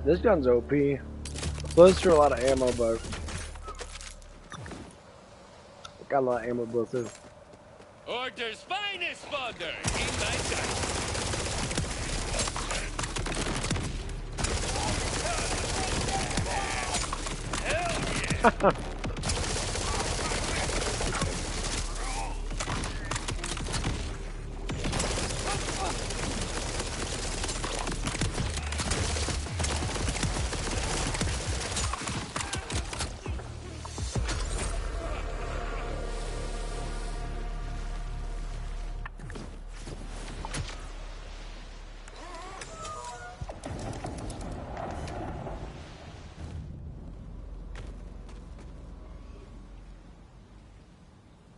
Speaker 1: This gun's OP. Bullets through a lot of ammo, but got a lot of ammo bullets too.
Speaker 2: Order's finest fodder in my sight. Hell yeah!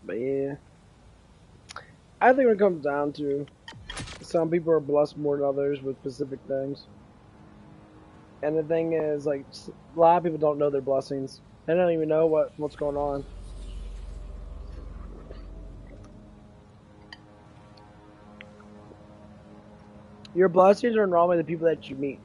Speaker 1: But yeah, I think when it comes down to, some people are blessed more than others with specific things. And the thing is, like, a lot of people don't know their blessings. They don't even know what's going on. Your blessings are normally the people that you meet.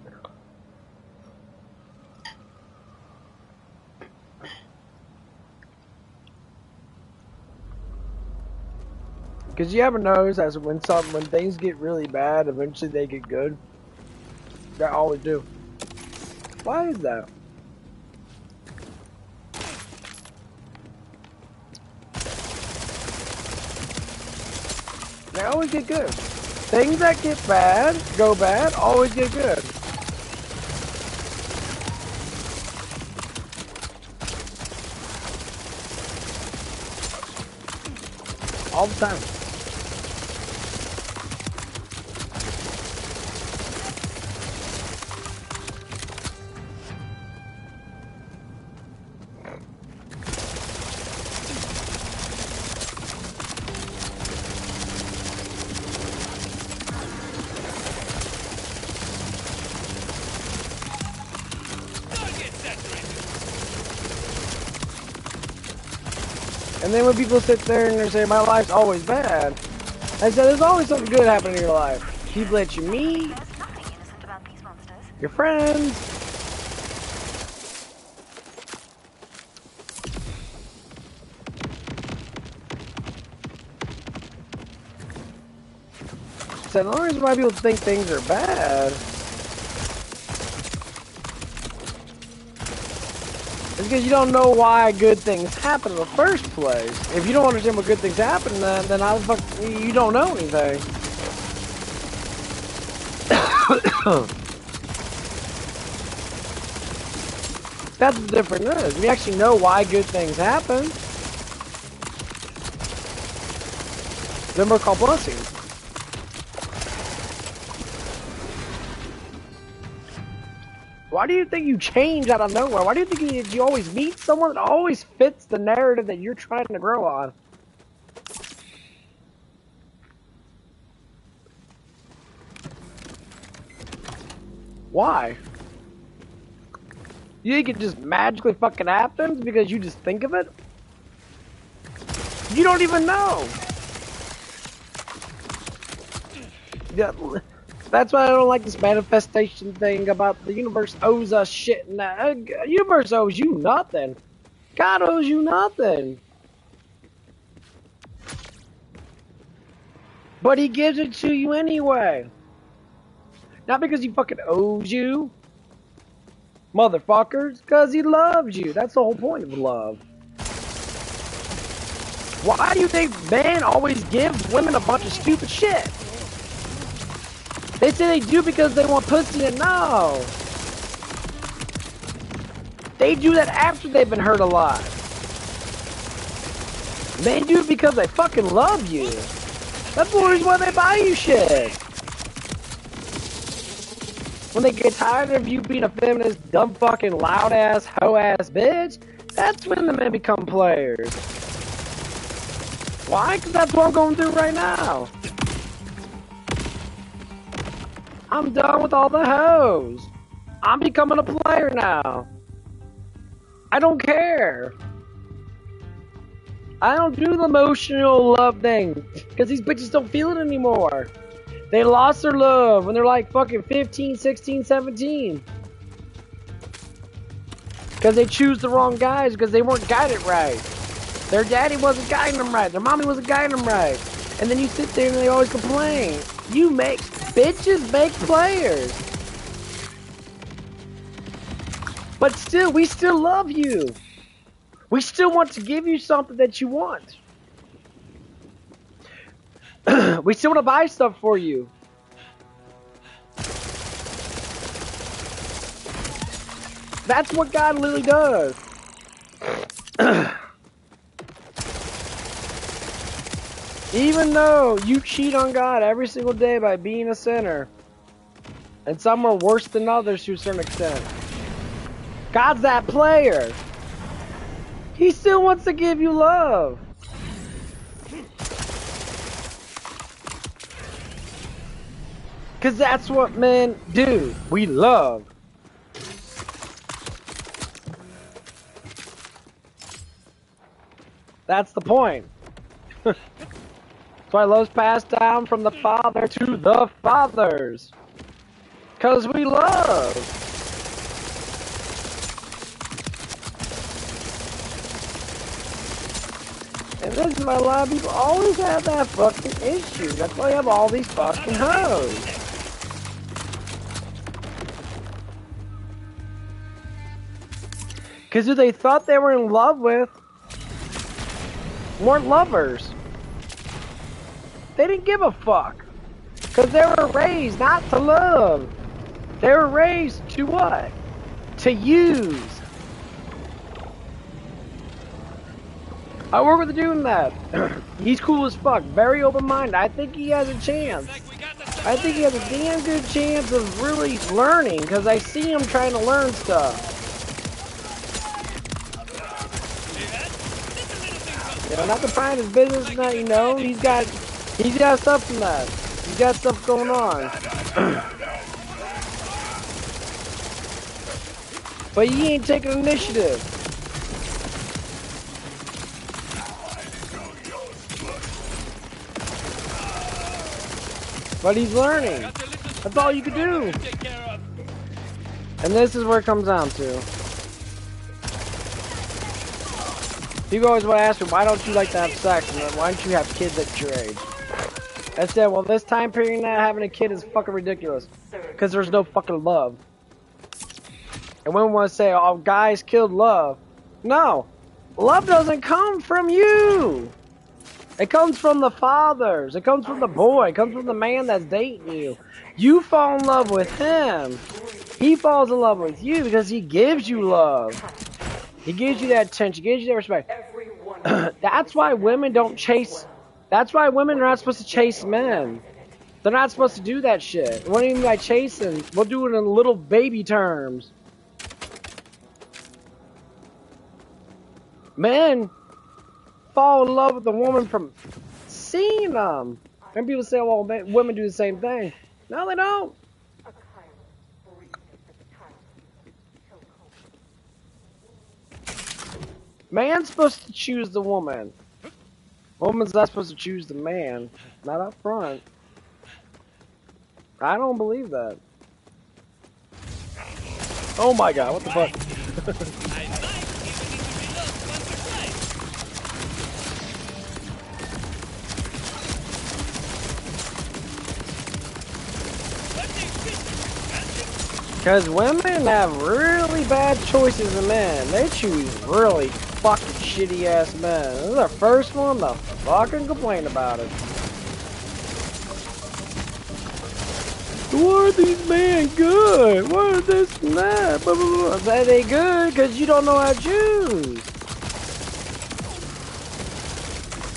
Speaker 1: Because you ever notice that when things get really bad, eventually they get good? They always do. Why is that? They always get good. Things that get bad, go bad, always get good. All the time. And then when people sit there and they say, my life's always bad, I said, there's always something good happening in your life. People that you meet, your friends. So the only reason why people think things are bad is because you don't know why good things happen in the first place. If you don't understand what good things happen, then how the fuck you don't know anything. That's the difference is. We actually know why good things happen. Then we're called blessings. Why do you think you change out of nowhere? Why do you think you always meet someone that always fits the narrative that you're trying to grow on? Why? You think it just magically fucking happens because you just think of it? You don't even know. Yeah. That's why I don't like this manifestation thing about the universe owes us shit. Nah, universe owes you nothing. God owes you nothing. But he gives it to you anyway. Not because he fucking owes you. Motherfuckers. Because he loves you. That's the whole point of love. Why do you think men always give women a bunch of stupid shit? They say they do because they want pussy, and no. They do that after they've been hurt a lot. They do it because they fucking love you. That's the reason why they buy you shit. When they get tired of you being a feminist, dumb fucking loud ass, hoe ass bitch, that's when the men become players. Why? Because that's what I'm going through right now. I'm done with all the hoes. I'm becoming a player now. I don't care. I don't do the emotional love thing. Because these bitches don't feel it anymore. They lost their love when they're like fucking 15, 16, 17. Because they choose the wrong guys because they weren't guided right. Their daddy wasn't guiding them right. Their mommy wasn't guiding them right. And then you sit there and they always complain. You make bitches make players. But still, we still love you. We still want to give you something that you want. We still want to buy stuff for you. That's what God literally does. Even though you cheat on God every single day by being a sinner, and some are worse than others to a certain extent, God's that player. He still wants to give you love. Because that's what men do. We love. That's the point. That's why love's passed down from the father to the fathers. Because we love. And this is why a lot of people always have that fucking issue. That's why you have all these fucking hoes. Because who they thought they were in love with weren't lovers. They didn't give a fuck. Because they were raised not to love. They were raised to what? To use. I work with a dude in that. He's cool as fuck. Very open-minded. I think he has a chance. I think he has a damn good chance of really learning. Because I see him trying to learn stuff. You know, not to find his business and that, you know. He's got stuff from that. He's got stuff going on. But he ain't taking initiative. But he's learning. That's all you can do. And this is where it comes down to. People always want to ask me, why don't you like to have sex? And why don't you have kids at your age? I said, well, this time period now, having a kid is fucking ridiculous. Because there's no fucking love. And women want to say, oh, guys killed love. No. Love doesn't come from you. It comes from the fathers. It comes from the boy. It comes from the man that's dating you. You fall in love with him. He falls in love with you because he gives you love. He gives you that attention. He gives you that respect. That's why women don't chase. That's why women are not supposed to chase men. They're not supposed to do that shit. What do you mean by chasing? We'll do it in little baby terms. Men fall in love with a woman from seeing them. And people say, well, women do the same thing. No, they don't. Man's supposed to choose the woman. Woman's not supposed to choose the man. Not up front. I don't believe that. Oh my god, what the fuck? Because women have really bad choices in men. They choose really fucking shitty ass men. This is the first one to fucking complain about it. Why are these men good? Why are this and that? Blah, blah, blah. That they good because you don't know how to choose.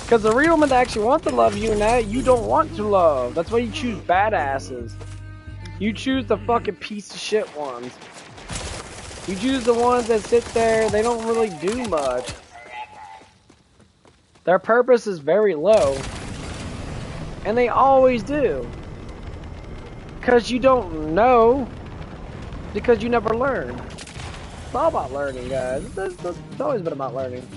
Speaker 1: Because the real men that actually want to love you and that, you don't want to love. That's why you choose badasses. You choose the fucking piece of shit ones. You choose the ones that sit there, they don't really do much. Their purpose is very low. And they always do. Because you don't know. Because you never learn. It's all about learning, guys. It's always been about learning.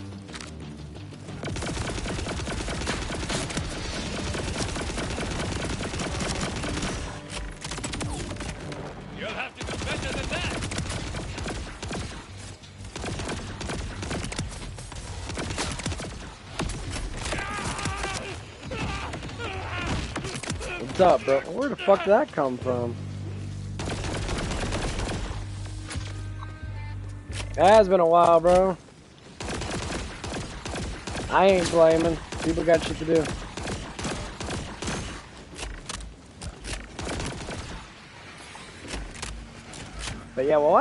Speaker 1: up, bro? Where the fuck did that come from? It has been a while, bro. I ain't blaming. People got shit to do. But yeah, well,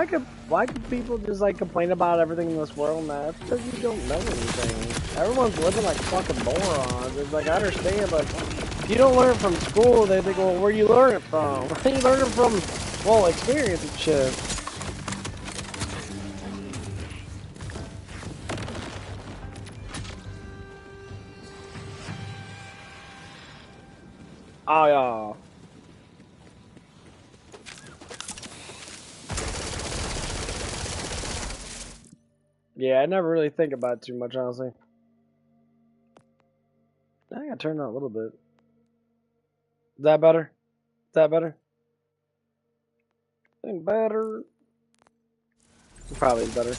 Speaker 1: why could people just like complain about everything in this world now? It's because you don't know anything. Everyone's living like fucking morons. It's like, I understand, but if you don't learn it from school, they think, well, where you learn it from? You learn it from, well, experience and shit. Oh, yeah. Yeah, I never really think about it too much, honestly. I gotta turn it on a little bit. Is that better? Is that better? Think better. Probably better.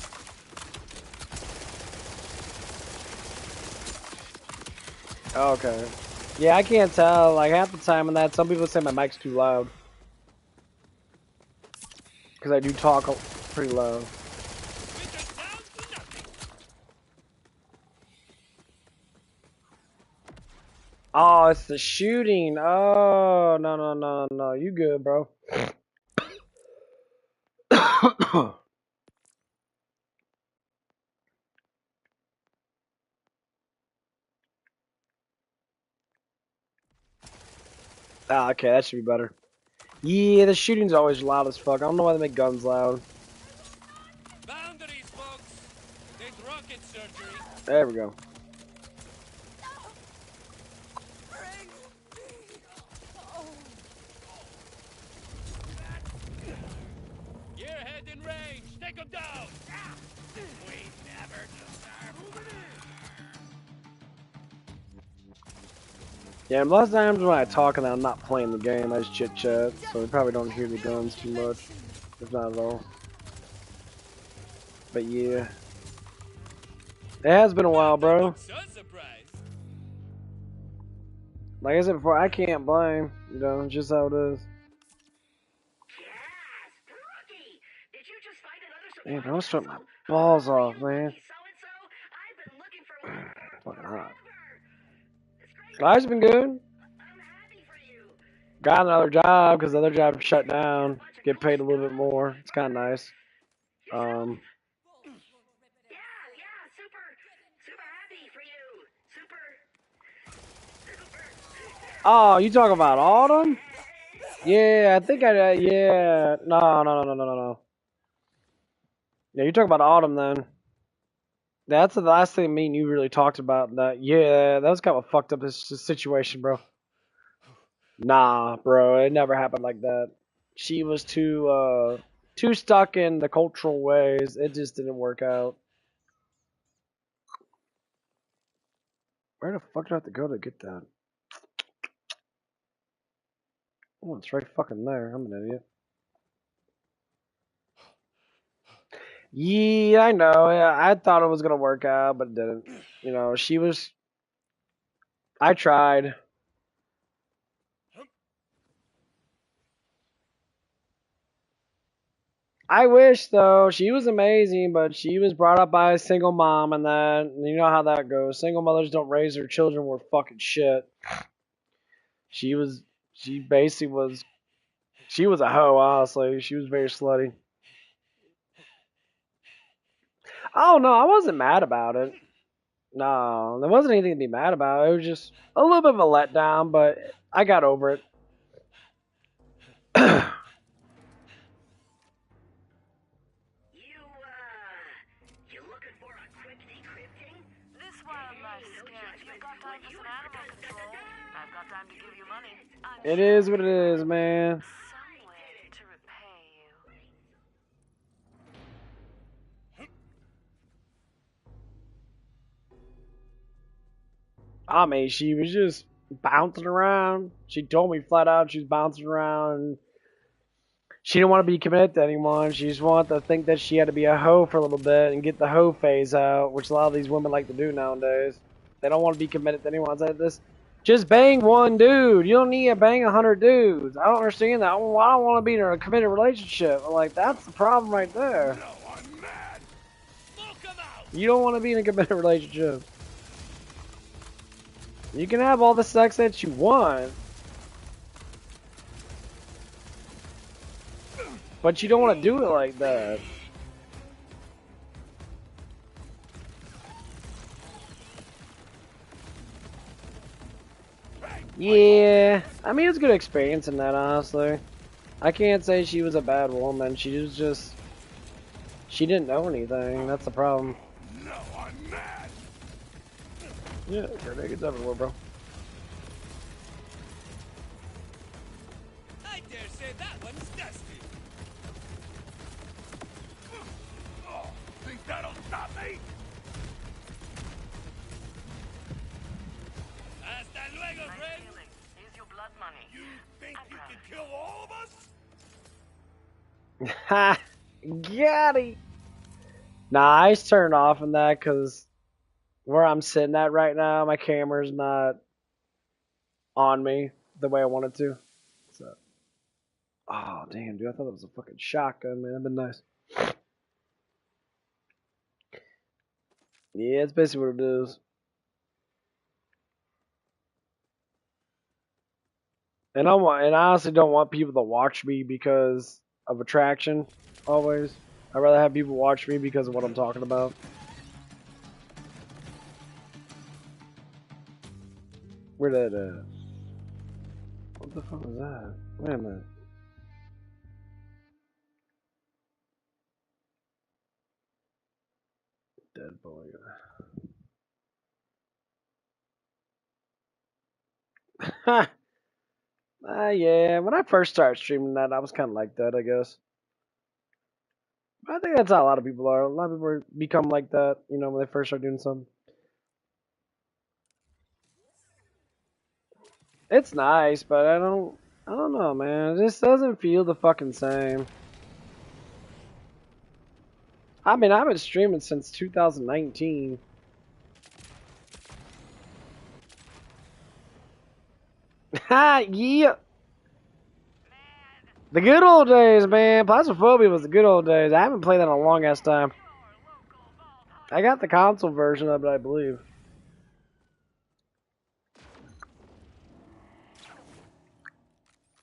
Speaker 1: Okay. Yeah, I can't tell. Like, half the time in that, some people say my mic's too loud. Because I do talk pretty low. Oh, it's the shooting. Oh, no. You good, bro. Ah, okay, that should be better. Yeah, the shooting's always loud as fuck. I don't know why they make guns loud.
Speaker 2: Boundaries, folks. There's rocket surgery.
Speaker 1: There we go.
Speaker 2: Gearhead in range. Take him down. We never deserve.
Speaker 1: Yeah, most times when I talk and I'm not playing the game, I just chit chat, so we probably don't hear the guns too much, if not at all. But yeah, it has been a while, bro.
Speaker 2: So surprised.
Speaker 1: Like I said before, I can't blame. You know, it's just how it is. Man, I was sweating my balls off, man. Fucking hot. Life's been good. Got another job because the other job shut down. Get paid a little bit more. It's kind of nice. Oh, you talking about Autumn? Yeah, I think I. Yeah, no. Yeah, you talking about Autumn then? That's the last thing me and you really talked about. That yeah, that was kind of a fucked up situation, bro. Nah, bro, it never happened like that. She was too stuck in the cultural ways. It just didn't work out. Where the fuck do I have to go to get that? Oh, it's right fucking there. I'm an idiot. Yeah, I know. Yeah, I thought it was gonna work out, but it didn't. You know, she was. I tried. I wish though. She was amazing, but she was brought up by a single mom, and then you know how that goes. Single mothers don't raise their children worth fucking shit. She was. She basically was. She was a hoe, honestly. She was very slutty. Oh no, I wasn't mad about it. No, there wasn't anything to be mad about. It was just a little bit of a letdown, but I got over it.
Speaker 5: You looking for a quick decrypting? This wildlife scared. You've got time for some animal control. I've got time to give you money.
Speaker 1: It is what it is, man.
Speaker 5: Some way to repay you.
Speaker 1: I mean, she was just bouncing around. She told me flat out she was bouncing around. She didn't want to be committed to anyone. She just wanted to think that she had to be a hoe for a little bit and get the hoe phase out, which a lot of these women like to do nowadays. They don't want to be committed to anyone. This Just bang one dude. You don't need to bang 100 dudes. I don't understand that. Well, I don't want to be in a committed relationship. Like, that's the problem right there.
Speaker 6: No, I'm mad. Smoke 'em out.
Speaker 1: You don't want to be in a committed relationship. You can have all the sex that you want. But you don't want to do it like that. Yeah, I mean, it was a good experience in that, honestly. I can't say she was a bad woman. She was just... She didn't know anything. That's the problem.
Speaker 6: No, I'm mad.
Speaker 1: Yeah, grenades everywhere, bro.
Speaker 2: I dare say that one's dusty.
Speaker 6: Oh, think that'll stop me?
Speaker 2: Hasta luego, friend.
Speaker 5: Here's your blood money.
Speaker 6: You think you can kill all of us?
Speaker 1: Ha! Got it! Nah, I just turned off on that because where I'm sitting at right now, my camera's not on me the way I wanted to. So, oh damn, dude, I thought it was a fucking shotgun, man. That'd been nice. Yeah, it's basically what it is. And I honestly don't want people to watch me because of attraction. Always, I'd rather have people watch me because of what I'm talking about. Where that at? What the fuck was that? Wait a minute. Dead boy. Ha! Yeah, when I first started streaming that, I was kind of like that, I guess. I think that's how a lot of people are. A lot of people become like that, you know, when they first start doing something. It's nice, but I don't know, man. It just doesn't feel the fucking same. I mean, I've been streaming since 2019. Ha, yeah. The good old days, man. Plasmophobia was the good old days. I haven't played that in a long ass time. I got the console version of it, I believe.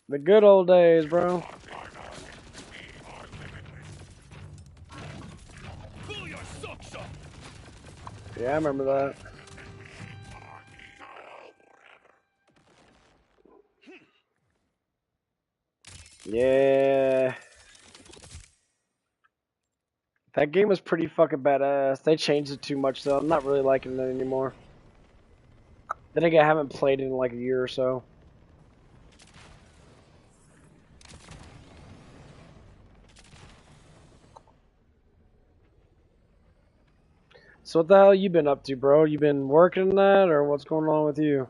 Speaker 1: The good old days, bro.
Speaker 6: Pull your socks up.
Speaker 1: Yeah, I remember that. Yeah. That game was pretty fucking badass. They changed it too much, though. I'm not really liking it anymore. Then again, I haven't played it in like a year or so. So what the hell you been up to, bro? You been working that, or what's going on with you?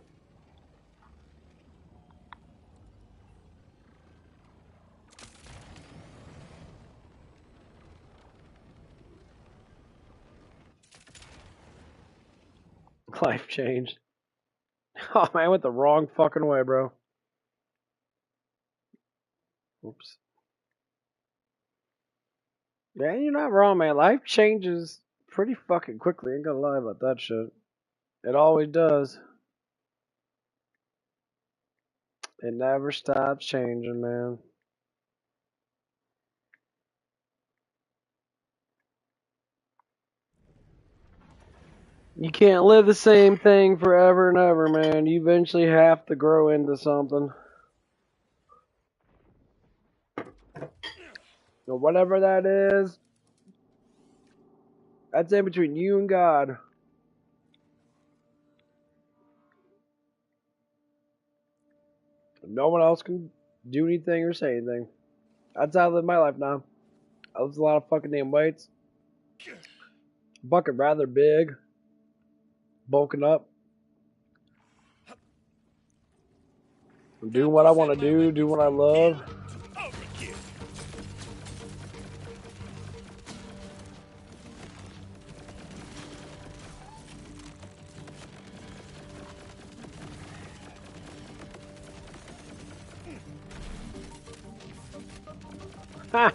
Speaker 1: Life changed. Oh man, I went the wrong fucking way, bro. Oops. Yeah, you're not wrong, man. Life changes pretty fucking quickly. Ain't gonna lie about that shit. It always does. It never stops changing, man. You can't live the same thing forever and ever, man. You eventually have to grow into something. Or whatever that is, that's in between you and God. No one else can do anything or say anything. That's how I live my life now. I lift a lot of fucking damn weights. Bucket rather big. Bulking up. I'm doing what I want to do what I love.
Speaker 6: Overkill.
Speaker 1: Ha!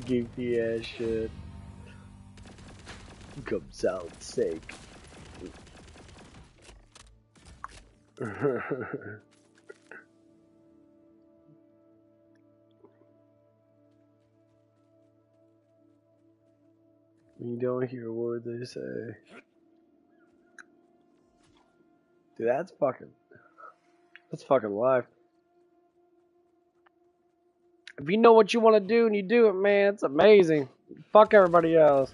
Speaker 1: Goofy ass shit. Comes out sake. You don't hear a word they say. Dude, that's fucking life. If you know what you want to do and you do it, man, it's amazing. Fuck everybody else.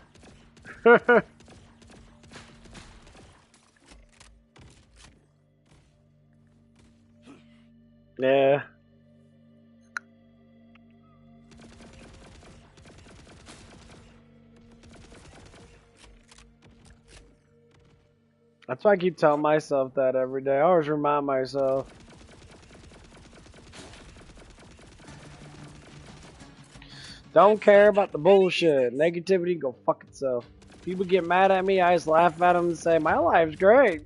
Speaker 1: Yeah. That's why I keep telling myself that every day. I always remind myself. Don't care about the bullshit. Negativity, go fuck itself. People get mad at me, I just laugh at them and say, my life's great.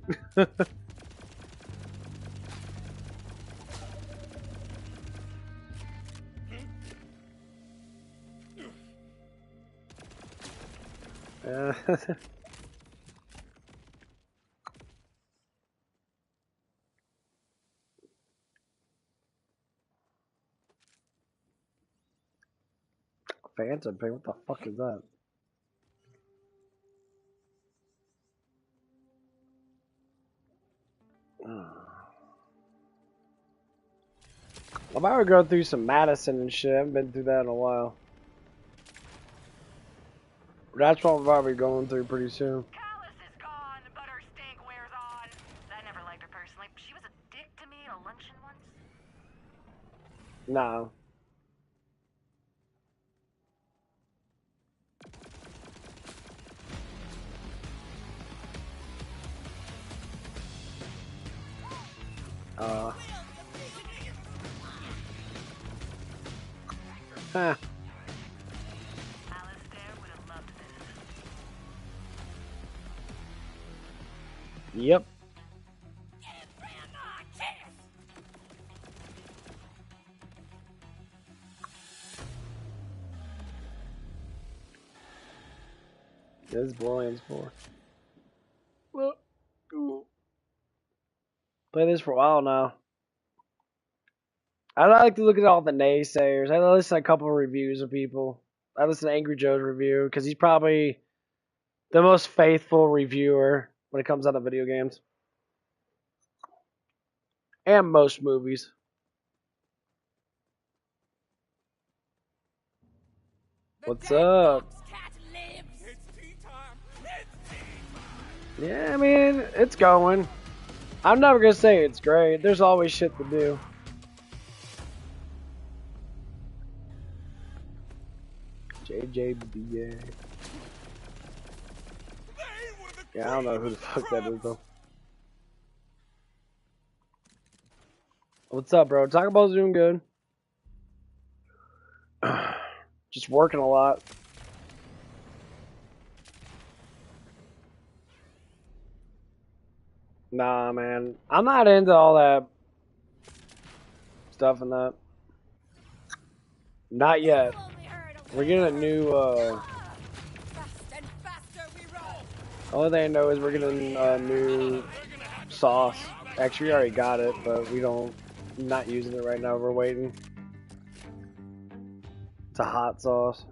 Speaker 1: Yeah. Phantom Pain, what the fuck is that? I'm about to go through some Madison and shit. I haven't been through that in a while. That's what I'm probably going through pretty soon.
Speaker 5: Callus is gone, but her stink wears on. I never liked her personally. She was a dick to me at a luncheon once.
Speaker 1: Nah. Huh.
Speaker 5: Alistair would have loved this.
Speaker 1: Yep. This is Borderlands 4. Play this for a while now. I like to look at all the naysayers. I listen to a couple of reviews of people. I listen to Angry Joe's review because he's probably the most faithful reviewer when it comes out of video games. And most movies. What's up? Yeah, I mean, it's going. I'm never gonna say it's great. There's always shit to do. JJBA. Yeah, I don't know who the fuck that is though. What's up, bro? Taco Bell's doing good. Just working a lot. Nah, man. I'm not into all that stuff and that. Not yet. We're getting a new, only thing I know is we're getting a new sauce. Actually, we already got it, but not using it right now. We're waiting. It's a hot sauce.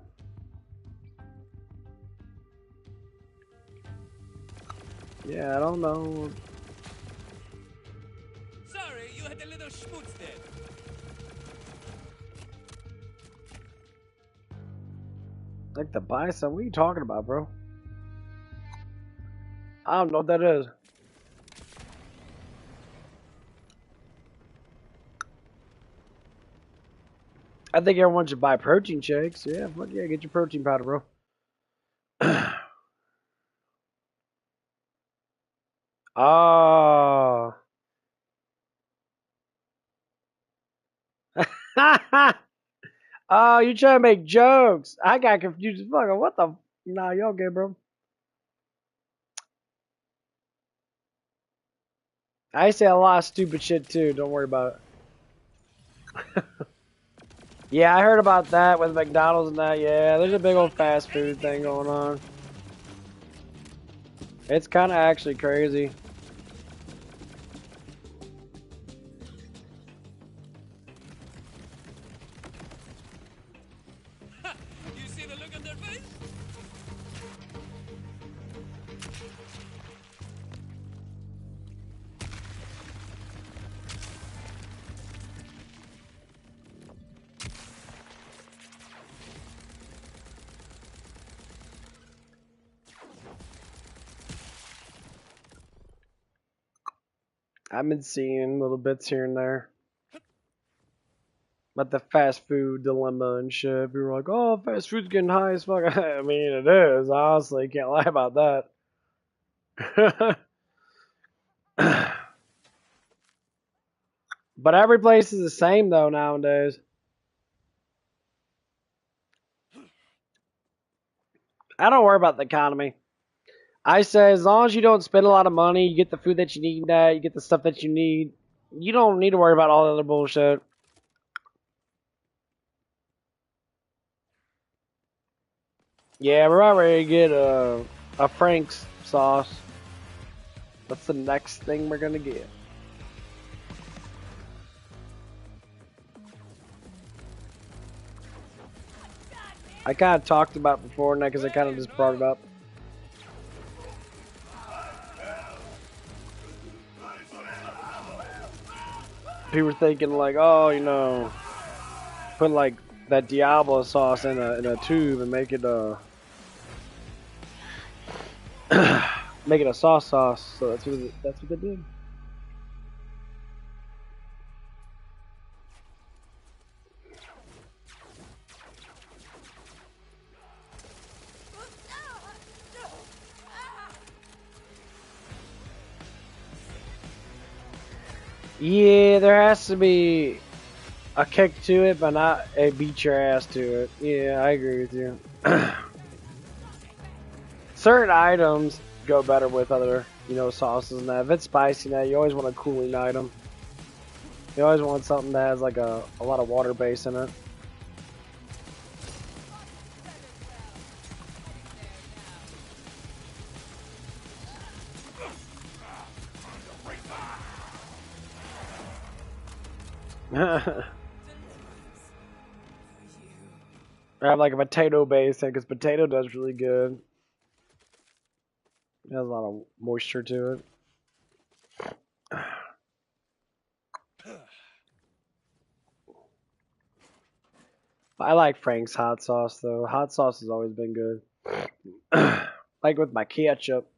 Speaker 1: Yeah, I don't know.
Speaker 2: Sorry, you had a little schmutz there.
Speaker 1: Like to buy some? What are you talking about, bro? I don't know what that is. I think everyone should buy protein shakes. Yeah, fuck yeah, get your protein powder, bro. Oh. Oh, you trying to make jokes. I got confused as fuck. What the? Nah, y'all good, bro. I say a lot of stupid shit too. Don't worry about it. Yeah, I heard about that with McDonald's and that. Yeah, there's a big old fast food thing going on. It's kind of actually crazy.
Speaker 2: You see the look on their face?
Speaker 1: I've been seeing little bits here and there. But the fast food dilemma and shit. People are like, oh, fast food's getting high as fuck. I mean, it is. Honestly, can't lie about that. But every place is the same, though, nowadays. I don't worry about the economy. I say as long as you don't spend a lot of money, you get the food that you need, you get the stuff that you need. You don't need to worry about all the other bullshit. Yeah, we're about ready to get a Frank's sauce. That's the next thing we're gonna get. I kind of talked about it before, because I kind of just brought it up. People were thinking like, oh, you know, put like that Diablo sauce in a tube and make it make it a sauce. So that's what they did. Yeah, there has to be a kick to it, but not a beat your ass to it. Yeah, I agree with you. Certain items go better with other, you know, sauces and that. If it's spicy now, you always want a cooling item. You always want something that has like a lot of water base in it. I have like a potato base because potato does really good. It has a lot of moisture to it. I like Frank's hot sauce though. Hot sauce has always been good. Like with my ketchup.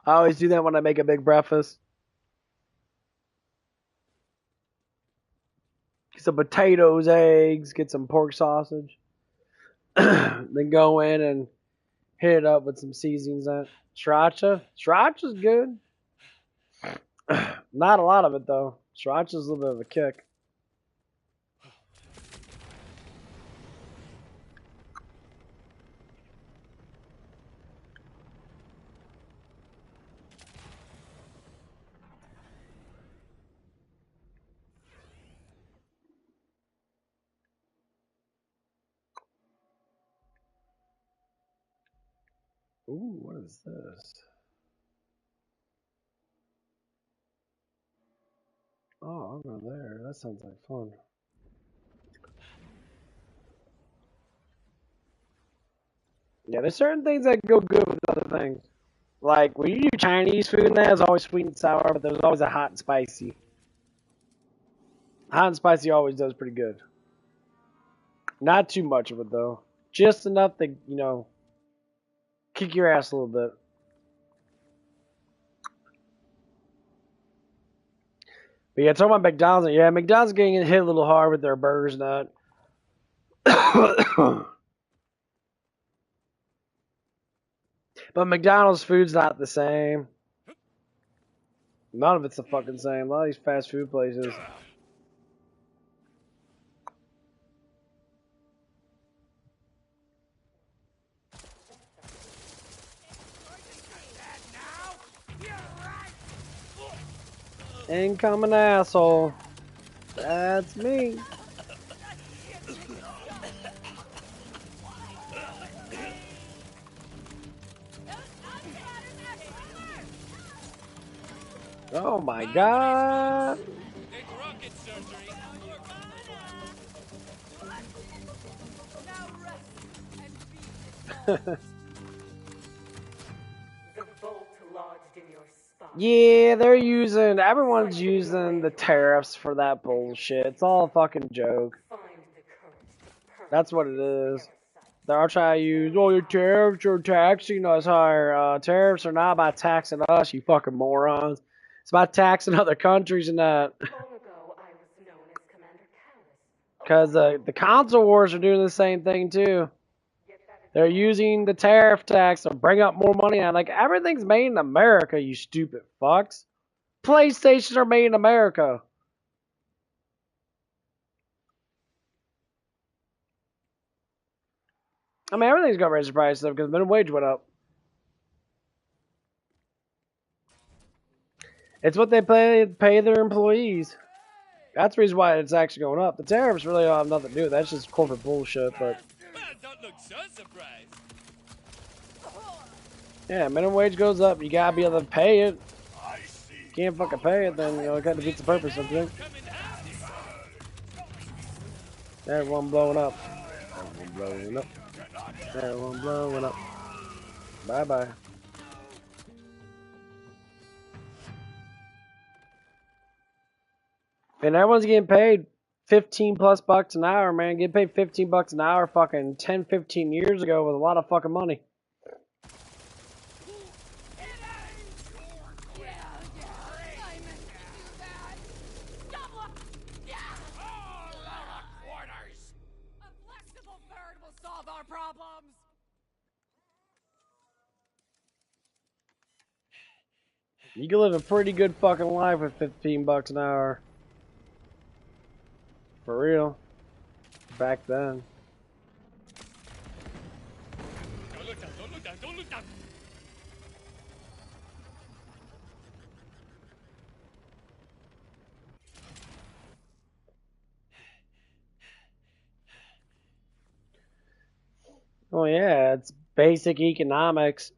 Speaker 1: I always do that when I make a big breakfast. Get some potatoes, eggs, get some pork sausage. Then go in and hit it up with some seasonings. Sriracha. Sriracha's good. Not a lot of it though. Sriracha's a little bit of a kick. Ooh, what is this? Oh, over there. That sounds like fun. Yeah, there's certain things that go good with other things. Like when you do Chinese food, and that's always sweet and sour, but there's always a hot and spicy. Hot and spicy always does pretty good. Not too much of it though. Just enough to, you know, kick your ass a little bit. But yeah, talking about McDonald's, yeah, McDonald's getting hit a little hard with their burgers and that. But McDonald's food's not the same. None of it's the fucking same. A lot of these fast food places. Incoming asshole. That's me. Oh my god.
Speaker 2: Take rocket surgery.
Speaker 7: Now rest and be dissolved.
Speaker 8: The bolt lodged in your spine.
Speaker 1: Yeah, everyone's using the tariffs for that bullshit. It's all a fucking joke.
Speaker 8: Find the courage to
Speaker 1: That's what it is.
Speaker 8: parasite.
Speaker 1: They're trying to use, oh, your tariffs are taxing us higher. Tariffs are not about taxing us, you fucking morons. It's about taxing other countries and that.
Speaker 8: Long ago, I was known as Commander Callus.
Speaker 1: Because the console wars are doing the same thing too.
Speaker 8: Yet that is
Speaker 1: They're using the tariff tax to bring up more money. And like, everything's made in America, you stupid fucks. PlayStations are made in America. I mean, everything's gonna raise the price up because minimum wage went up. It's what they pay their employees. That's the reason why it's actually going up. The tariffs really don't have nothing to do with that. That's just corporate bullshit. But
Speaker 2: Well, don't look so surprised.
Speaker 1: yeah, minimum wage goes up. You gotta be able to pay it. You can't fucking pay it, then it kind of defeats the purpose. I think. Everyone blowing up. Everyone blowing up. Everyone blowing up. Bye bye. And everyone's getting paid 15 plus bucks an hour, man. Getting paid 15 bucks an hour fucking 10, 15 years ago was a lot of fucking money.
Speaker 7: A flexible bird will solve our problems.
Speaker 1: You can live a pretty good fucking life with 15 bucks an hour. For real. Back then.
Speaker 2: Don't look down, don't look down, don't look down.
Speaker 1: Oh yeah, it's basic economics.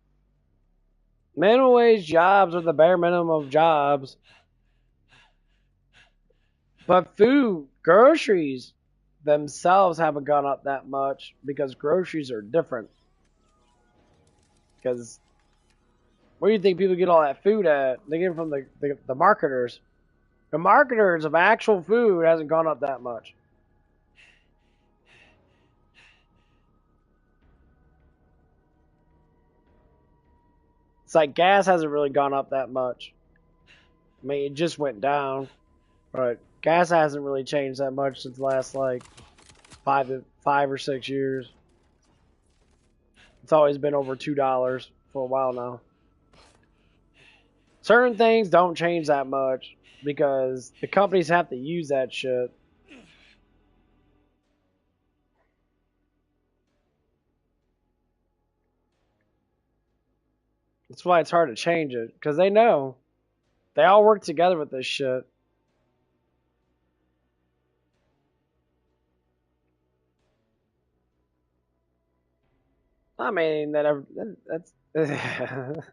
Speaker 1: Minimum wage jobs are the bare minimum of jobs. But food, groceries themselves haven't gone up that much because groceries are different. Because where do you think people get all that food at? They get it from the marketers. The marketers of actual food hasn't gone up that much. It's like gas hasn't really gone up that much. I mean, it just went down, but gas hasn't really changed that much since the last like 5 or 6 years. It's always been over $2 for a while now. Certain things don't change that much because the companies have to use that shit. That's why it's hard to change it, because they know. They all work together with this shit. I mean, that's... The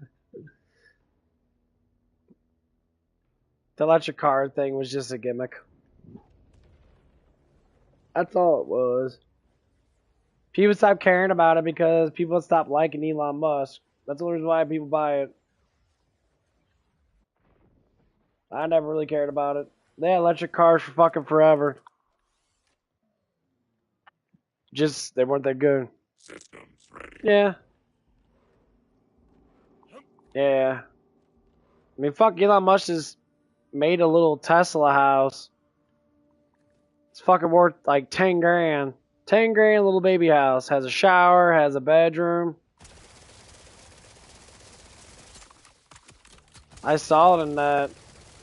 Speaker 1: electric car thing was just a gimmick. That's all it was. People stopped caring about it because people stopped liking Elon Musk. That's the reason why people buy it. I never really cared about it. They had electric cars for fucking forever. Just, they weren't that good.
Speaker 4: Systems ready.
Speaker 1: Yeah. Yeah. I mean, fuck, Elon Musk just made a little Tesla house. It's fucking worth like 10 grand. 10 grand, little baby house. Has a shower, has a bedroom. I saw it in that.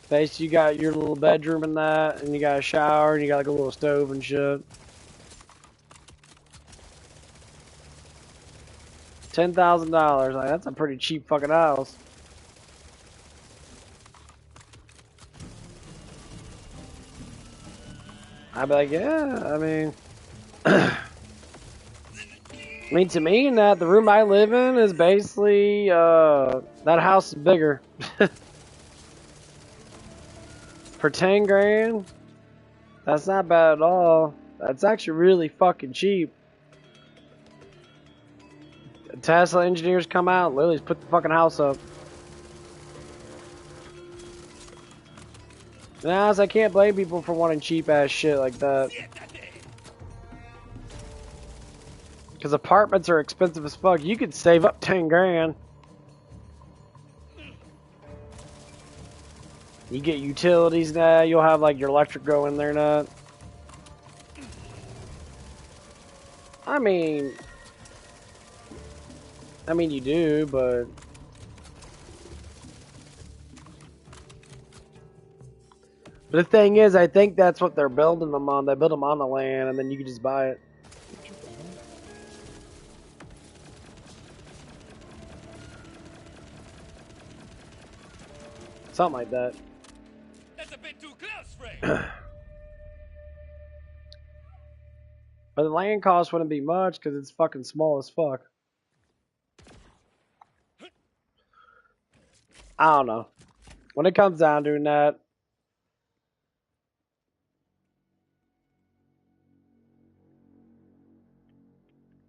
Speaker 1: Basically, you got your little bedroom in that, and you got a shower, and you got like a little stove and shit. $10,000. Like, that's a pretty cheap fucking house. I'd be like, yeah, I mean, to me, that the room I live in is basically, that house is bigger. For 10 grand, that's not bad at all. That's actually really fucking cheap. Tesla engineers come out, literally put the fucking house up. Now, I can't blame people for wanting cheap ass shit like that. Because apartments are expensive as fuck. You could save up 10 grand. You get utilities now, you'll have like your electric go in there now. I mean you do, but the thing is, I think that's what they're building them on. They build them on the land, and then you can just buy it. Something like that.
Speaker 2: That's a bit too close, Ray.
Speaker 1: But the land cost wouldn't be much because it's fucking small as fuck. I don't know. When it comes down to that,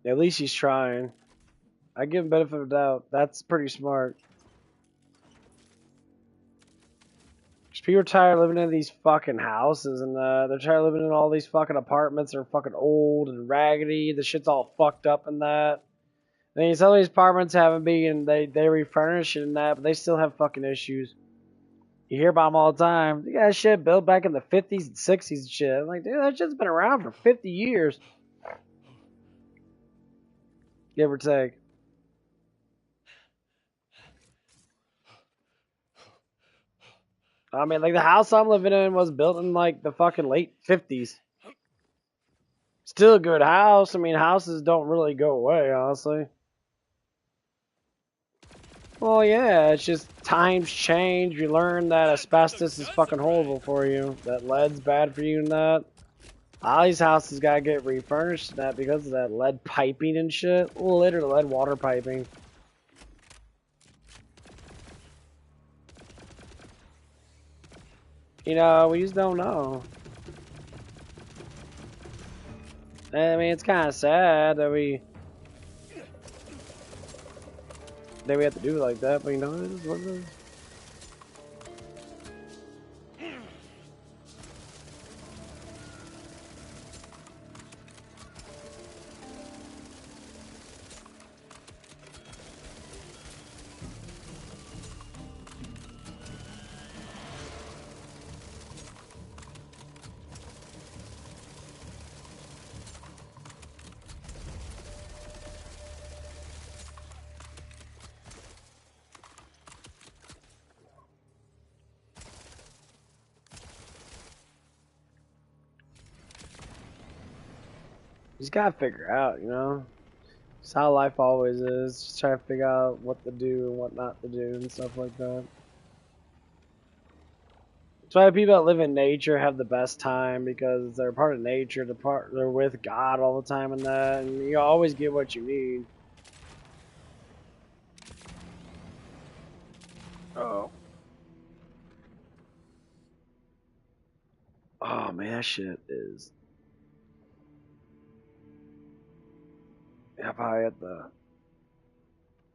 Speaker 1: at least he's trying. I give him benefit of the doubt. That's pretty smart. People are tired of living in these fucking houses, and they're tired of living in all these fucking apartments. They're fucking old and raggedy. The shit's all fucked up in that. I mean, some of these apartments haven't been, they refurnish and that, but they still have fucking issues. You hear about them all the time. They got shit built back in the 50s and 60s and shit. I'm like, dude, that shit's been around for 50 years. Give or take. I mean, like, the house I'm living in was built in, like, the fucking late 50s. Still a good house. I mean, houses don't really go away, honestly. Well, yeah, it's just times change. You learn that asbestos is fucking horrible for you. That lead's bad for you and that. All these houses gotta get refurnished and that because of that lead piping and shit. Literally lead water piping. You know, we just don't know. I mean, it's kind of sad that we have to do it like that, but you know, it is what it is. You just gotta figure out, you know? It's how life always is. Just try to figure out what to do and what not to do and stuff like that. That's why people that live in nature have the best time because they're part of nature, they're with God all the time and that, and you always get what you need. Oh. Oh man, that shit is. I probably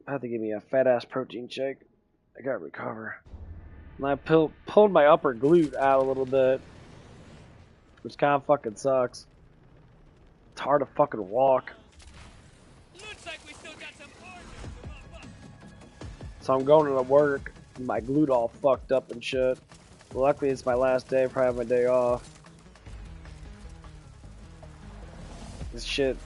Speaker 1: have to give me a fat ass protein shake. I gotta recover. And I pulled my upper glute out a little bit, which kind of fucking sucks. It's hard to fucking walk.
Speaker 2: Looks like we still got some orders to mop up.
Speaker 1: So I'm going to work, and my glute all fucked up and shit. Luckily, it's my last day. Probably have my day off. This shit,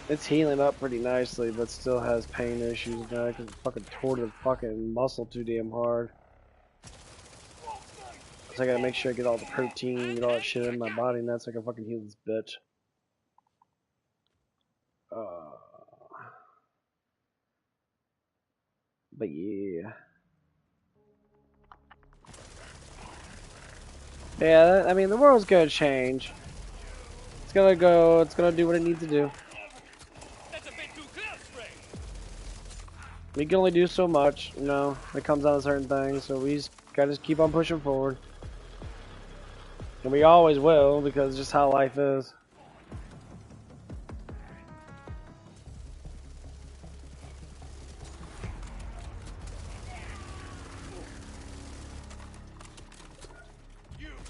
Speaker 1: it's healing up pretty nicely, but still has pain issues now because it fucking tore the fucking muscle too damn hard. So I gotta make sure I get all the protein, get all that shit in my body, and that's so I can fucking heal this bitch. But yeah. Yeah, I mean, the world's gonna change. It's gonna go. It's gonna do what it needs to do.
Speaker 2: That's a bit too close, Ray.
Speaker 1: We can only do so much, you know. It comes out of certain things, so we just gotta keep on pushing forward. And we always will, because it's just how life is.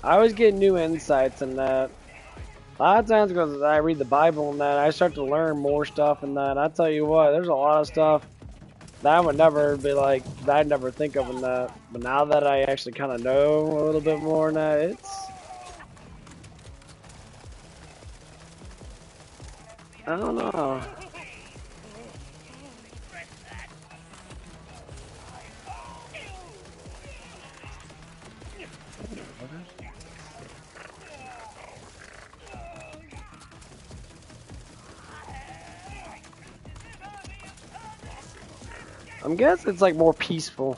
Speaker 1: I always get new insights in that. A lot of times because I read the Bible and that, I start to learn more stuff in that. I tell you what, there's a lot of stuff that I would never be like, that I'd never think of in that. But now that I actually kind of know a little bit more in that, I don't know. I'm guessing it's like more peaceful.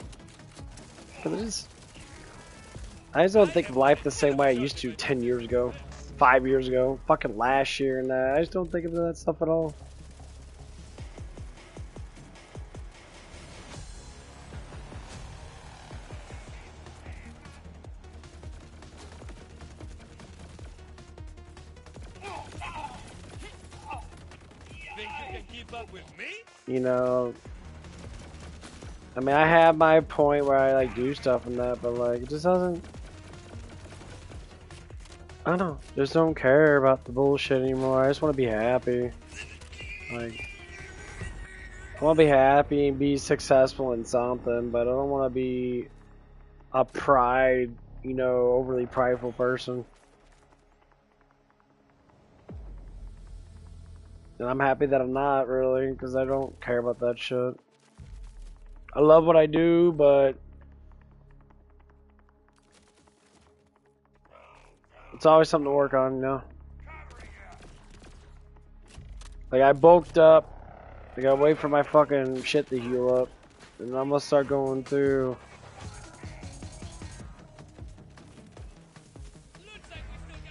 Speaker 1: Cause I just don't think of life the same way I used to 10 years ago, 5 years ago, fucking last year and that. I just don't think of that stuff at all.
Speaker 2: Think you can keep up with me?
Speaker 1: You know, I mean, I have my point where I like do stuff and that, but like it just doesn't. I don't know. Just don't care about the bullshit anymore. I just want to be happy. Like, I want to be happy and be successful in something, but I don't want to be a overly prideful person. And I'm happy that I'm not really, because I don't care about that shit. I love what I do, but it's always something to work on, you know? Like, I bulked up. I gotta wait for my fucking shit to heal up. And I'm gonna start going through.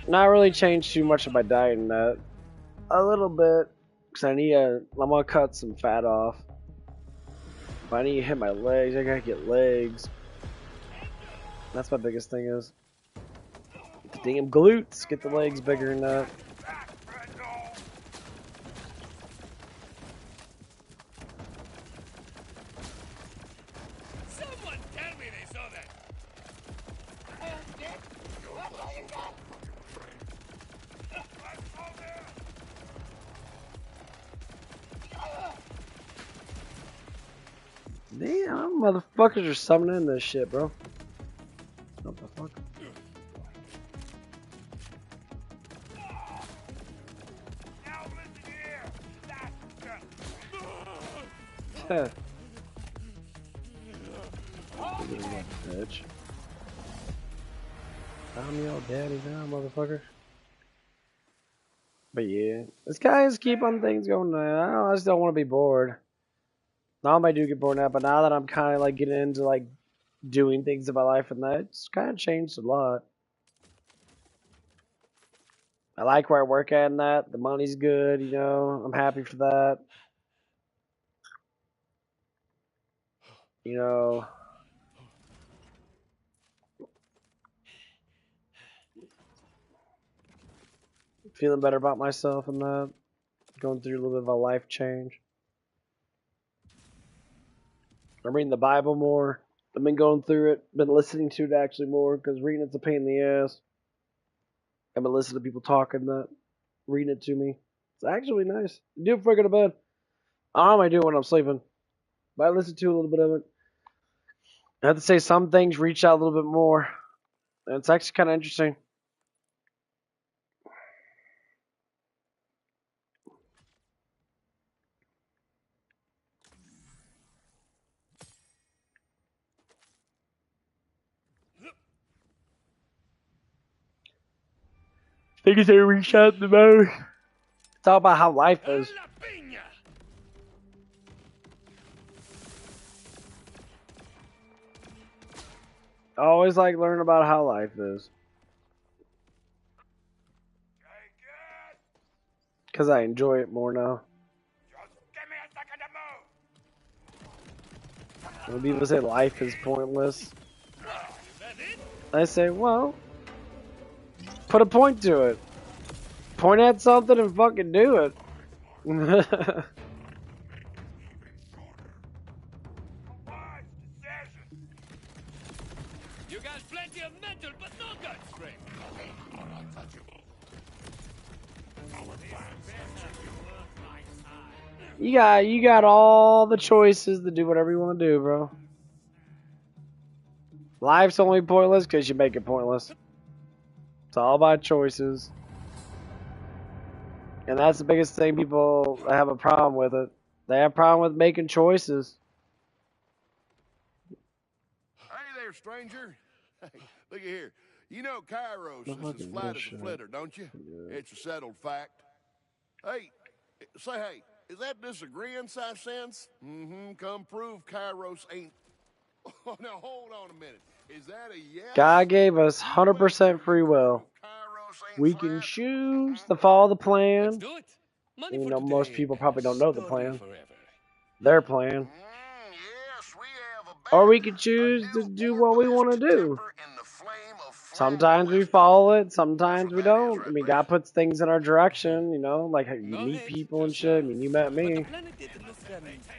Speaker 1: Not really changed too much of my diet in that. A little bit. Because I'm gonna cut some fat off. If I need to hit my legs, I gotta get legs. That's my biggest thing is. The damn glutes. Get the legs bigger than that.
Speaker 2: Someone tell me they saw that.
Speaker 1: Damn, motherfuckers are summoning this shit, bro. What the fuck? Yeah. Bitch. I'm your daddy now, motherfucker. But yeah, this guy just keep on things going. I just don't want to be bored. Now I do get bored now, but now that I'm kind of like getting into like doing things in my life and that, it's kind of changed a lot. I like where I work at and that. The money's good, you know. I'm happy for that. You know. Feeling better about myself and that. Going through a little bit of a life change. I'm reading the Bible more. I've been going through it. Been listening to it actually more because reading it's a pain in the ass. I've been listening to people talking that, reading it to me. It's actually nice. I do it before I go to bed. I don't know I do it when I'm sleeping, but I listen to a little bit of it. I have to say some things reach out a little bit more. And it's actually kind of interesting. Things that reach out the most. It's all about how life is. I always like learning about how life is. Because I enjoy it more now.
Speaker 6: Just give me a second to move.
Speaker 1: When people say life is pointless,
Speaker 2: Is that it?
Speaker 1: I say, well, put a point to it. Point at something and fucking do it.
Speaker 6: Wise decision.
Speaker 2: You got plenty of metal, but no gun strength.
Speaker 1: You got all the choices to do whatever you want to do, bro. Life's only pointless because you make it pointless. It's all about choices. And that's the biggest thing people have a problem with it. They have a problem with making choices.
Speaker 9: Hey there, stranger. Hey, look at here. You know Kairos
Speaker 1: No
Speaker 9: is as
Speaker 1: fucking
Speaker 9: flat as a
Speaker 1: bullshit.
Speaker 9: flitter, don't you?
Speaker 1: Yeah.
Speaker 9: It's a settled fact. Hey, hey, is that disagreeing, sense? Come prove Kairos ain't... Oh, now hold on a minute. Is that a yes?
Speaker 1: God gave us 100% free will.
Speaker 9: Kairos ain't
Speaker 1: We
Speaker 9: flat?
Speaker 1: can choose to follow the
Speaker 2: Let's
Speaker 1: plan.
Speaker 2: do it. Money
Speaker 1: You
Speaker 2: for
Speaker 1: know,
Speaker 2: today,
Speaker 1: most people probably don't know the
Speaker 2: story
Speaker 1: plan.
Speaker 2: forever.
Speaker 1: Their plan.
Speaker 9: Yes, we have a
Speaker 1: Or we
Speaker 9: bandit,
Speaker 1: could
Speaker 9: a
Speaker 1: choose to
Speaker 9: new
Speaker 1: do what we want to
Speaker 9: Orpheus
Speaker 1: do.
Speaker 9: temper in the flame of
Speaker 1: Sometimes we
Speaker 9: flamboyance.
Speaker 1: follow it,
Speaker 9: That's
Speaker 1: sometimes
Speaker 9: what
Speaker 1: we
Speaker 9: that is
Speaker 1: don't. I
Speaker 9: right
Speaker 1: mean,
Speaker 9: there.
Speaker 1: God puts things in our direction, you know, like how you
Speaker 2: No
Speaker 1: meet
Speaker 2: hate,
Speaker 1: people and
Speaker 2: just
Speaker 1: shit. I
Speaker 2: love.
Speaker 1: mean, you met
Speaker 2: But the
Speaker 1: me.
Speaker 2: planet did look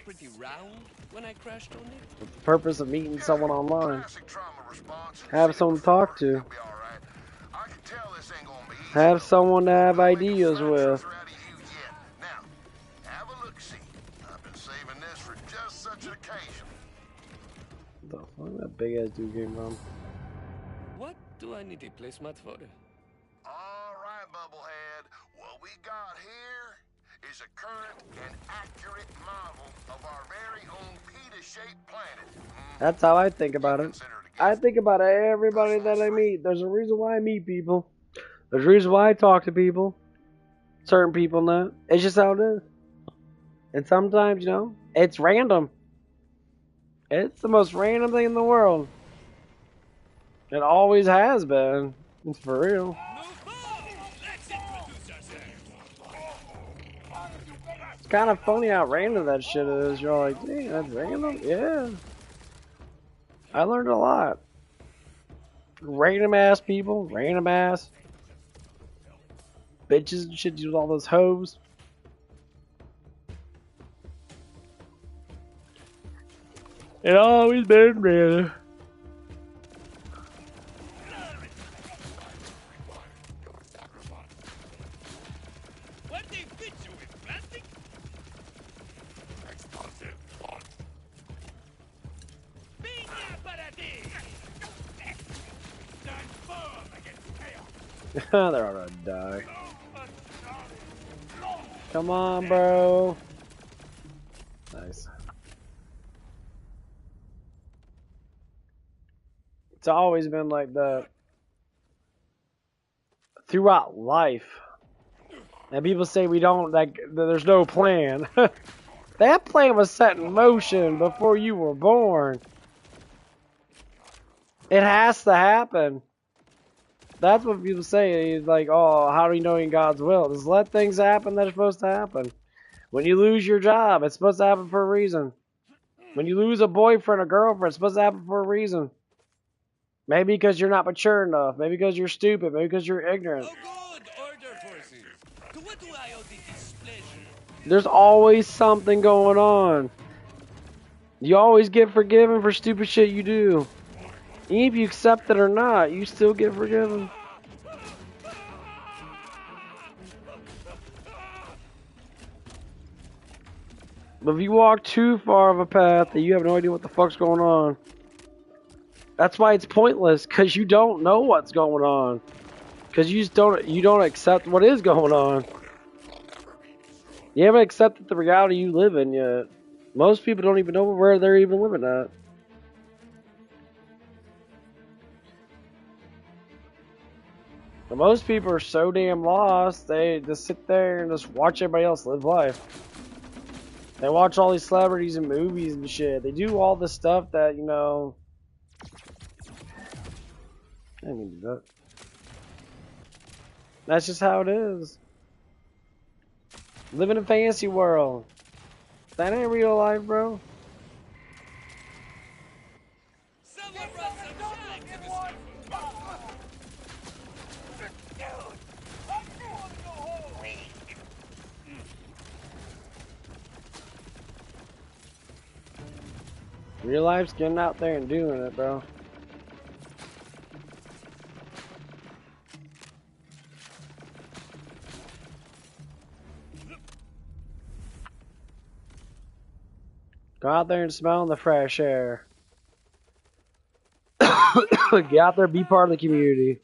Speaker 2: pretty round when I crashed on it.
Speaker 1: What's the purpose of meeting someone online?
Speaker 9: Classic trauma response.
Speaker 1: Have
Speaker 9: Seen it
Speaker 1: someone to
Speaker 9: before.
Speaker 1: talk to.
Speaker 9: You'll be all right. I can tell this ain't gonna be easy,
Speaker 1: Have
Speaker 9: though.
Speaker 1: someone to have
Speaker 9: We'll make a
Speaker 1: ideas
Speaker 9: flat
Speaker 1: with.
Speaker 9: truther out of you yet. Now, have a look-see. I've been saving this for just such an occasion.
Speaker 1: The fuck that big ass dude came from?
Speaker 2: What do I need a placemat for?
Speaker 9: All right, Bubblehead. What we got here is a current and accurate model of our very own PETA-shaped planet.
Speaker 1: That's how I think about it. I think about everybody that I meet. There's a reason why I meet people. There's a reason why I talk to people. Certain people not. It's just how it is. And sometimes, you know, it's random. It's the most random thing in the world. It always has been. It's for real.
Speaker 2: Move on! Let's introduce ourselves.
Speaker 1: It's kind of funny how random that shit is. You're like, dang, that's random? Yeah. I learned a lot. Random ass people, random ass bitches and shit, use all those hoes. It always been random.
Speaker 2: What they fit you with, plastic? Piña para ti!
Speaker 6: Stand firm against chaos.
Speaker 1: They're all gonna die. Come on, bro. Nice. It's always been like that. Throughout life. And people say we don't, like, there's no plan. That plan was set in motion before you were born. It has to happen. That's what people say. It's like, oh, how do you know in God's will? Just let things happen that are supposed to happen. When you lose your job, it's supposed to happen for a reason. When you lose a boyfriend or girlfriend, it's supposed to happen for a reason. Maybe because you're not mature enough. Maybe because you're stupid. Maybe because you're ignorant.
Speaker 2: Oh good, order forces. To what do I owe the displeasure?
Speaker 1: There's always something going on. You always get forgiven for stupid shit you do. Even if you accept it or not, you still get forgiven. But if you walk too far of a path that you have no idea what the fuck's going on, that's why it's pointless, because you don't know what's going on. Because you just don't accept what is going on. You haven't accepted the reality you live in yet. Most people don't even know where they're even living at. But most people are so damn lost, they just sit there and just watch everybody else live life. They watch all these celebrities and movies and shit. They do all the stuff that, you know... I didn't mean to do that. That's just how it is. Live in a fantasy world. That ain't real life, bro.
Speaker 2: Someone run some shine to the stupid.
Speaker 1: Real life's getting out there and doing it, bro. Go out there and smell the fresh air. Get out there, be part of the community.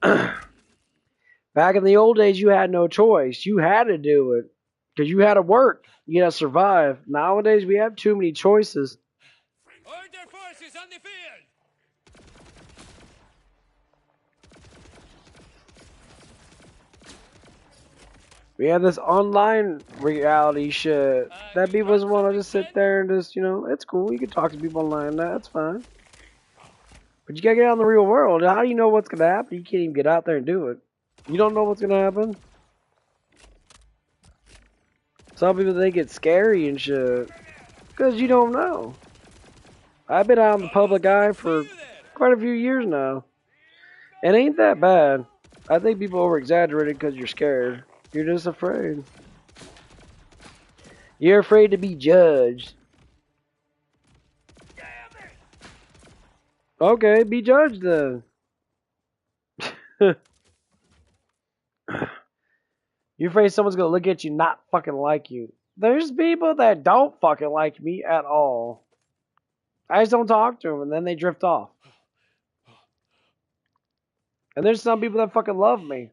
Speaker 1: Back in the old days, you had no choice. You had to do it because you had to work. You had to survive. Nowadays, we have too many choices.
Speaker 2: Order forces on the field.
Speaker 1: We have this online reality shit that people just want to just sit there and just, you know, it's cool. You can talk to people online. That's fine. But you gotta get out in the real world. How do you know what's gonna happen? You can't even get out there and do it. You don't know what's gonna happen. Some people think it's scary and shit because you don't know. I've been out in the public eye for quite a few years now. It ain't that bad. I think people over exaggerate it because you're scared. You're just afraid. You're afraid to be judged. Okay, be judged then. You're afraid someone's gonna look at you not fucking like you. There's people that don't fucking like me at all. I just don't talk to them and then they drift off. And there's some people that fucking love me.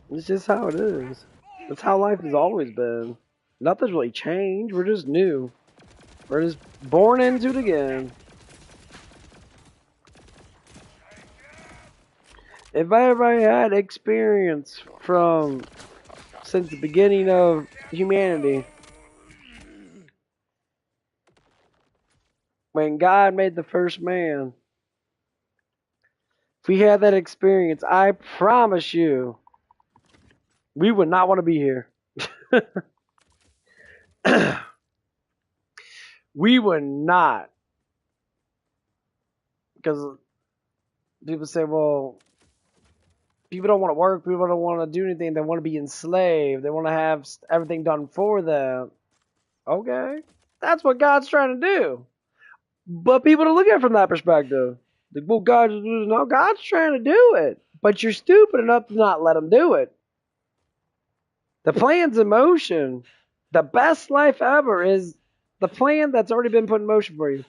Speaker 1: It's just how it is. That's how life has always been. Nothing's really changed. We're just new. We're just born into it again. If I ever had experience from since the beginning of humanity, when God made the first man, if we had that experience, I promise you, we would not want to be here. We would not. Because people say, well, people don't want to work, people don't want to do anything, they want to be enslaved, they want to have everything done for them. Okay, that's what God's trying to do. But people don't look at it from that perspective. Like, well, God's trying to do it, but you're stupid enough to not let him do it. The plan's in motion. The best life ever is the plan that's already been put in motion for you.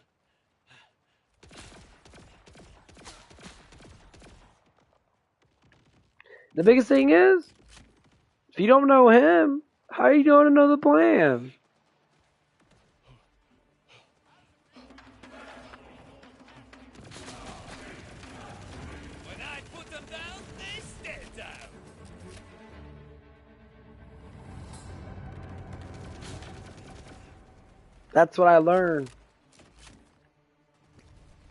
Speaker 1: The biggest thing is, if you don't know him, how are you going to know the plan?
Speaker 2: When I put them down, they stay down.
Speaker 1: That's what I learned.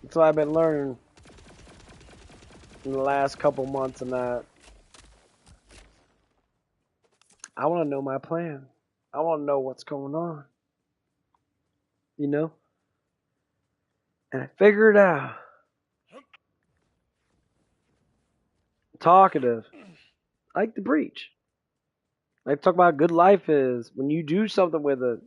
Speaker 1: That's what I've been learning in the last couple months and that. I want to know my plan. I want to know what's going on. You know? And I figure it out. Talkative. I like to preach. I like to talk about how good life is when you do something with it.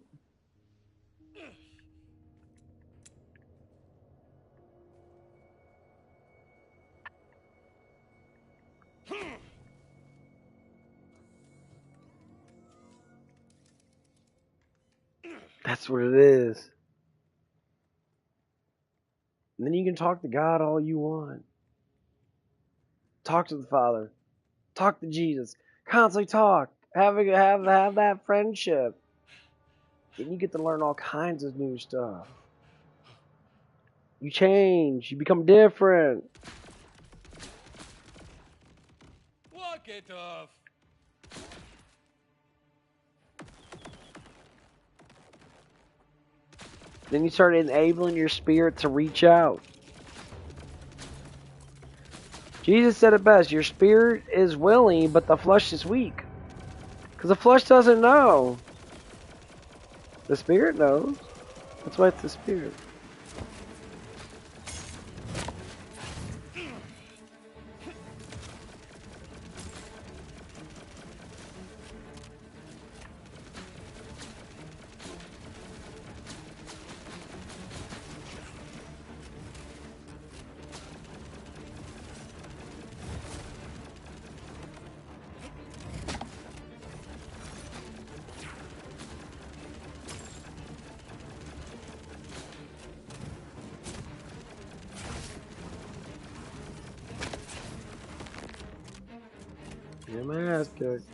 Speaker 1: That's what it is. And then you can talk to God all you want. Talk to the Father. Talk to Jesus. Constantly talk. Have that friendship. And you get to learn all kinds of new stuff. You change. You become different.
Speaker 2: Walk it off.
Speaker 1: Then you start enabling your spirit to reach out. Jesus said it best, your spirit is willing, but the flesh is weak. Because the flesh doesn't know. The spirit knows. That's why it's the spirit. Get my ass kicked.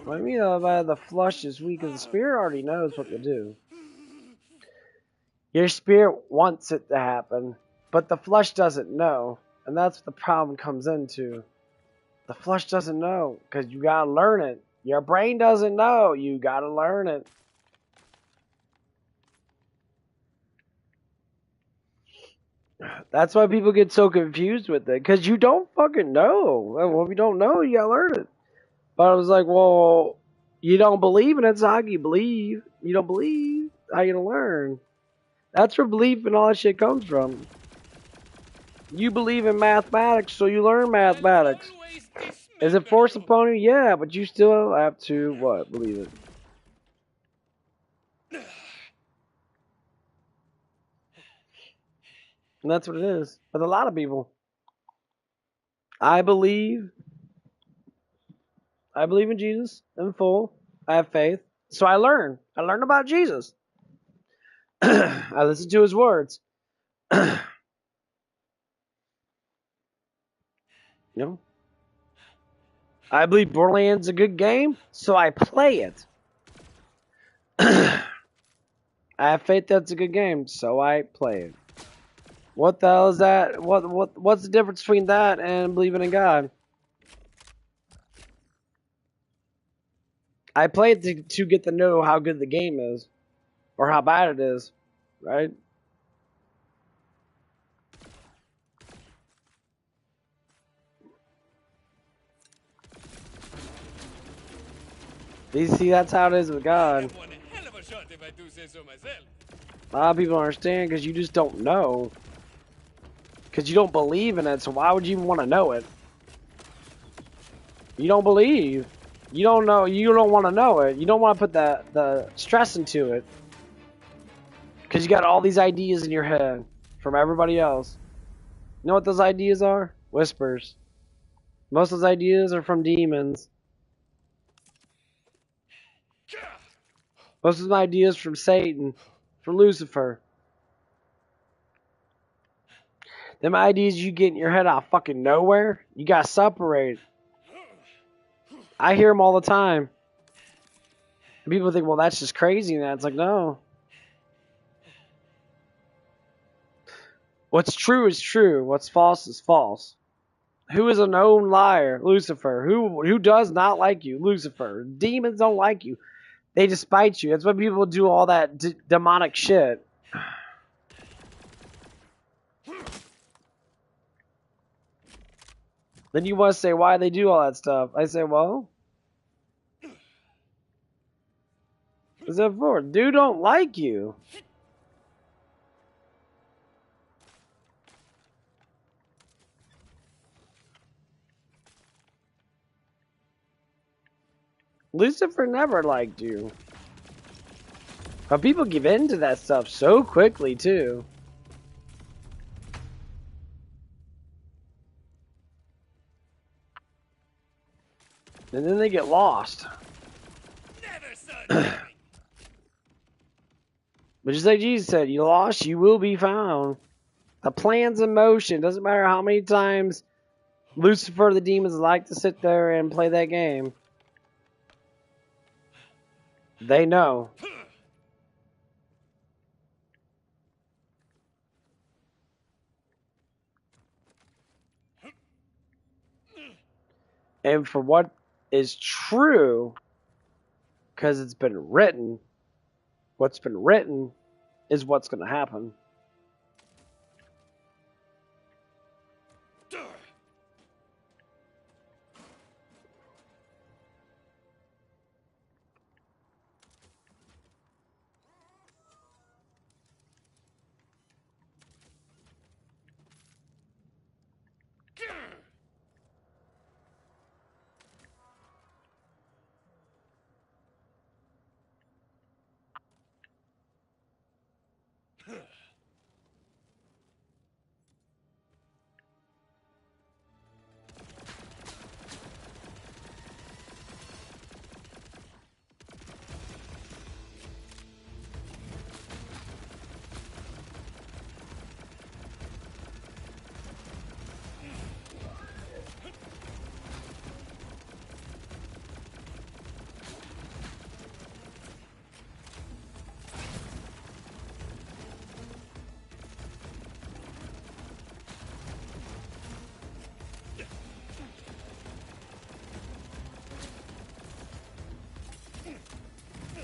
Speaker 1: What I mean by the flesh is weak, because the spirit already knows what to do. Your spirit wants it to happen, but the flesh doesn't know. And that's what the problem comes into. The flesh doesn't know, because you gotta learn it. Your brain doesn't know, you gotta learn it. That's why people get so confused with it, because you don't fucking know. Well, if you don't know, you gotta learn it. But I was like, well, you don't believe in it, so how can you believe? You don't believe, how you gonna learn? That's where belief and all that shit comes from. You believe in mathematics, so you learn mathematics. Is it forced upon you? Yeah, but you still have to, what, believe it. And that's what it is. With a lot of people. I believe in Jesus in full. I have faith. So I learn. I learn about Jesus. I listen to his words. You know? I believe Borderlands is a good game, so I play it. I have faith that's a good game, so I play it. What the hell is that? What's the difference between that and believing in God? I play it to get to know how good the game is. Or how bad it is. Right? You see, that's how it is with God. A lot of people don't understand because you just don't know. Because you don't believe in it, so why would you even want to know it? You don't believe. You don't know. You don't want to know it. You don't want to put the stress into it. Because you got all these ideas in your head from everybody else. You know what those ideas are? Whispers. Most of those ideas are from demons. Most of the ideas from Satan, from Lucifer. Them ideas you get in your head out of fucking nowhere, you gotta separate. I hear them all the time. And people think, well, that's just crazy. And it's like, no. What's true is true. What's false is false. Who is a known liar? Lucifer. Who does not like you? Lucifer. Demons don't like you. They despise you. That's why people do all that demonic shit. Then you want to say why they do all that stuff. I say, well, what's that for? Dude don't like you. Lucifer never liked you. But people give in to that stuff so quickly, too. And then they get lost. But just like Jesus said, you lost, you will be found. The plan's in motion. Doesn't matter how many times Lucifer, the demons like to sit there and play that game. They know. And for what is true, because it's been written, what's been written is what's going to happen.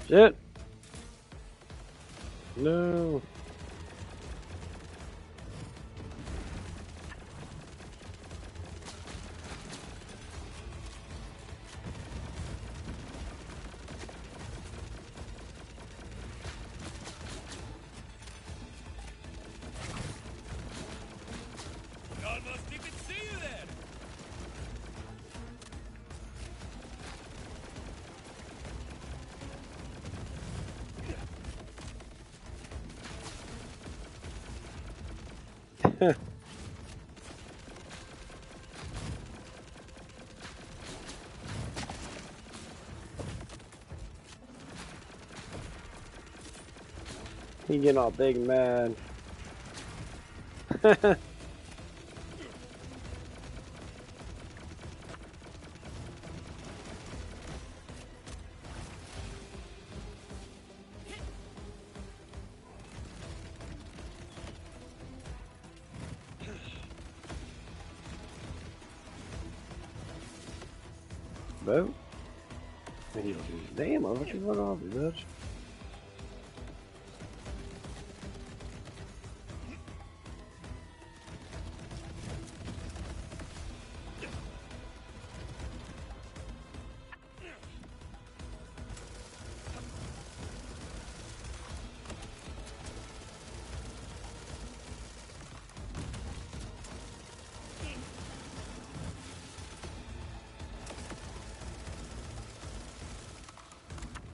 Speaker 1: Shit. No.
Speaker 2: Almost didn't see you there.
Speaker 1: He getting all big and mad. Boo. Damn, what you run off, bitch?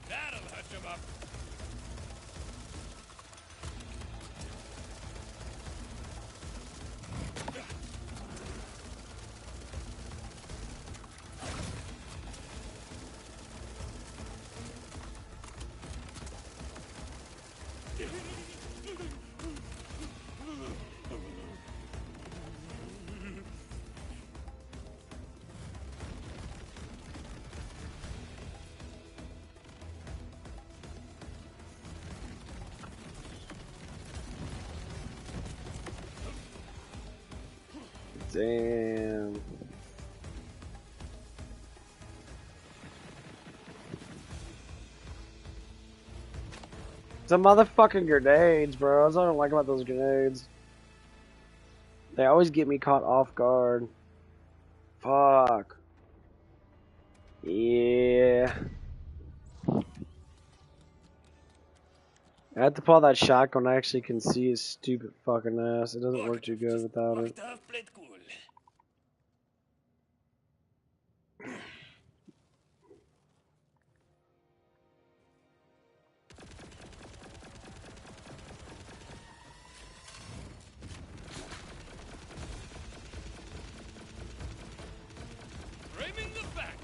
Speaker 2: That'll hush him up.
Speaker 1: Damn. Some motherfucking grenades, bro. That's what I don't like about those grenades. They always get me caught off guard. Fuck. Yeah. I have to pull that shotgun. I actually can see his stupid fucking ass. It doesn't work too good without it.
Speaker 2: Fucked up, played cool. Framing the fact.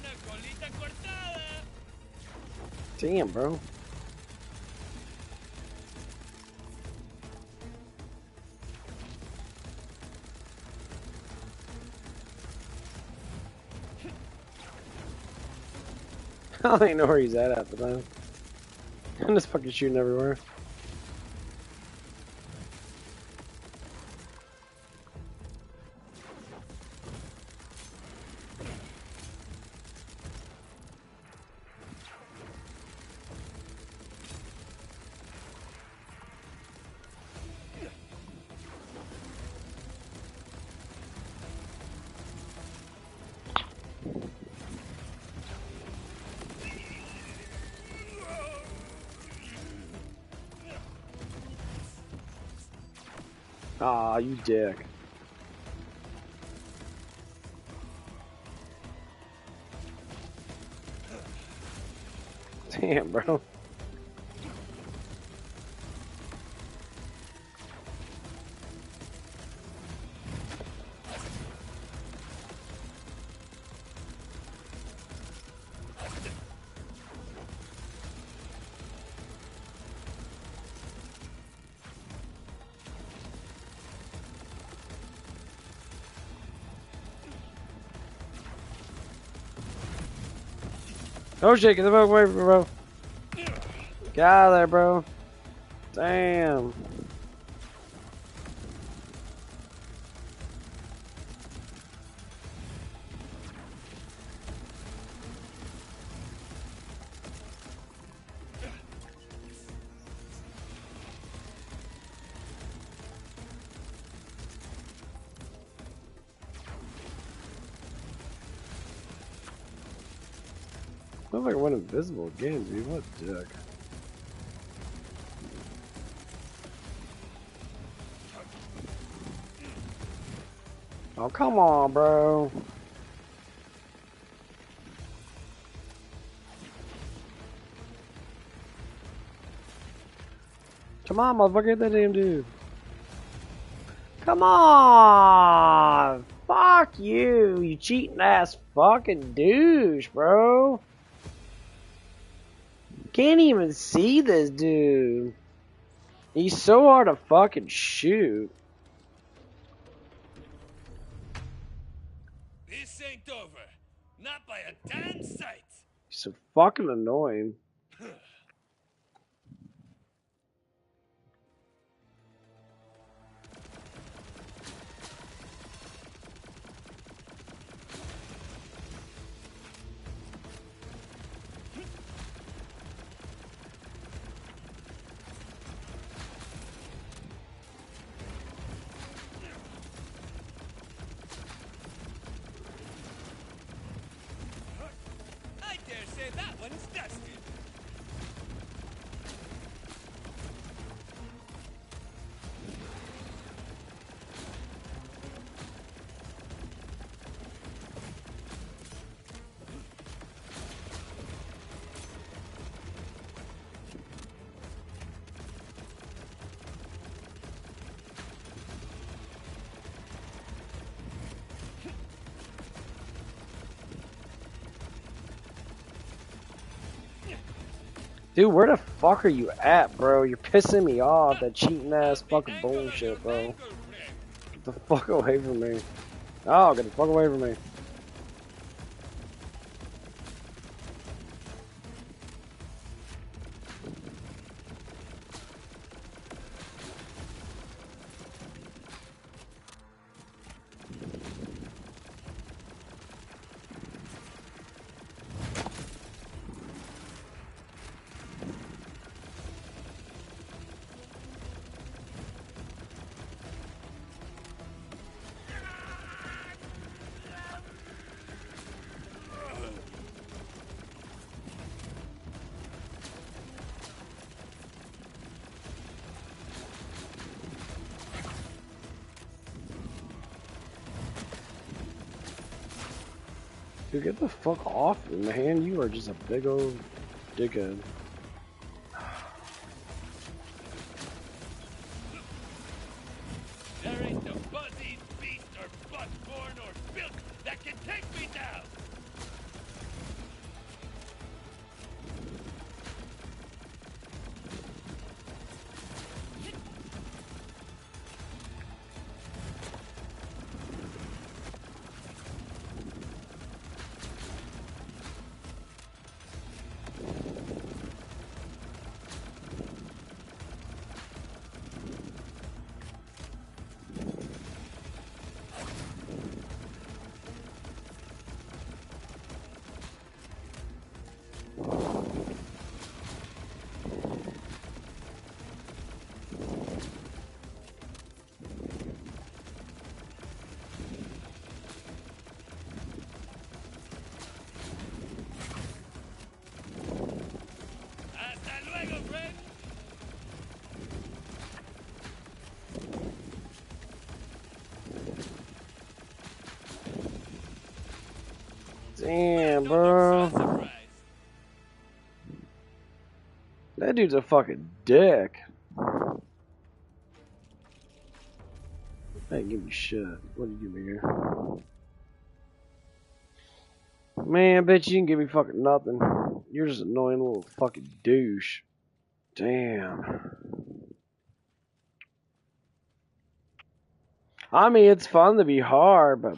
Speaker 2: Una colita cortada.
Speaker 1: Damn, bro. I don't even know where he's at the time. I'm just fucking shooting everywhere. Aw, you dick. Damn, bro. Oh shit, get the fuck away from me, bro. Get out of there, bro. Damn. Looks like I went invisible again, dude. What a dick. Oh, come on, bro. Come on, motherfucker, get that damn dude. Come on! Fuck you, you cheating ass fucking douche, bro. Can't even see this dude. He's so hard to fucking shoot.
Speaker 2: This ain't over. Not by a damn sight.
Speaker 1: He's so fucking annoying.
Speaker 2: I dare say that one's dusted.
Speaker 1: Dude, where the fuck are you at, bro? You're pissing me off, that cheating ass fucking bullshit, bro. Get the fuck away from me. Oh, get the fuck away from me. Dude, get the fuck off me, man. You are just a big old dickhead.
Speaker 2: There ain't no buzzy, beast, or butt-born, or built that can take me down.
Speaker 1: Damn, bro. That dude's a fucking dick. Hey, give me shit. What do you give me here? Man, bitch, you can give me fucking nothing. You're just an annoying little fucking douche. Damn. I mean, it's fun to be hard, but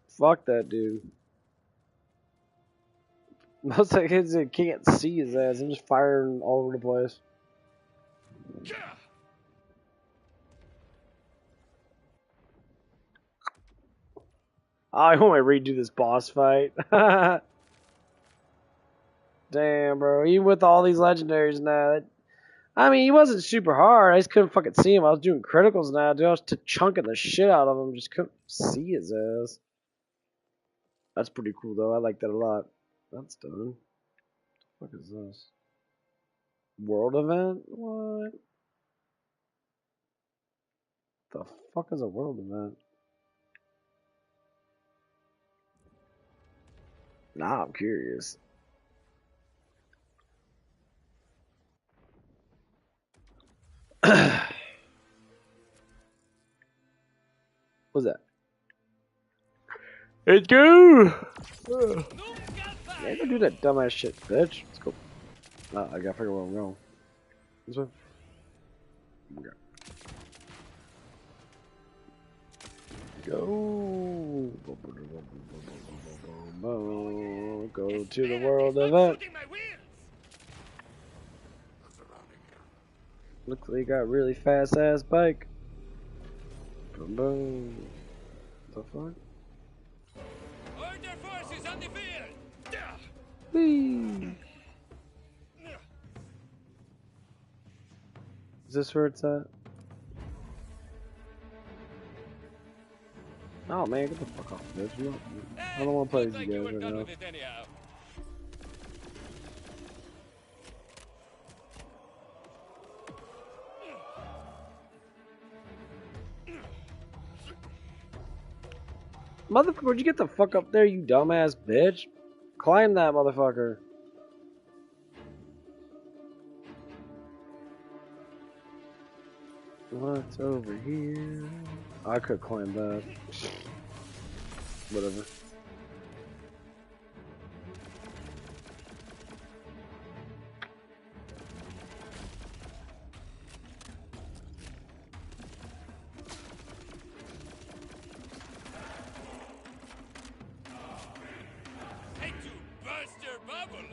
Speaker 1: fuck that dude. Most of the kids that can't see his ass. I'm just firing all over the place. I want to redo this boss fight. Damn, bro. Even with all these legendaries now, I mean, he wasn't super hard. I just couldn't fucking see him. I was doing criticals now, dude. I was chunking the shit out of him. Just couldn't see his ass. That's pretty cool, though. I like that a lot. That's done. What the fuck is this? World event? What? The fuck is a world event? Nah, I'm curious. What's that? Let's go! Yeah, don't do that dumbass shit, bitch. Let's go. I gotta figure out where I'm going. This way? Okay. Go! Go to the world event. Looks like you got a really fast ass bike. Boom, boom. The fuck?
Speaker 2: Order forces on the field.
Speaker 1: Whee! Is this where it's at? Oh man, get the fuck off, bitch. I don't want to play with you guys right now. Motherfucker, would you get the fuck up there, you dumbass bitch? Climb that motherfucker. What's over here? I could climb that. Whatever.
Speaker 2: Hate to burst your bubble.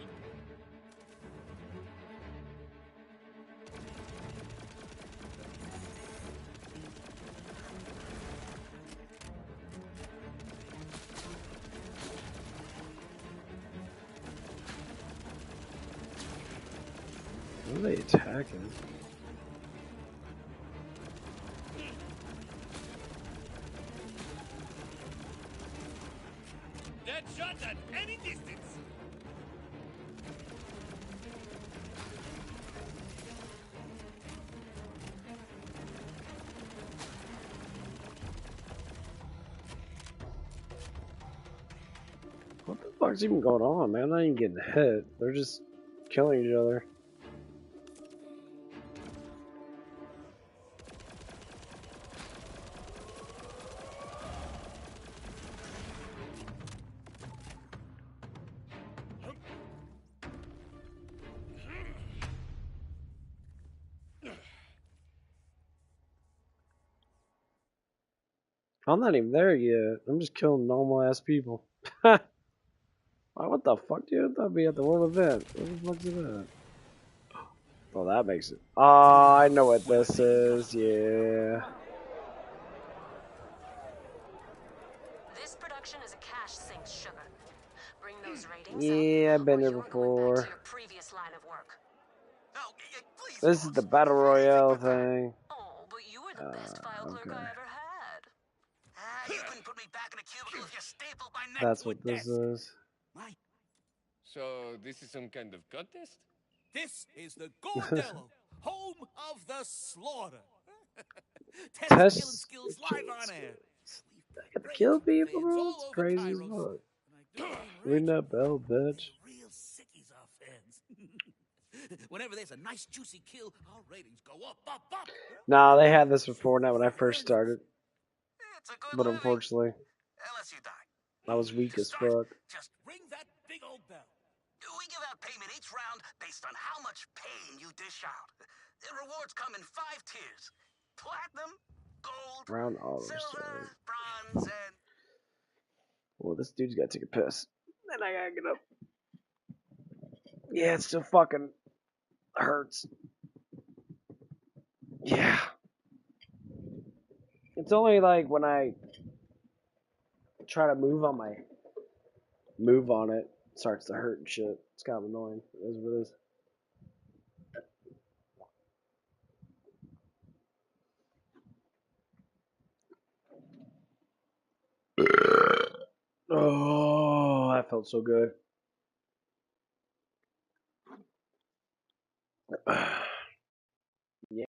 Speaker 1: What are they attacking?
Speaker 2: Dead shot at any distance.
Speaker 1: What the fuck's even going on, man? I'm not even getting hit. They're just killing each other. I'm not even there yet. I'm just killing normal ass people. What the fuck, dude? I thought I'd be at the world event. What the fuck is that? Oh, that makes it. Oh, I know what this is. Yeah.
Speaker 5: This production is a cash sink, sugar. Bring those ratings
Speaker 1: Yeah, I've been there before. This is the battle royale thing.
Speaker 5: Oh, but you were the best file clerk I ever had.
Speaker 4: You couldn't put me back in a cubicle if you stapled my neck
Speaker 1: That's
Speaker 4: to a
Speaker 1: what this
Speaker 4: desk.
Speaker 1: is.
Speaker 2: So this is some kind of contest?
Speaker 6: This is the Gordello, home of the slaughter.
Speaker 1: Test
Speaker 6: killing skills live on air.
Speaker 1: I gotta kill people, bro. It's crazy as fuck. Ring that bell, bitch.
Speaker 6: They're real sickies, our fans. Whenever there's a nice juicy kill, our ratings go up, up, up.
Speaker 1: Nah, they had this before now when I first started.
Speaker 4: It's a good
Speaker 1: But
Speaker 4: living.
Speaker 1: unfortunately,
Speaker 4: Unless you die.
Speaker 1: I was weak
Speaker 4: To
Speaker 1: as
Speaker 4: start,
Speaker 1: fuck.
Speaker 6: Just ring that big old bell.
Speaker 4: we give out payment each round based on how much pain you dish out. The rewards come in 5 tiers. Platinum, gold,
Speaker 1: Round auto
Speaker 4: silver,
Speaker 1: start.
Speaker 4: bronze, and...
Speaker 1: Well, this dude's gotta take a piss. Then I gotta get up. Yeah, it still fucking hurts. Yeah. It's only like when I try to move on it, it starts to hurt and shit. It's kind of annoying. It is what it is. Oh, that felt so good. Yeah.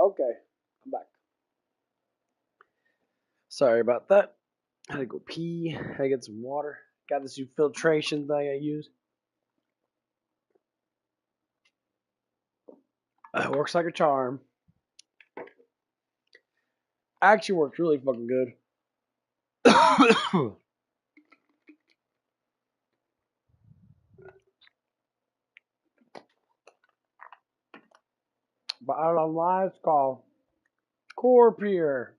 Speaker 1: Okay, I'm back. Sorry about that. I had to go pee. I had to get some water. Got this new filtration thing I use. It works like a charm. Actually works really fucking good. But I don't know why it's called Core Pure.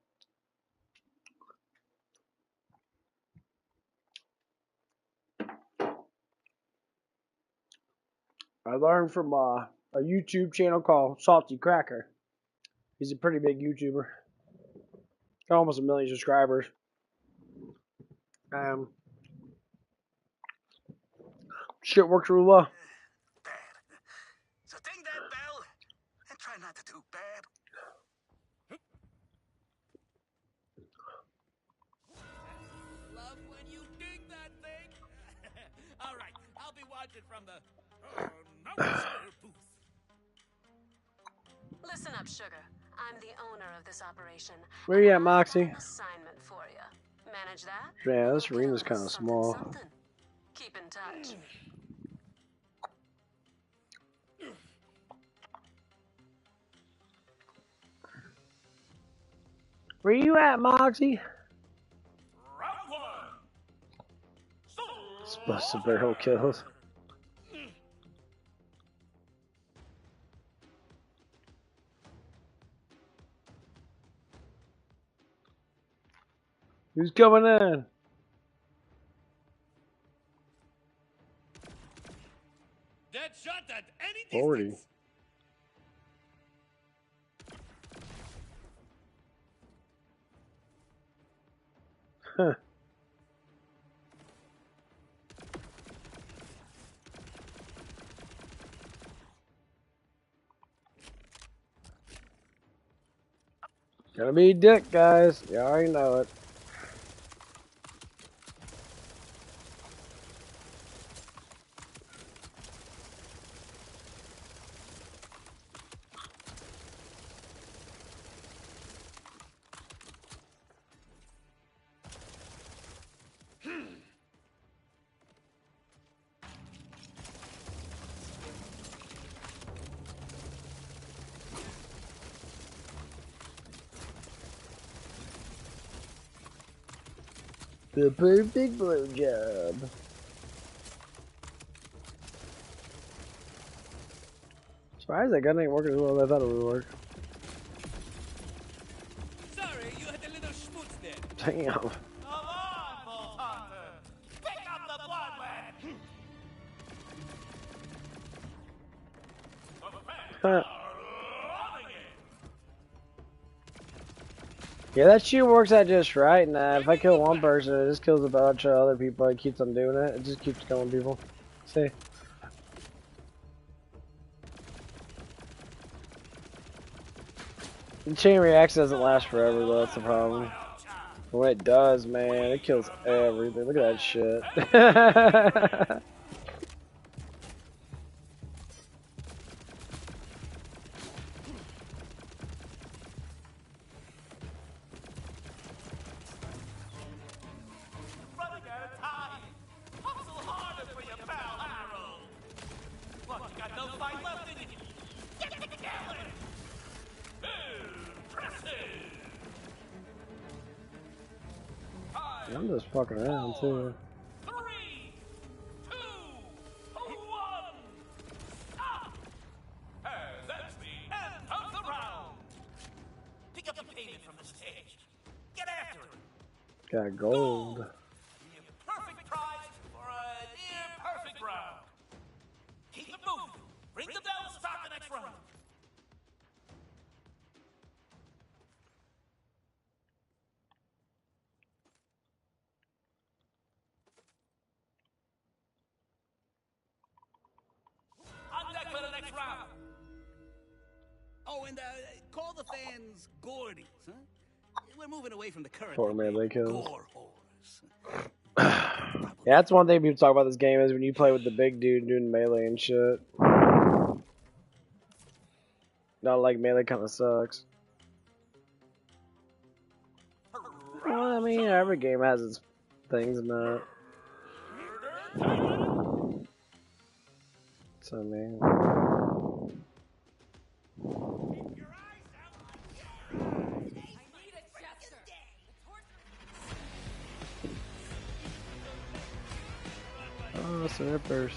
Speaker 1: I learned from a YouTube channel called Salty Cracker. He's a pretty big YouTuber. Got almost 1 million subscribers. Shit works really well.
Speaker 4: Bad. So ding that bell and try not to do bad.
Speaker 6: Love when you dig that thing. All right, I'll be watching from the booth.
Speaker 3: Listen up, Sugar. I'm the owner of this operation.
Speaker 1: Where you at,
Speaker 3: and I've got
Speaker 1: Moxie?
Speaker 3: an assignment for you. Manage that?
Speaker 1: Yeah, this
Speaker 3: You'll get a
Speaker 1: arena's
Speaker 3: little
Speaker 1: kind of
Speaker 3: something,
Speaker 1: small.
Speaker 3: something. Keep in touch.
Speaker 1: Where you at, Moxie?
Speaker 6: Round one.
Speaker 1: Supposed to barrel kills. Who's coming in?
Speaker 2: Dead shot at any
Speaker 1: 40.
Speaker 2: distance.
Speaker 1: Huh. Gonna be dick, guys. You already know it. The perfect blowjob. Surprised that gun ain't working as well as I thought it would work.
Speaker 2: Sorry, you had a little schmutz there.
Speaker 1: Damn.
Speaker 6: Come on, Bolt Hunter. Pick up the bloodlet.
Speaker 1: Huh. Yeah, that shit works out just right. Nah, if I kill one person, it just kills a bunch of other people. It keeps on doing it. It just keeps killing people. See? The chain reaction doesn't last forever, though. That's the problem. But when it does, man, it kills everything. Look at that shit.
Speaker 6: Running out of time. Hustle harder for your pal, Harold. What, you got no fight left in you? Get going. Impressive.
Speaker 1: I'm just fucking around, too.
Speaker 6: 3, 2, 1. Stop. And that's the end of the round. Pick up the payment from the stage. Get after it.
Speaker 1: Got gold.
Speaker 6: The perfect prize for a near perfect round. Keep it moving. Ring the bell to start the next round. On deck for the next round. Oh, and call the fans Gordies, huh? We're moving away from the current
Speaker 1: Poor melee kills.
Speaker 6: gore whores.
Speaker 1: Yeah, that's one thing people talk about this game is when you play with the big dude doing melee and shit. Not like melee kind of sucks. mean, every game has its things, man. So, I mean. Oh, snippers.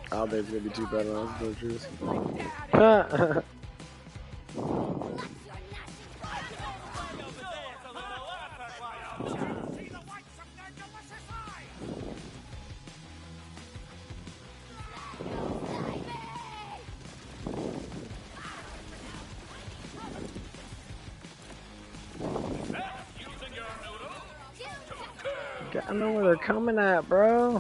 Speaker 1: I don't think it's gonna be too bad on us, the truth. I know where they're coming at, bro.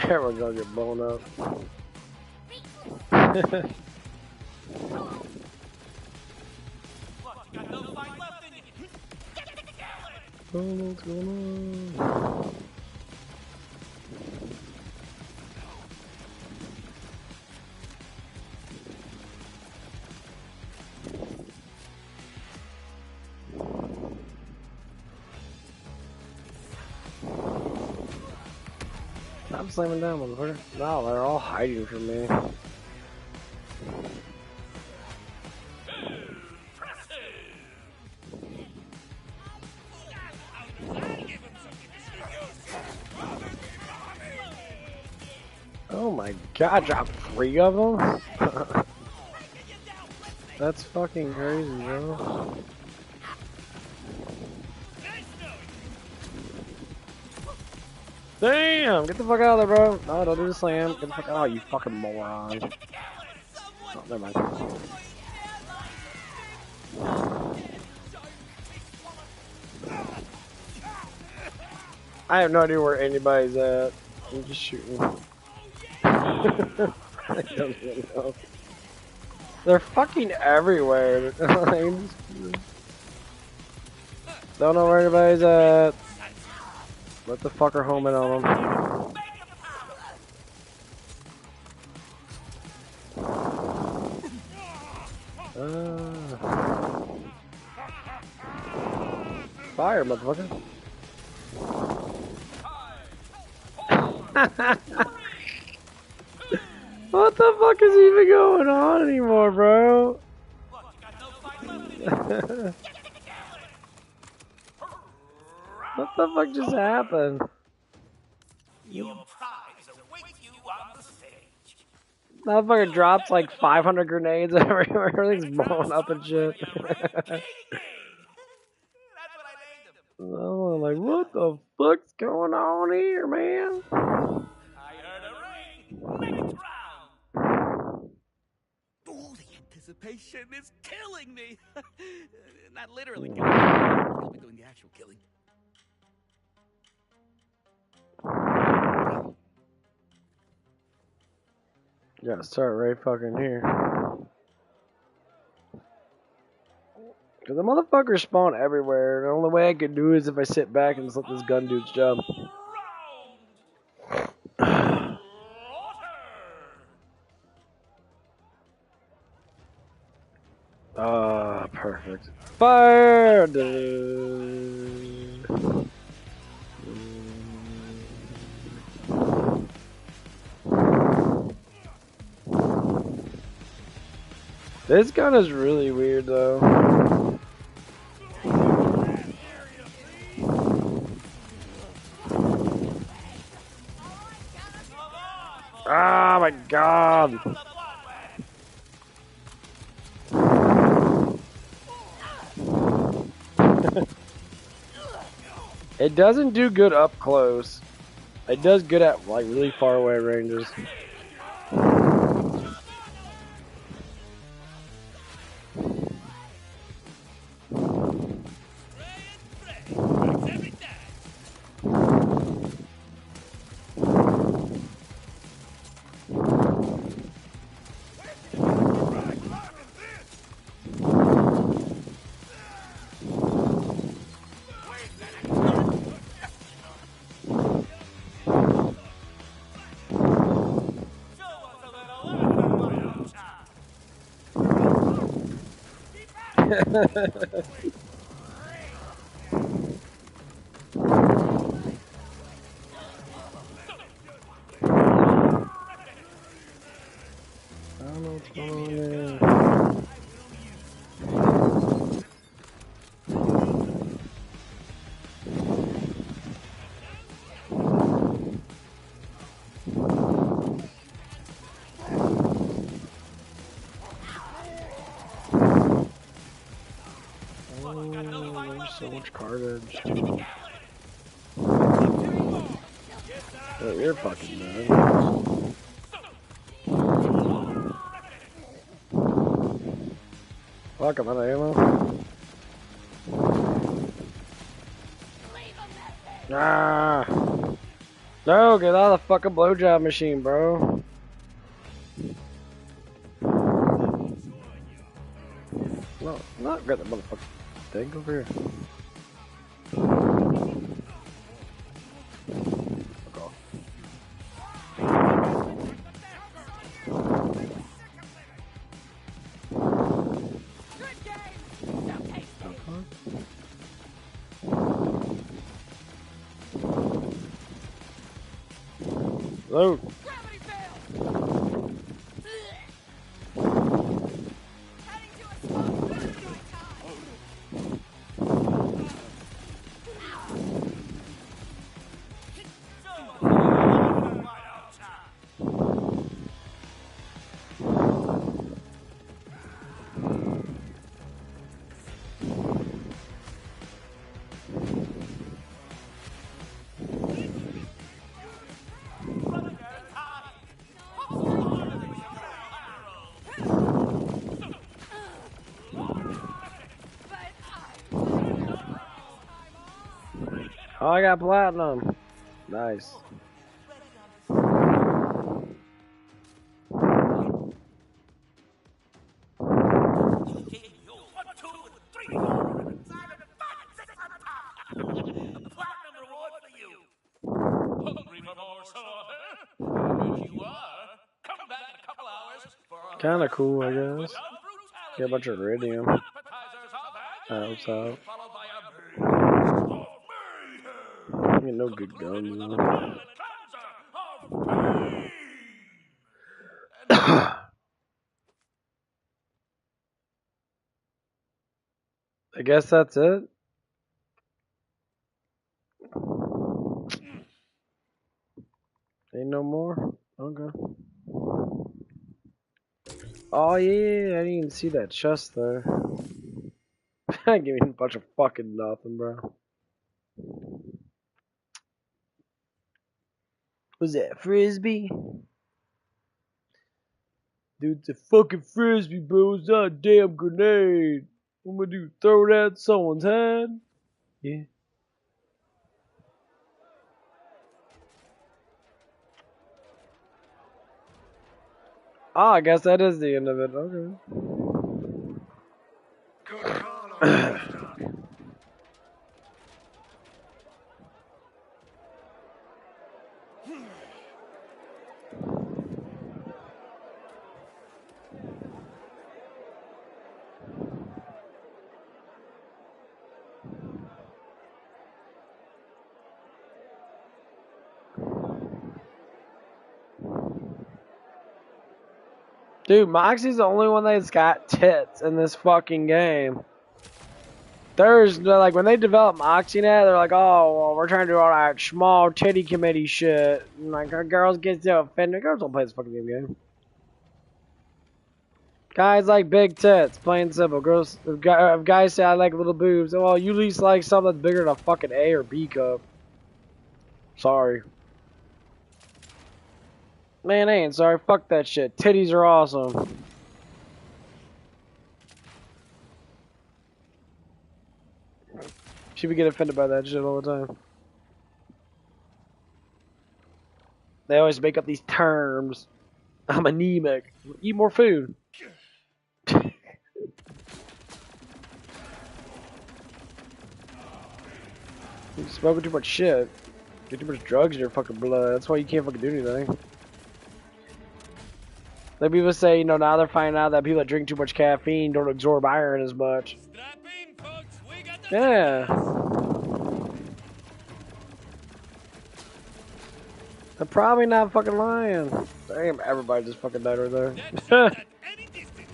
Speaker 1: Everyone's gonna get blown up. What's going on? I'm slamming down, motherfucker. No, they're all hiding from me. Oh my god, I dropped 3 of them? That's fucking crazy, bro. Damn! Get the fuck out of there, bro. No, don't do the slam. Get the fuck out. Oh, you fucking moron. Oh, never mind. I have no idea where anybody's at. I'm just shooting. I don't even know. They're fucking everywhere. Don't know where anybody's at. Let the fucker home in on them. Fire, motherfucker. What the fuck is even going on anymore, bro? What the fuck just happened? Motherfucker drops like 500 grenades everywhere. Everything's blowing up and shit. Oh, like, what the fuck's going on here, man?
Speaker 6: I heard a ring. Next round. Oh, the anticipation is killing me. Not literally killing me. I'll be doing the actual killing.
Speaker 1: You gotta start right fucking here. Cause the motherfuckers spawn everywhere. The only way I can do is if I sit back and just let this gun do its job. Ah, perfect. Fire! This gun is really weird though. Ah, my god! It doesn't do good up close. It does good at like really far away ranges. I don't know what's going on there. Oh, there's so much carnage. Oh, you're fucking dead. Fuck, I'm out of ammo. Ah! No, get out of the fucking blowjob machine, bro. No, not get the motherfucking thing over here. Fuck off. Load. Oh, I got platinum. Nice. Kinda cool, I guess. Get a bunch of iridium. Helps out. Ain't no good guns though. I guess that's it. Ain't no more? Okay. Oh yeah, I didn't even see that chest there. Give me a bunch of fucking nothing, bro. Was that frisbee? Dude, it's a fucking frisbee, bro. It's not a damn grenade. What am I gonna do? Throw it at someone's head? Yeah. Ah, I guess that is the end of it. Okay. Dude, Moxie's the only one that's got tits in this fucking game. There's like when they develop Moxie now, they're like, oh, well, we're trying to do all that small titty committee shit. And like, our girls get so offended. Girls don't play this fucking game. Guys like big tits, plain simple. Girls, if guys say I like little boobs, well, you at least like something that's bigger than a fucking A or B cup. Sorry. Man, I ain't sorry. Fuck that shit. Titties are awesome. She would get offended by that shit all the time. They always make up these terms. I'm anemic. Eat more food. You're smoking too much shit. Get too much drugs in your fucking blood. That's why you can't fucking do anything. Like people say, you know, now they're finding out that people that drink too much caffeine don't absorb iron as much.
Speaker 2: Strap in, folks. We got the
Speaker 1: Yeah. They're probably not fucking lying. Damn, everybody just fucking died right there.
Speaker 2: Dead shot at any distance.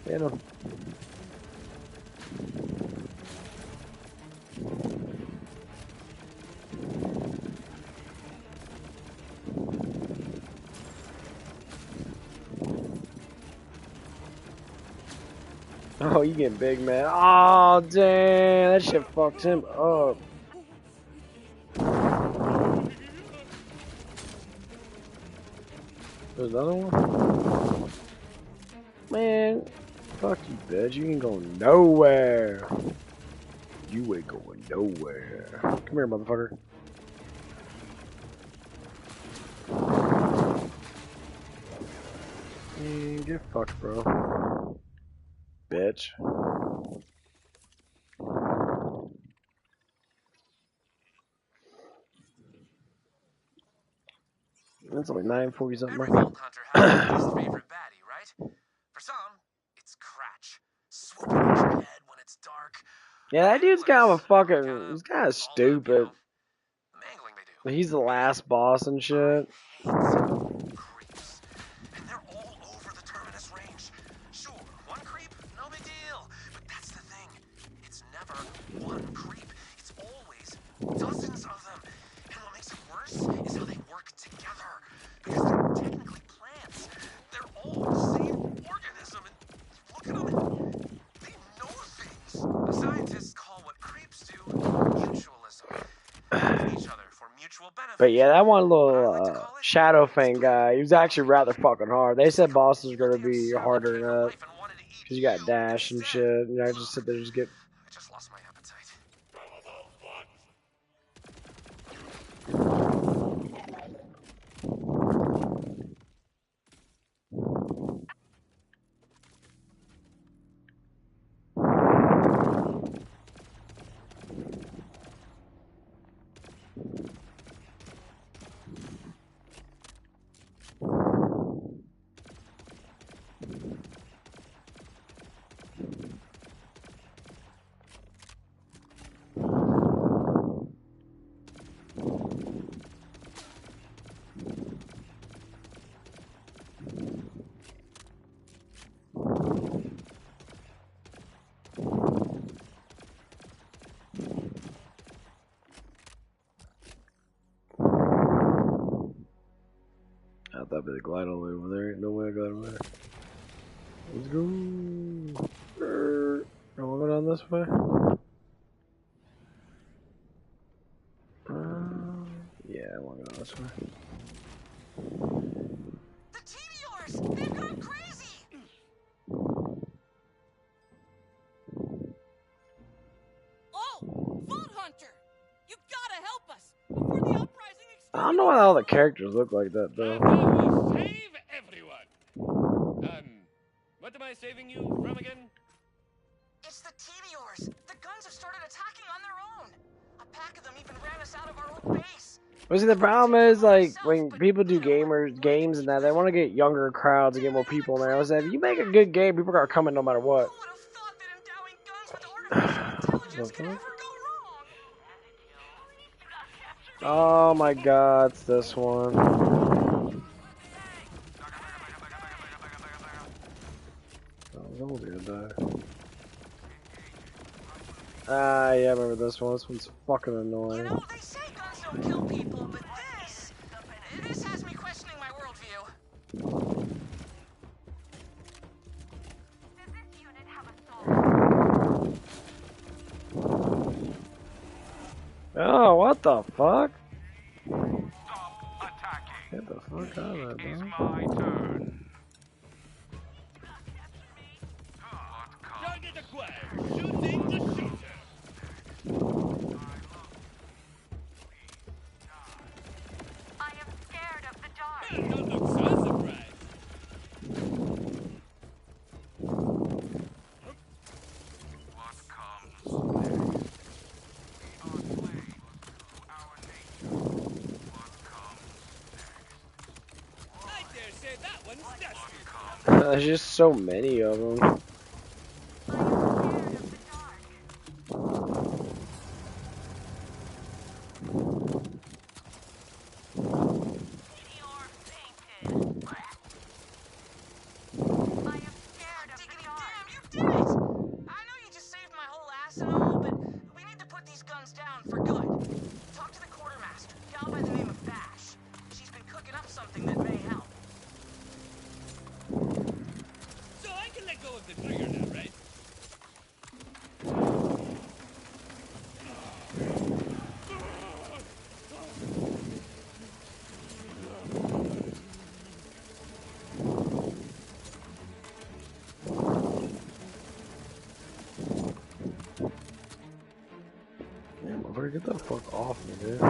Speaker 1: You know. Oh, you getting big, man. Oh, damn. That shit fucked him up. There's another one? Man, fuck you, bitch. You ain't going nowhere. You ain't going nowhere. Come here, motherfucker. Get fucked, bro. Bitch. It's only 9:40 something.
Speaker 4: Every vault hunter has their least favorite baddie, right? For some, it's Cratch, swooping at your head when it's dark.
Speaker 1: Yeah, that dude's kind of a fucking. He's kind of
Speaker 4: All up,
Speaker 1: stupid.
Speaker 4: the mangling they do.
Speaker 1: But he's the last boss and shit.
Speaker 4: I hate creeps, and they're all over the Terminus range. Sure, one creep, no big deal. But that's the thing. It's never one creep. It's always dozens of them. And what makes it worse is how they work together. Because they're technically plants. They're all the same organism. And look at them. They know things. Scientists call what creeps do mutualism. Each other for mutual benefit.
Speaker 1: But yeah, that one little Shadow Fang guy, he was actually rather fucking hard. They said bosses are gonna be harder than that. Because you got dash and shit. You know, just sit there and just get.
Speaker 4: I just lost my appetite.
Speaker 1: I thought they'd glide all the way over there. Ain't no way I got over there. Let's go. I wanna go down this way. Yeah, I wanna go this way.
Speaker 5: The Meteors! They've gone crazy!
Speaker 7: Oh! Vault Hunter! You gotta help us! Before the uprising
Speaker 1: I don't know why all the characters look like that,
Speaker 2: I
Speaker 1: though.
Speaker 2: will save everyone. What am I saving you from again?
Speaker 5: It's the Meteors! The guns have started attacking on their own! A pack of them even ran us out of our old base!
Speaker 1: Well, see, the problem is, like, when people do games and that, they want to get younger crowds and get more people in there. I said, if you make a good game, people are coming no matter what.
Speaker 5: Who would have thought that endowing guns with artificial intelligence could ever go wrong?
Speaker 1: Oh my god, it's this one. Oh, someone's gonna die. Ah, yeah, I remember this one. This one's fucking annoying.
Speaker 5: You know, they say guns don't kill people, but this has me questioning my worldview. Does this unit have a soul?
Speaker 1: Oh, what the fuck?
Speaker 6: Stop attacking.
Speaker 1: Get the fuck out of that,
Speaker 6: It's
Speaker 1: bro.
Speaker 6: my turn.
Speaker 2: Target acquired. Shooting the shooter.
Speaker 5: I am scared of the dark.
Speaker 2: Don't look so surprised.
Speaker 6: What comes next? We are slaves to our nature. What comes next?
Speaker 2: I dare say say that one's dusty.
Speaker 1: There's just so many of them.
Speaker 5: Down for good. Talk to the quartermaster, gal by the name of Bash. She's been cooking up something that may help.
Speaker 2: So I can let go of the trigger now, right?
Speaker 1: Damn, motherfucker, get the fuck off me, dude.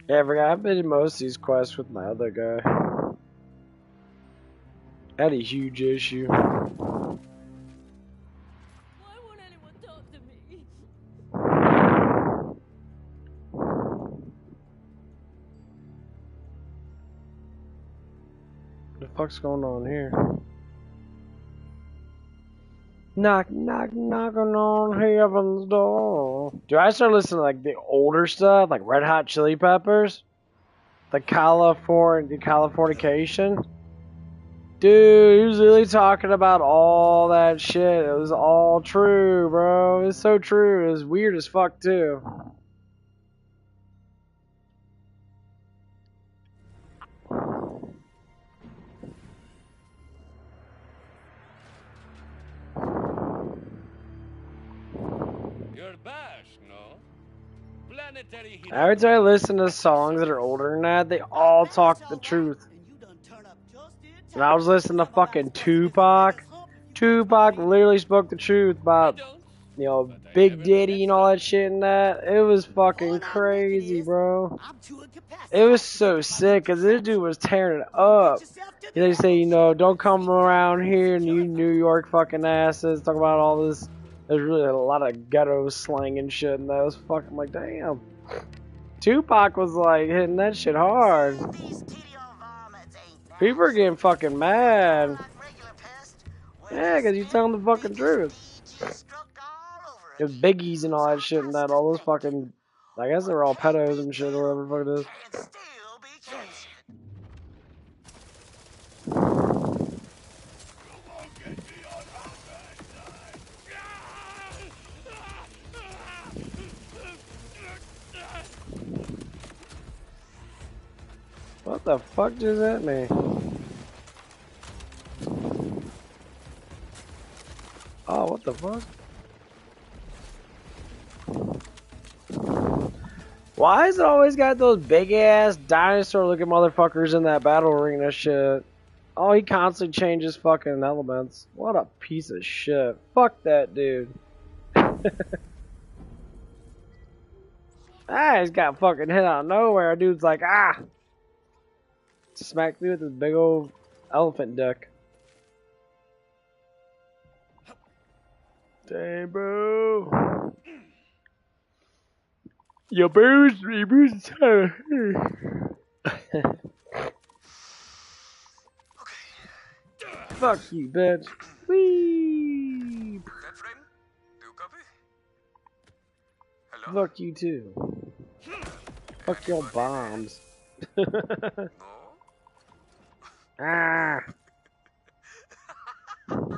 Speaker 1: Yeah, I forgot I did most of these quests with my other guy. I had a huge issue.
Speaker 7: Why won't anyone talk to me?
Speaker 1: What the fuck's going on here? Knock, knock, knocking on heaven's door. Dude, I started listening to like the older stuff, like Red Hot Chili Peppers, the Californication. Dude, he was really talking about all that shit. It was all true, bro. It's so true. It was weird as fuck too.
Speaker 2: You're Bash, no? Planetary hero.
Speaker 1: Every time I listen to songs that are older than that, they all talk the truth. And I was listening to fucking Tupac. Tupac literally spoke the truth about, you know, Big Diddy and all that shit and that. It was fucking crazy, bro. It was so sick, because this dude was tearing it up. They say, you know, don't come around here and you New York fucking asses. Talk about all this. There's really a lot of ghetto slang and shit, and that was fucking like, damn. Tupac was like hitting that shit hard. People are getting fucking mad. Yeah, because you telling the fucking truth. Because Biggies and all that shit and that, all those fucking, I guess they were all pedos and shit or whatever the fuck it is. What the fuck does that mean? Oh, what the fuck? Why is it always got those big ass dinosaur looking motherfuckers in that battle arena shit? Oh, he constantly changes fucking elements. What a piece of shit. Fuck that dude. Ah, he's got fucking hit out of nowhere. Dude's like, ah! Smacked me with his big old elephant dick. Damn, bro. Your booze, Fuck you, bitch. Whee!
Speaker 4: That friend? Do you copy? Hello?
Speaker 1: Fuck you too. Fuck your bombs.
Speaker 4: No?
Speaker 1: Ah!
Speaker 4: I'm alive!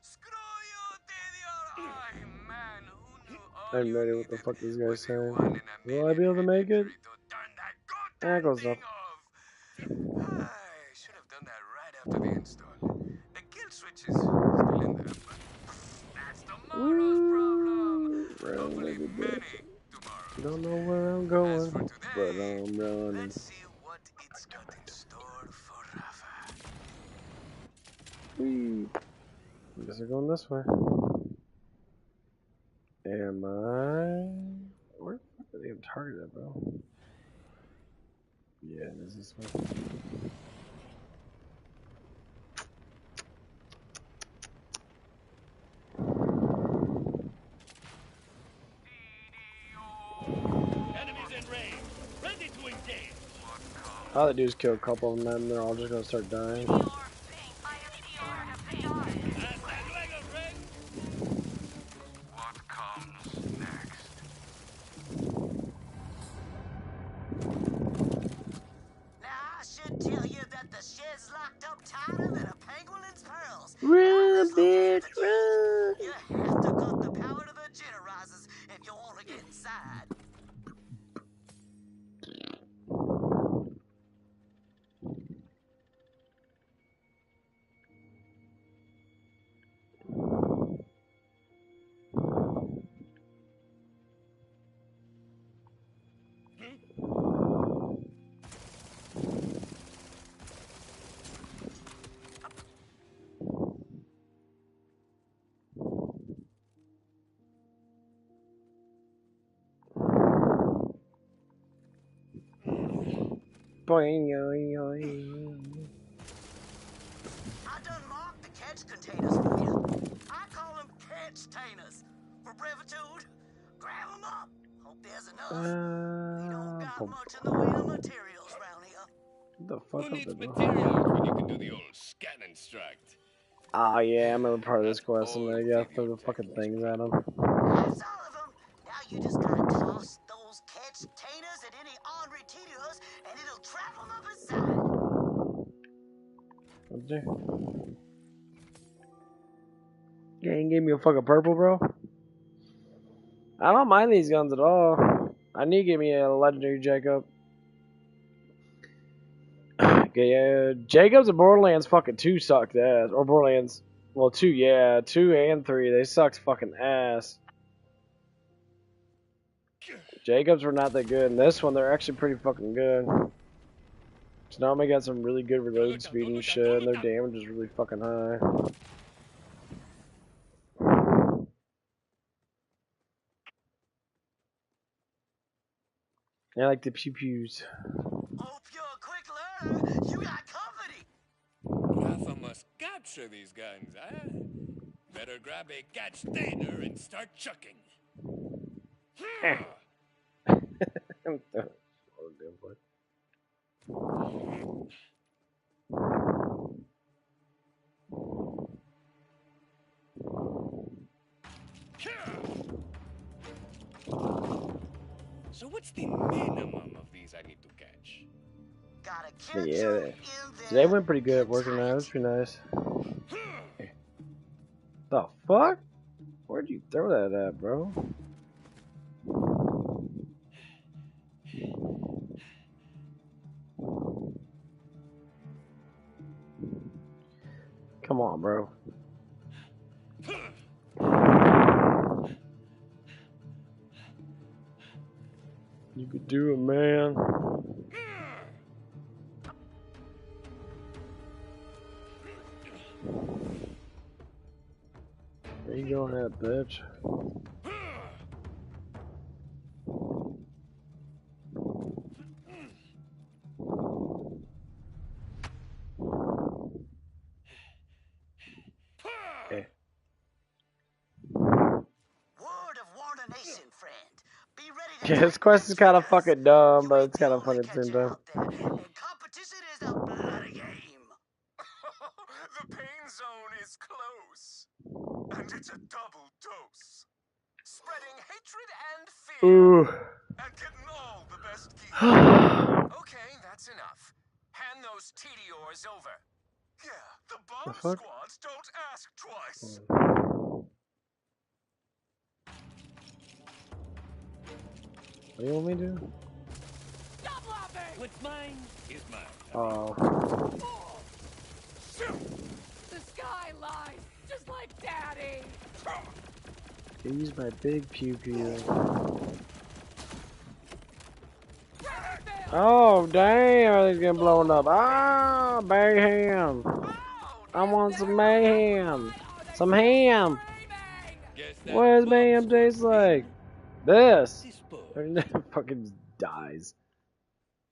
Speaker 4: Screw you, Didier! Ay, man, who knew all
Speaker 1: I'm
Speaker 4: you
Speaker 1: ready. What the
Speaker 4: needed
Speaker 1: fuck this
Speaker 4: was
Speaker 1: guy's
Speaker 4: a
Speaker 1: saying?
Speaker 4: one-in-a-million
Speaker 1: Will I be able to make it?
Speaker 4: to turn that
Speaker 1: There
Speaker 4: goddamn
Speaker 1: goes
Speaker 4: thing
Speaker 1: up.
Speaker 4: off. I should have done that right after the install. The kill switch is still in there, but that's tomorrow's problem. Hopefully many tomorrows.
Speaker 1: Don't know where I'm
Speaker 4: As
Speaker 1: going,
Speaker 4: for
Speaker 1: but
Speaker 4: today,
Speaker 1: I'm running.
Speaker 4: let's see what it's got in store for Rafa.
Speaker 1: Whee! I guess we're going this way. Am I? Where the fuck are the targeted, bro. Yeah, this is one.
Speaker 2: Enemies in range. Ready to engage.
Speaker 1: All they do is kill a couple of them, and they're all just gonna start dying.
Speaker 2: Hasta luego, friend.
Speaker 4: What comes next?
Speaker 5: Now, I should tell you that the shed's locked up tighter than a penguin's pearls.
Speaker 1: Run, bitch, run!
Speaker 5: You have to cut the power to the generators if you want to get inside.
Speaker 1: Boing, yoing, yoing.
Speaker 5: I done marked the catch containers for you. I call them catch-tainers. For brevitude, grab them up. Hope there's enough. We don't got much in the way of materials around here.
Speaker 1: What the fuck
Speaker 2: Who
Speaker 1: up
Speaker 2: needs
Speaker 1: there, bro?
Speaker 2: materials when you can do the old scan and extract?
Speaker 1: Oh yeah, I'm a part of this
Speaker 2: That's
Speaker 1: quest, and I
Speaker 2: old
Speaker 1: gotta throw the
Speaker 2: video
Speaker 1: fucking
Speaker 2: techniques,
Speaker 1: things
Speaker 2: bro.
Speaker 1: at them.
Speaker 5: That's all of them. Now you just gotta toss those catch-tainers at any ornery Tedios, and it'll trap them up inside.
Speaker 1: What'd you do? You ain't give me a fucking purple, bro? I don't mind these guns at all. I need to give me a legendary Jacob. Okay, Jacobs and Borderlands fucking 2 sucked ass. Or Borderlands, well, 2, yeah. 2 and 3, they sucked fucking ass. Jacobs were not that good. And this one, they're actually pretty fucking good. So now they got some really good reload speed and shit, and their damage is really fucking high. I like the pew pews.
Speaker 5: Hope you're a quick learner. You got company.
Speaker 2: Rafa must capture these guns, eh? Better grab a catch tainer and start chucking. So what's the minimum of these I need to catch?
Speaker 5: Gotta catch
Speaker 1: Yeah,
Speaker 5: 'em in
Speaker 1: so they
Speaker 5: their
Speaker 1: went pretty good at working that. That was
Speaker 5: entirety.
Speaker 1: pretty nice. The fuck? Where'd you throw that at, bro? Come on, bro. You could do it, man. Where you going at, bitch? Okay.
Speaker 5: Word of warnation, friend. Be ready to
Speaker 1: Yeah, this
Speaker 5: take
Speaker 1: quest
Speaker 5: that
Speaker 1: is kind of
Speaker 5: triggers.
Speaker 1: fucking dumb,
Speaker 5: You
Speaker 1: but
Speaker 5: ain't
Speaker 1: it's
Speaker 5: the
Speaker 1: kind of
Speaker 5: only
Speaker 1: funny at the same
Speaker 5: catcher
Speaker 1: time.
Speaker 5: out there, and competition is a bloody game.
Speaker 4: The pain zone is close. And it's a double dose. Spreading hatred and fear.
Speaker 1: Ooh.
Speaker 4: And getting all the best gear. Okay, that's enough. Hand those TDOs over. Yeah, the bomb
Speaker 1: fuck?
Speaker 4: squads don't ask twice.
Speaker 1: What do you want me to do?
Speaker 7: Stop laughing!
Speaker 2: What's mine is mine.
Speaker 1: Oh.
Speaker 7: The sky lies, just like Daddy.
Speaker 1: Use my big pew pew. Oh, damn, everything's getting blown up. Ah, mayhem. I want some mayhem. Some ham.
Speaker 2: Guess that
Speaker 1: What does
Speaker 2: bomb
Speaker 1: mayhem
Speaker 2: squad
Speaker 1: taste like? This.
Speaker 2: Dispose.
Speaker 1: Fucking just dies.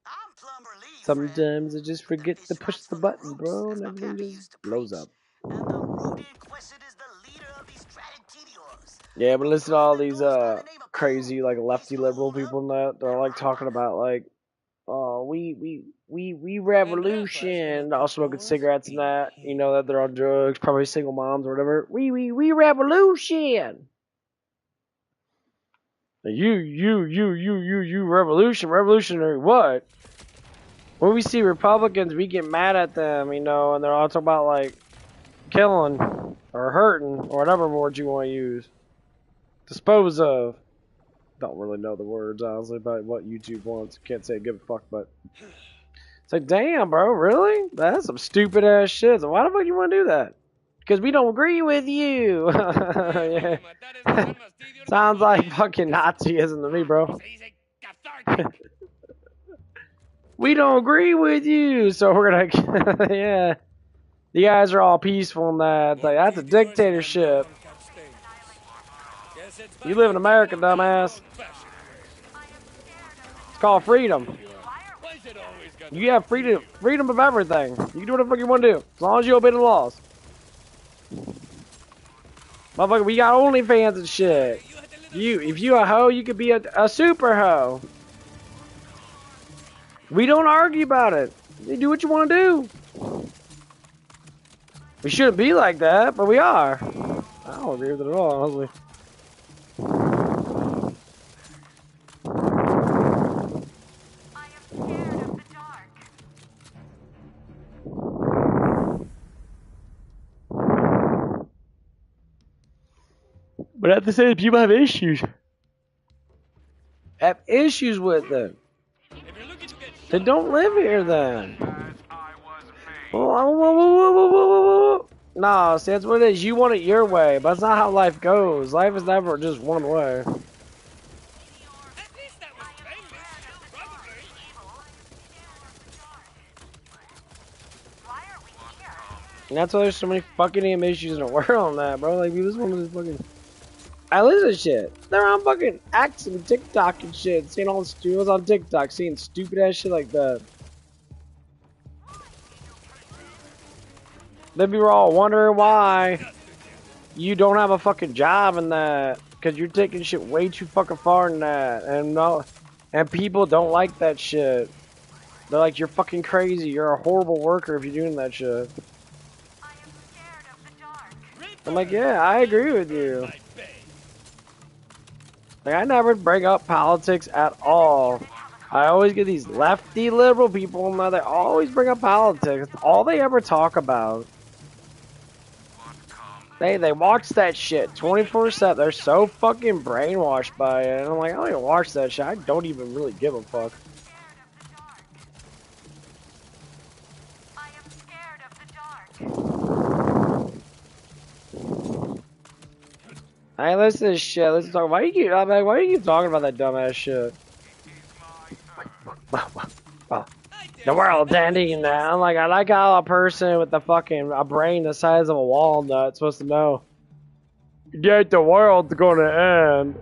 Speaker 5: I'm Plumber Lee,
Speaker 1: Sometimes I just
Speaker 5: friend.
Speaker 1: forget
Speaker 5: The
Speaker 1: to
Speaker 5: fish
Speaker 1: push
Speaker 5: rots
Speaker 1: the
Speaker 5: from the
Speaker 1: button,
Speaker 5: roots,
Speaker 1: bro,
Speaker 5: as
Speaker 1: and
Speaker 5: my
Speaker 1: everything
Speaker 5: pappy
Speaker 1: just
Speaker 5: used to
Speaker 1: blows
Speaker 5: preach.
Speaker 1: up.
Speaker 5: And the rooted quested is the leader of these traditinios.
Speaker 1: Yeah, but listen to all these
Speaker 5: Goes by the name of
Speaker 1: crazy like lefty
Speaker 5: He's
Speaker 1: liberal
Speaker 5: holed up.
Speaker 1: people and that they're like talking about like, oh, we
Speaker 2: And Rafa's gonna
Speaker 1: revolution, all
Speaker 2: come
Speaker 1: smoking
Speaker 2: forth
Speaker 1: cigarettes and
Speaker 2: in
Speaker 1: that, you
Speaker 2: here.
Speaker 1: know, that they're on drugs, probably single moms or whatever. We revolution. You revolutionary what? When we see Republicans, we get mad at them, you know, and they're all talking about like killing or hurting or whatever word you want to use. Dispose of. Don't really know the words honestly about what YouTube wants. Can't say give a fuck, but it's like, damn, bro, really? That's some stupid ass shit. So why the fuck you want to do that? Because we don't agree with you. Yeah. Sounds like fucking Nazism to me, bro. We don't agree with you, so we're gonna, yeah. You guys are all peaceful and that. It's like, that's a dictatorship. You live in America, dumbass. It's called freedom. You have freedom of everything. You can do whatever the fuck you want to do, as long as you obey the laws. Motherfucker, we got OnlyFans and shit. If you a hoe, you could be a super hoe. We don't argue about it. You do what you want to do. We shouldn't be like that, but we are. I don't agree with it at all, honestly. But at the same time, people have issues. Have issues with it. They don't live here then. Nah, see, that's what it is. You want it your way, but that's not how life goes. Life is never just one way. And that's why there's so many fucking damn issues in the world on that, bro. Like, we just want to fucking. I listen to shit. They're on fucking X and TikTok and shit. Seeing all the studios on TikTok, seeing stupid ass shit like that. Then we were all wondering why you don't have a fucking job in that. Because you're taking shit way too fucking far in that. And people don't like that shit. They're like, you're fucking crazy. You're a horrible worker if you're doing that shit. I'm like, yeah, I agree with you. Like, I never bring up politics at all. I always get these lefty liberal people, and they always bring up politics. It's all they ever talk about. They watch that shit 24/7. They're so fucking brainwashed by it. And I'm like, I don't even watch that shit. I don't even really give a fuck. Hey, listen to this shit. Let's talk. Why do you keep talking about that dumbass shit? The world's ending and that. I'm like, I like how a person with a brain the size of a walnut supposed to know. Yet the world's gonna end.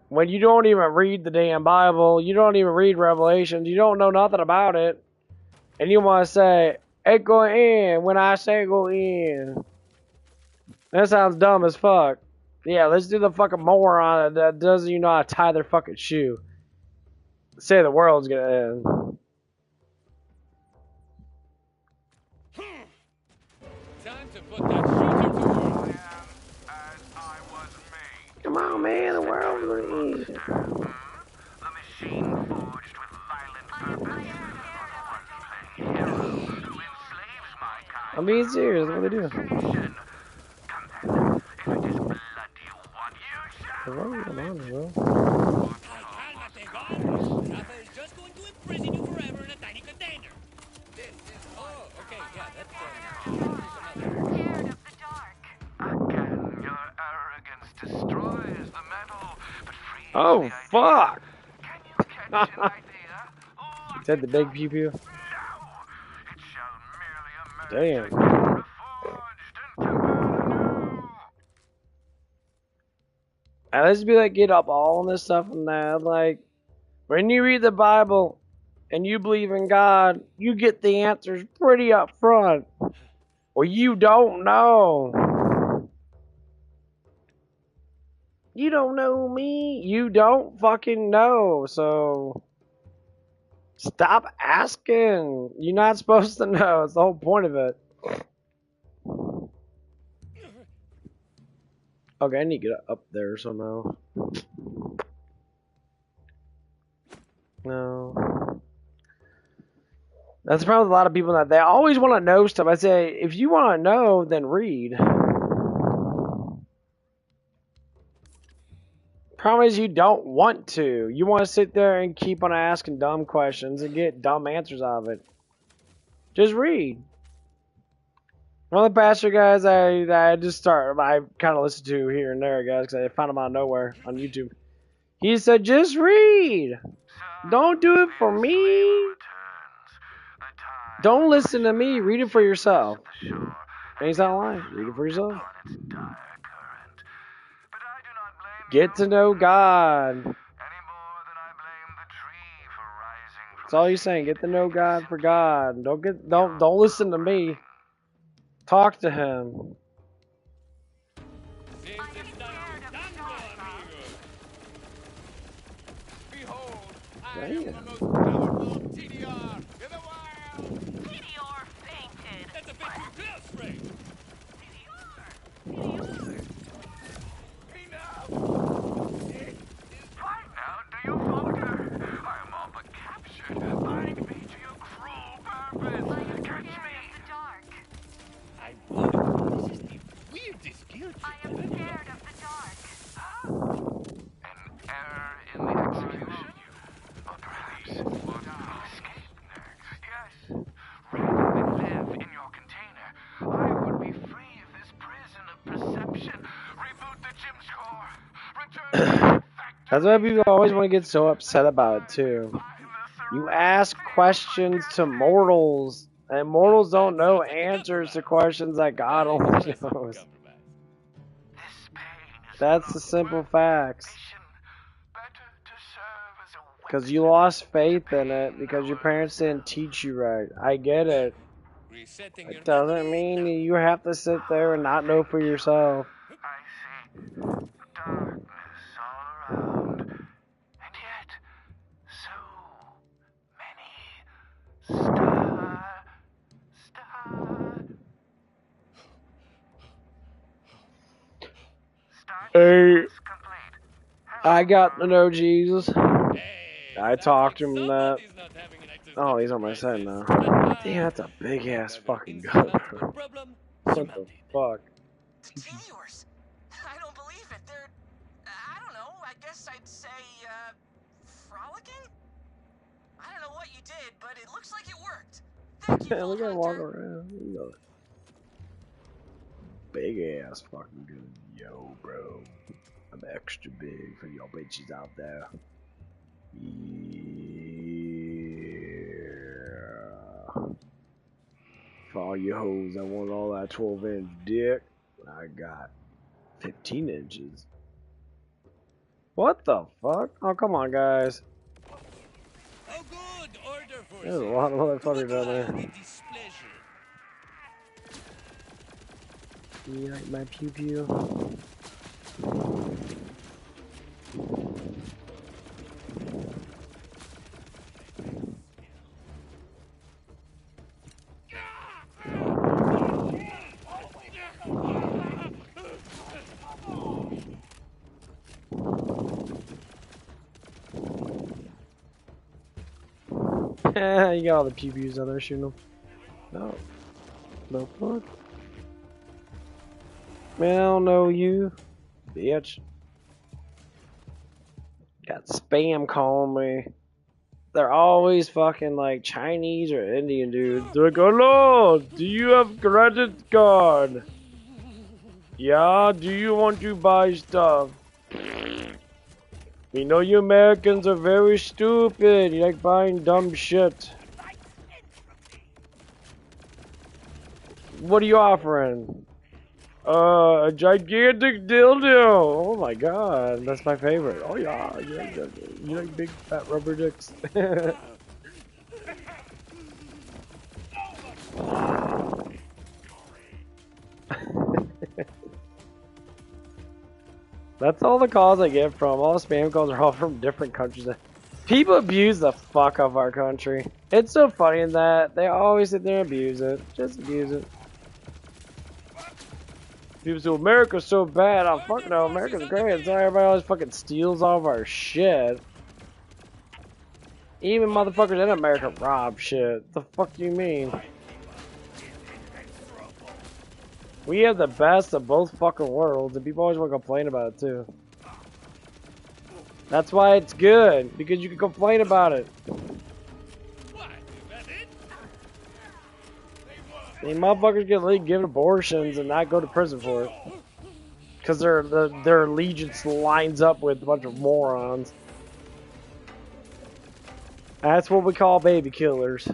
Speaker 1: When you don't even read the damn Bible, you don't even read Revelations, you don't know nothing about it, and you want to say, it go in when I say go in. That sounds dumb as fuck. Yeah, let's do the fucking moron that doesn't even know how to tie their fucking shoe. Say the world's gonna end.
Speaker 2: Time to put that shooter to work.
Speaker 1: Come on, man, the world's gonna end.
Speaker 4: The machine forged with violent purpose. Who enslaves my kind.
Speaker 1: I'm being serious, that's what they do.
Speaker 4: Come then, if it is blood you want, you shall.
Speaker 2: Rafa is just going to imprison you forever in a tiny container. Oh, okay, yeah,
Speaker 4: Again, your arrogance destroys the metal, but frees
Speaker 1: Oh,
Speaker 4: the idea.
Speaker 1: fuck!
Speaker 4: Can you catch an idea?
Speaker 1: Is that the big pew pew?
Speaker 4: No! It shall merely emerge
Speaker 1: Damn.
Speaker 4: reforged into burn anew.
Speaker 1: I just be like, get up all on this stuff and that. Like, when you read the Bible and you believe in God, you get the answers pretty up front. Or you don't know. You don't know me. You don't fucking know. So stop asking. You're not supposed to know. It's the whole point of it. Okay, I need to get up there somehow. No. That's the problem with a lot of people that they always want to know stuff. I say, if you want to know, then read. Problem is, you don't want to. You want to sit there and keep on asking dumb questions and get dumb answers out of it. Just read. One of the pastor guys I kind of listen to here and there, guys, because I found him out of nowhere on YouTube. He said, just read. Don't do it for me. Don't listen to me. Read it for yourself. And he's not lying. Read it for yourself. Get to know God. That's all he's saying. Get to know God for God. Don't listen to me. Talk to him.
Speaker 2: Behold, I
Speaker 1: Damn.
Speaker 2: am the most powerful TDR in the world!
Speaker 5: TDR fainted.
Speaker 2: That's a bit too close, Ray!
Speaker 6: Enough! It is fine now, do you falter? I am all but captured. Bind me to your cruel purpose. Catch me!
Speaker 2: I wonder, this is the weirdest guilt
Speaker 5: I am scared of the dark.
Speaker 6: An error in the execution? Or perhaps one escape next? Yes. Rather than live in your container, I would be free of this prison of perception. Reboot the gym's core. Return to
Speaker 1: That's why people always want to get so upset about it, too. You ask questions to mortals, and mortals don't know answers to questions that God only knows. That's the simple facts. Because you lost faith in it because your parents didn't teach you right. I get it.
Speaker 2: Resetting
Speaker 1: It
Speaker 2: your
Speaker 1: doesn't
Speaker 2: memory.
Speaker 1: mean you have to sit there and not know for yourself.
Speaker 6: I see darkness all around, and yet so many stars.
Speaker 1: Hey, I got to know Jesus. I talked to him and that. Oh, he's on my side now. Damn, that's a big ass fucking gun, bro. What the fuck?
Speaker 5: Continuers? I don't believe it. They're, I don't know, I guess I'd say, frolicking? I don't know what you did, but it looks like it worked. Thank you,
Speaker 1: Look at him
Speaker 5: Vault
Speaker 1: walk
Speaker 5: Hunter.
Speaker 1: around. You know, big ass fucking gun. Yo, bro. I'm extra big for y'all bitches out there. Yeah. For all you hoes that want all that 12-inch dick, I got 15 inches. What the fuck? Oh, come on, guys.
Speaker 2: Oh, good order for
Speaker 1: There's a lot of motherfuckers down there.
Speaker 2: displeasure.
Speaker 1: You like my pew pew? You got all the pew pews on there shooting them. No. No fuck. Man, I don't know you, bitch. Got spam calling me. They're always fucking like Chinese or Indian dudes. They're like, hello, do you have credit card? Yeah, do you want to buy stuff? We know you Americans are very stupid. You like buying dumb shit. What are you offering? A gigantic dildo. Oh my god, that's my favorite. Oh yeah, you like big fat rubber dicks. That's all the calls I get from. All the spam calls are all from different countries. People abuse the fuck of our country. It's so funny in that they always sit there and abuse it. Just abuse it. People say America's so bad. Oh fuck no, America's great. It's why everybody always fucking steals all of our shit. Even motherfuckers in America rob shit. The fuck do you mean? We have the best of both fucking worlds, and people always want to complain about it too. That's why it's good, because you can complain about it. These motherfuckers get given abortions and not go to prison for it. Because their allegiance lines up with a bunch of morons. That's what we call baby killers.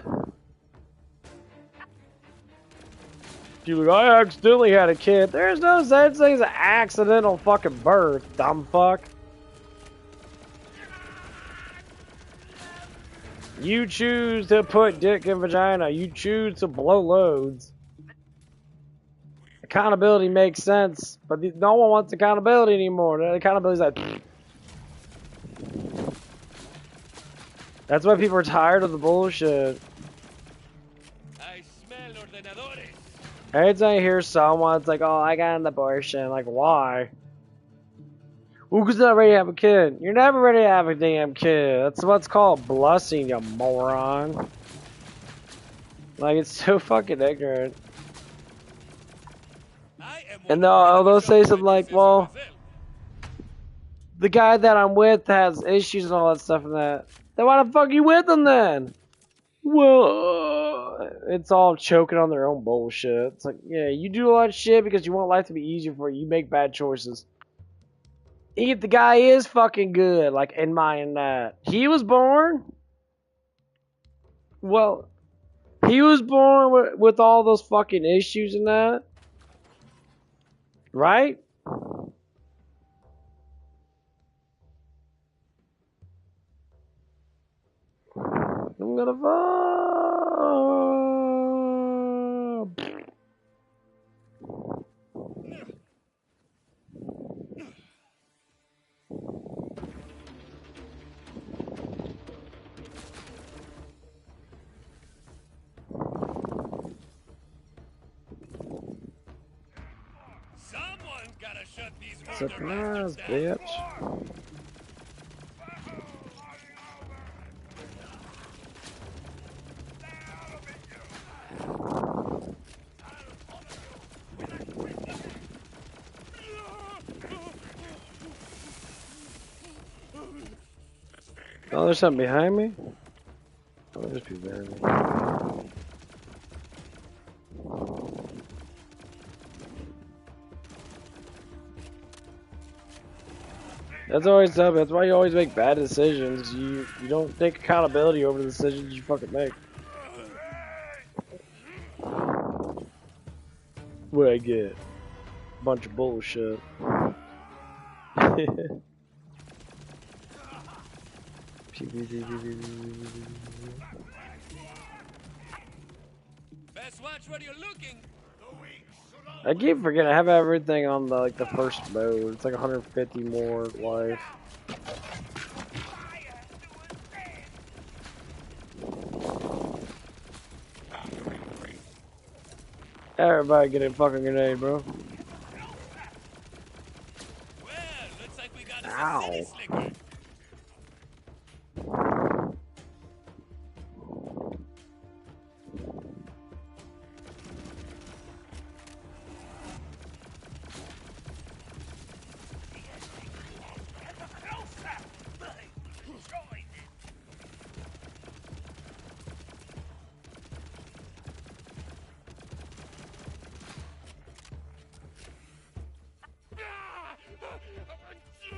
Speaker 1: You're like, I accidentally had a kid. There's no such thing as an accidental fucking birth, dumb fuck. You choose to put dick in vagina. You choose to blow loads. Accountability makes sense, but no one wants accountability anymore. The accountability's like... That's why people are tired of the bullshit.
Speaker 2: I smell ordenadores.
Speaker 1: Every time I hear someone, it's like, oh, I got an abortion. Like, why? Well, because not ready to have a kid. You're never ready to have a damn kid. That's what's called blussing, you moron. Like, it's so fucking ignorant. And they'll say something like, well, the guy that I'm with has issues and all that stuff and that. Then why the fuck are you with him then? Well, it's all choking on their own bullshit. It's like, yeah, you do a lot of shit because you want life to be easier for you. You make bad choices. If the guy is fucking good, like in mind that he was born, well, he was born with all those fucking issues and that, right? I'm gonna vote.
Speaker 2: Someone's gotta shut these
Speaker 1: Surprise, bitch. Oh, there's something behind me? Oh, there's people behind me. That's always tough. That's why you always make bad decisions. You don't take accountability over the decisions you fucking make. What I get? Bunch of bullshit.
Speaker 2: Best watch where you're looking.
Speaker 1: I keep forgetting I have everything on the first mode. It's like 150 more life. Everybody get a fucking grenade, bro.
Speaker 2: Well, looks like we got
Speaker 1: Ow.
Speaker 2: a city slicker.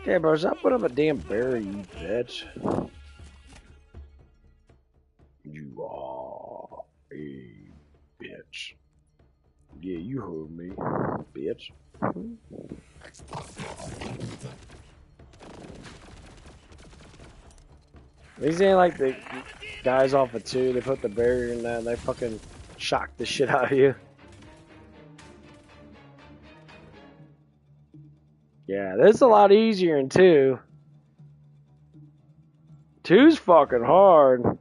Speaker 1: Okay, bro, stop putting up a damn berry, you bitch. You are a bitch. Yeah, you heard me, bitch. These ain't like the guys off of 2. They put the barrier in that and they fucking shock the shit out of you. Yeah, this is a lot easier in 2. 2's fucking hard.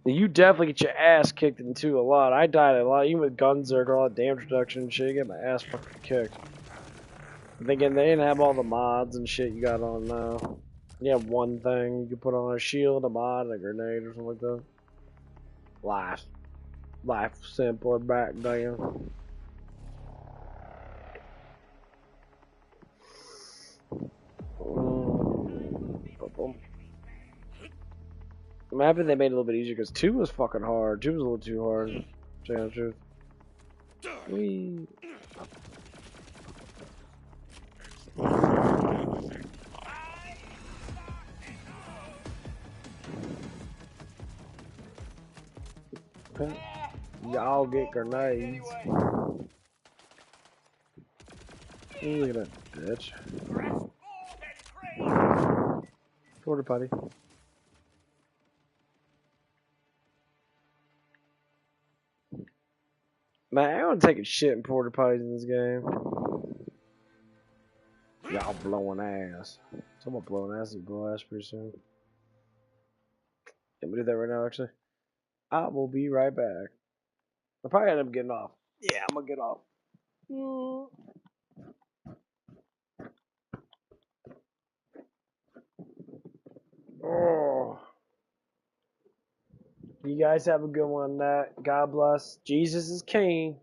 Speaker 1: You definitely get your ass kicked in 2 a lot. I died a lot, even with Gunzerk, all that damage reduction and shit. You get my ass fucking kicked. I'm thinking they didn't have all the mods and shit you got on now. You have one thing you can put on a shield, a mod, and a grenade or something like that. Life simpler back then. I'm happy they made it a little bit easier because 2 was fucking hard. 2 was a little too hard. To tell you the truth. Whee. Y'all get grenades. Look at that bitch. Porta potty. Man, I don't take a shit in porta potties in this game. Y'all blowing ass. Someone blowing ass, you blow ass pretty soon. Can we do that right now, actually? I will be right back. I'll probably end up getting off. Yeah, I'm gonna get off. Oh. You guys have a good one. God bless. Jesus is king.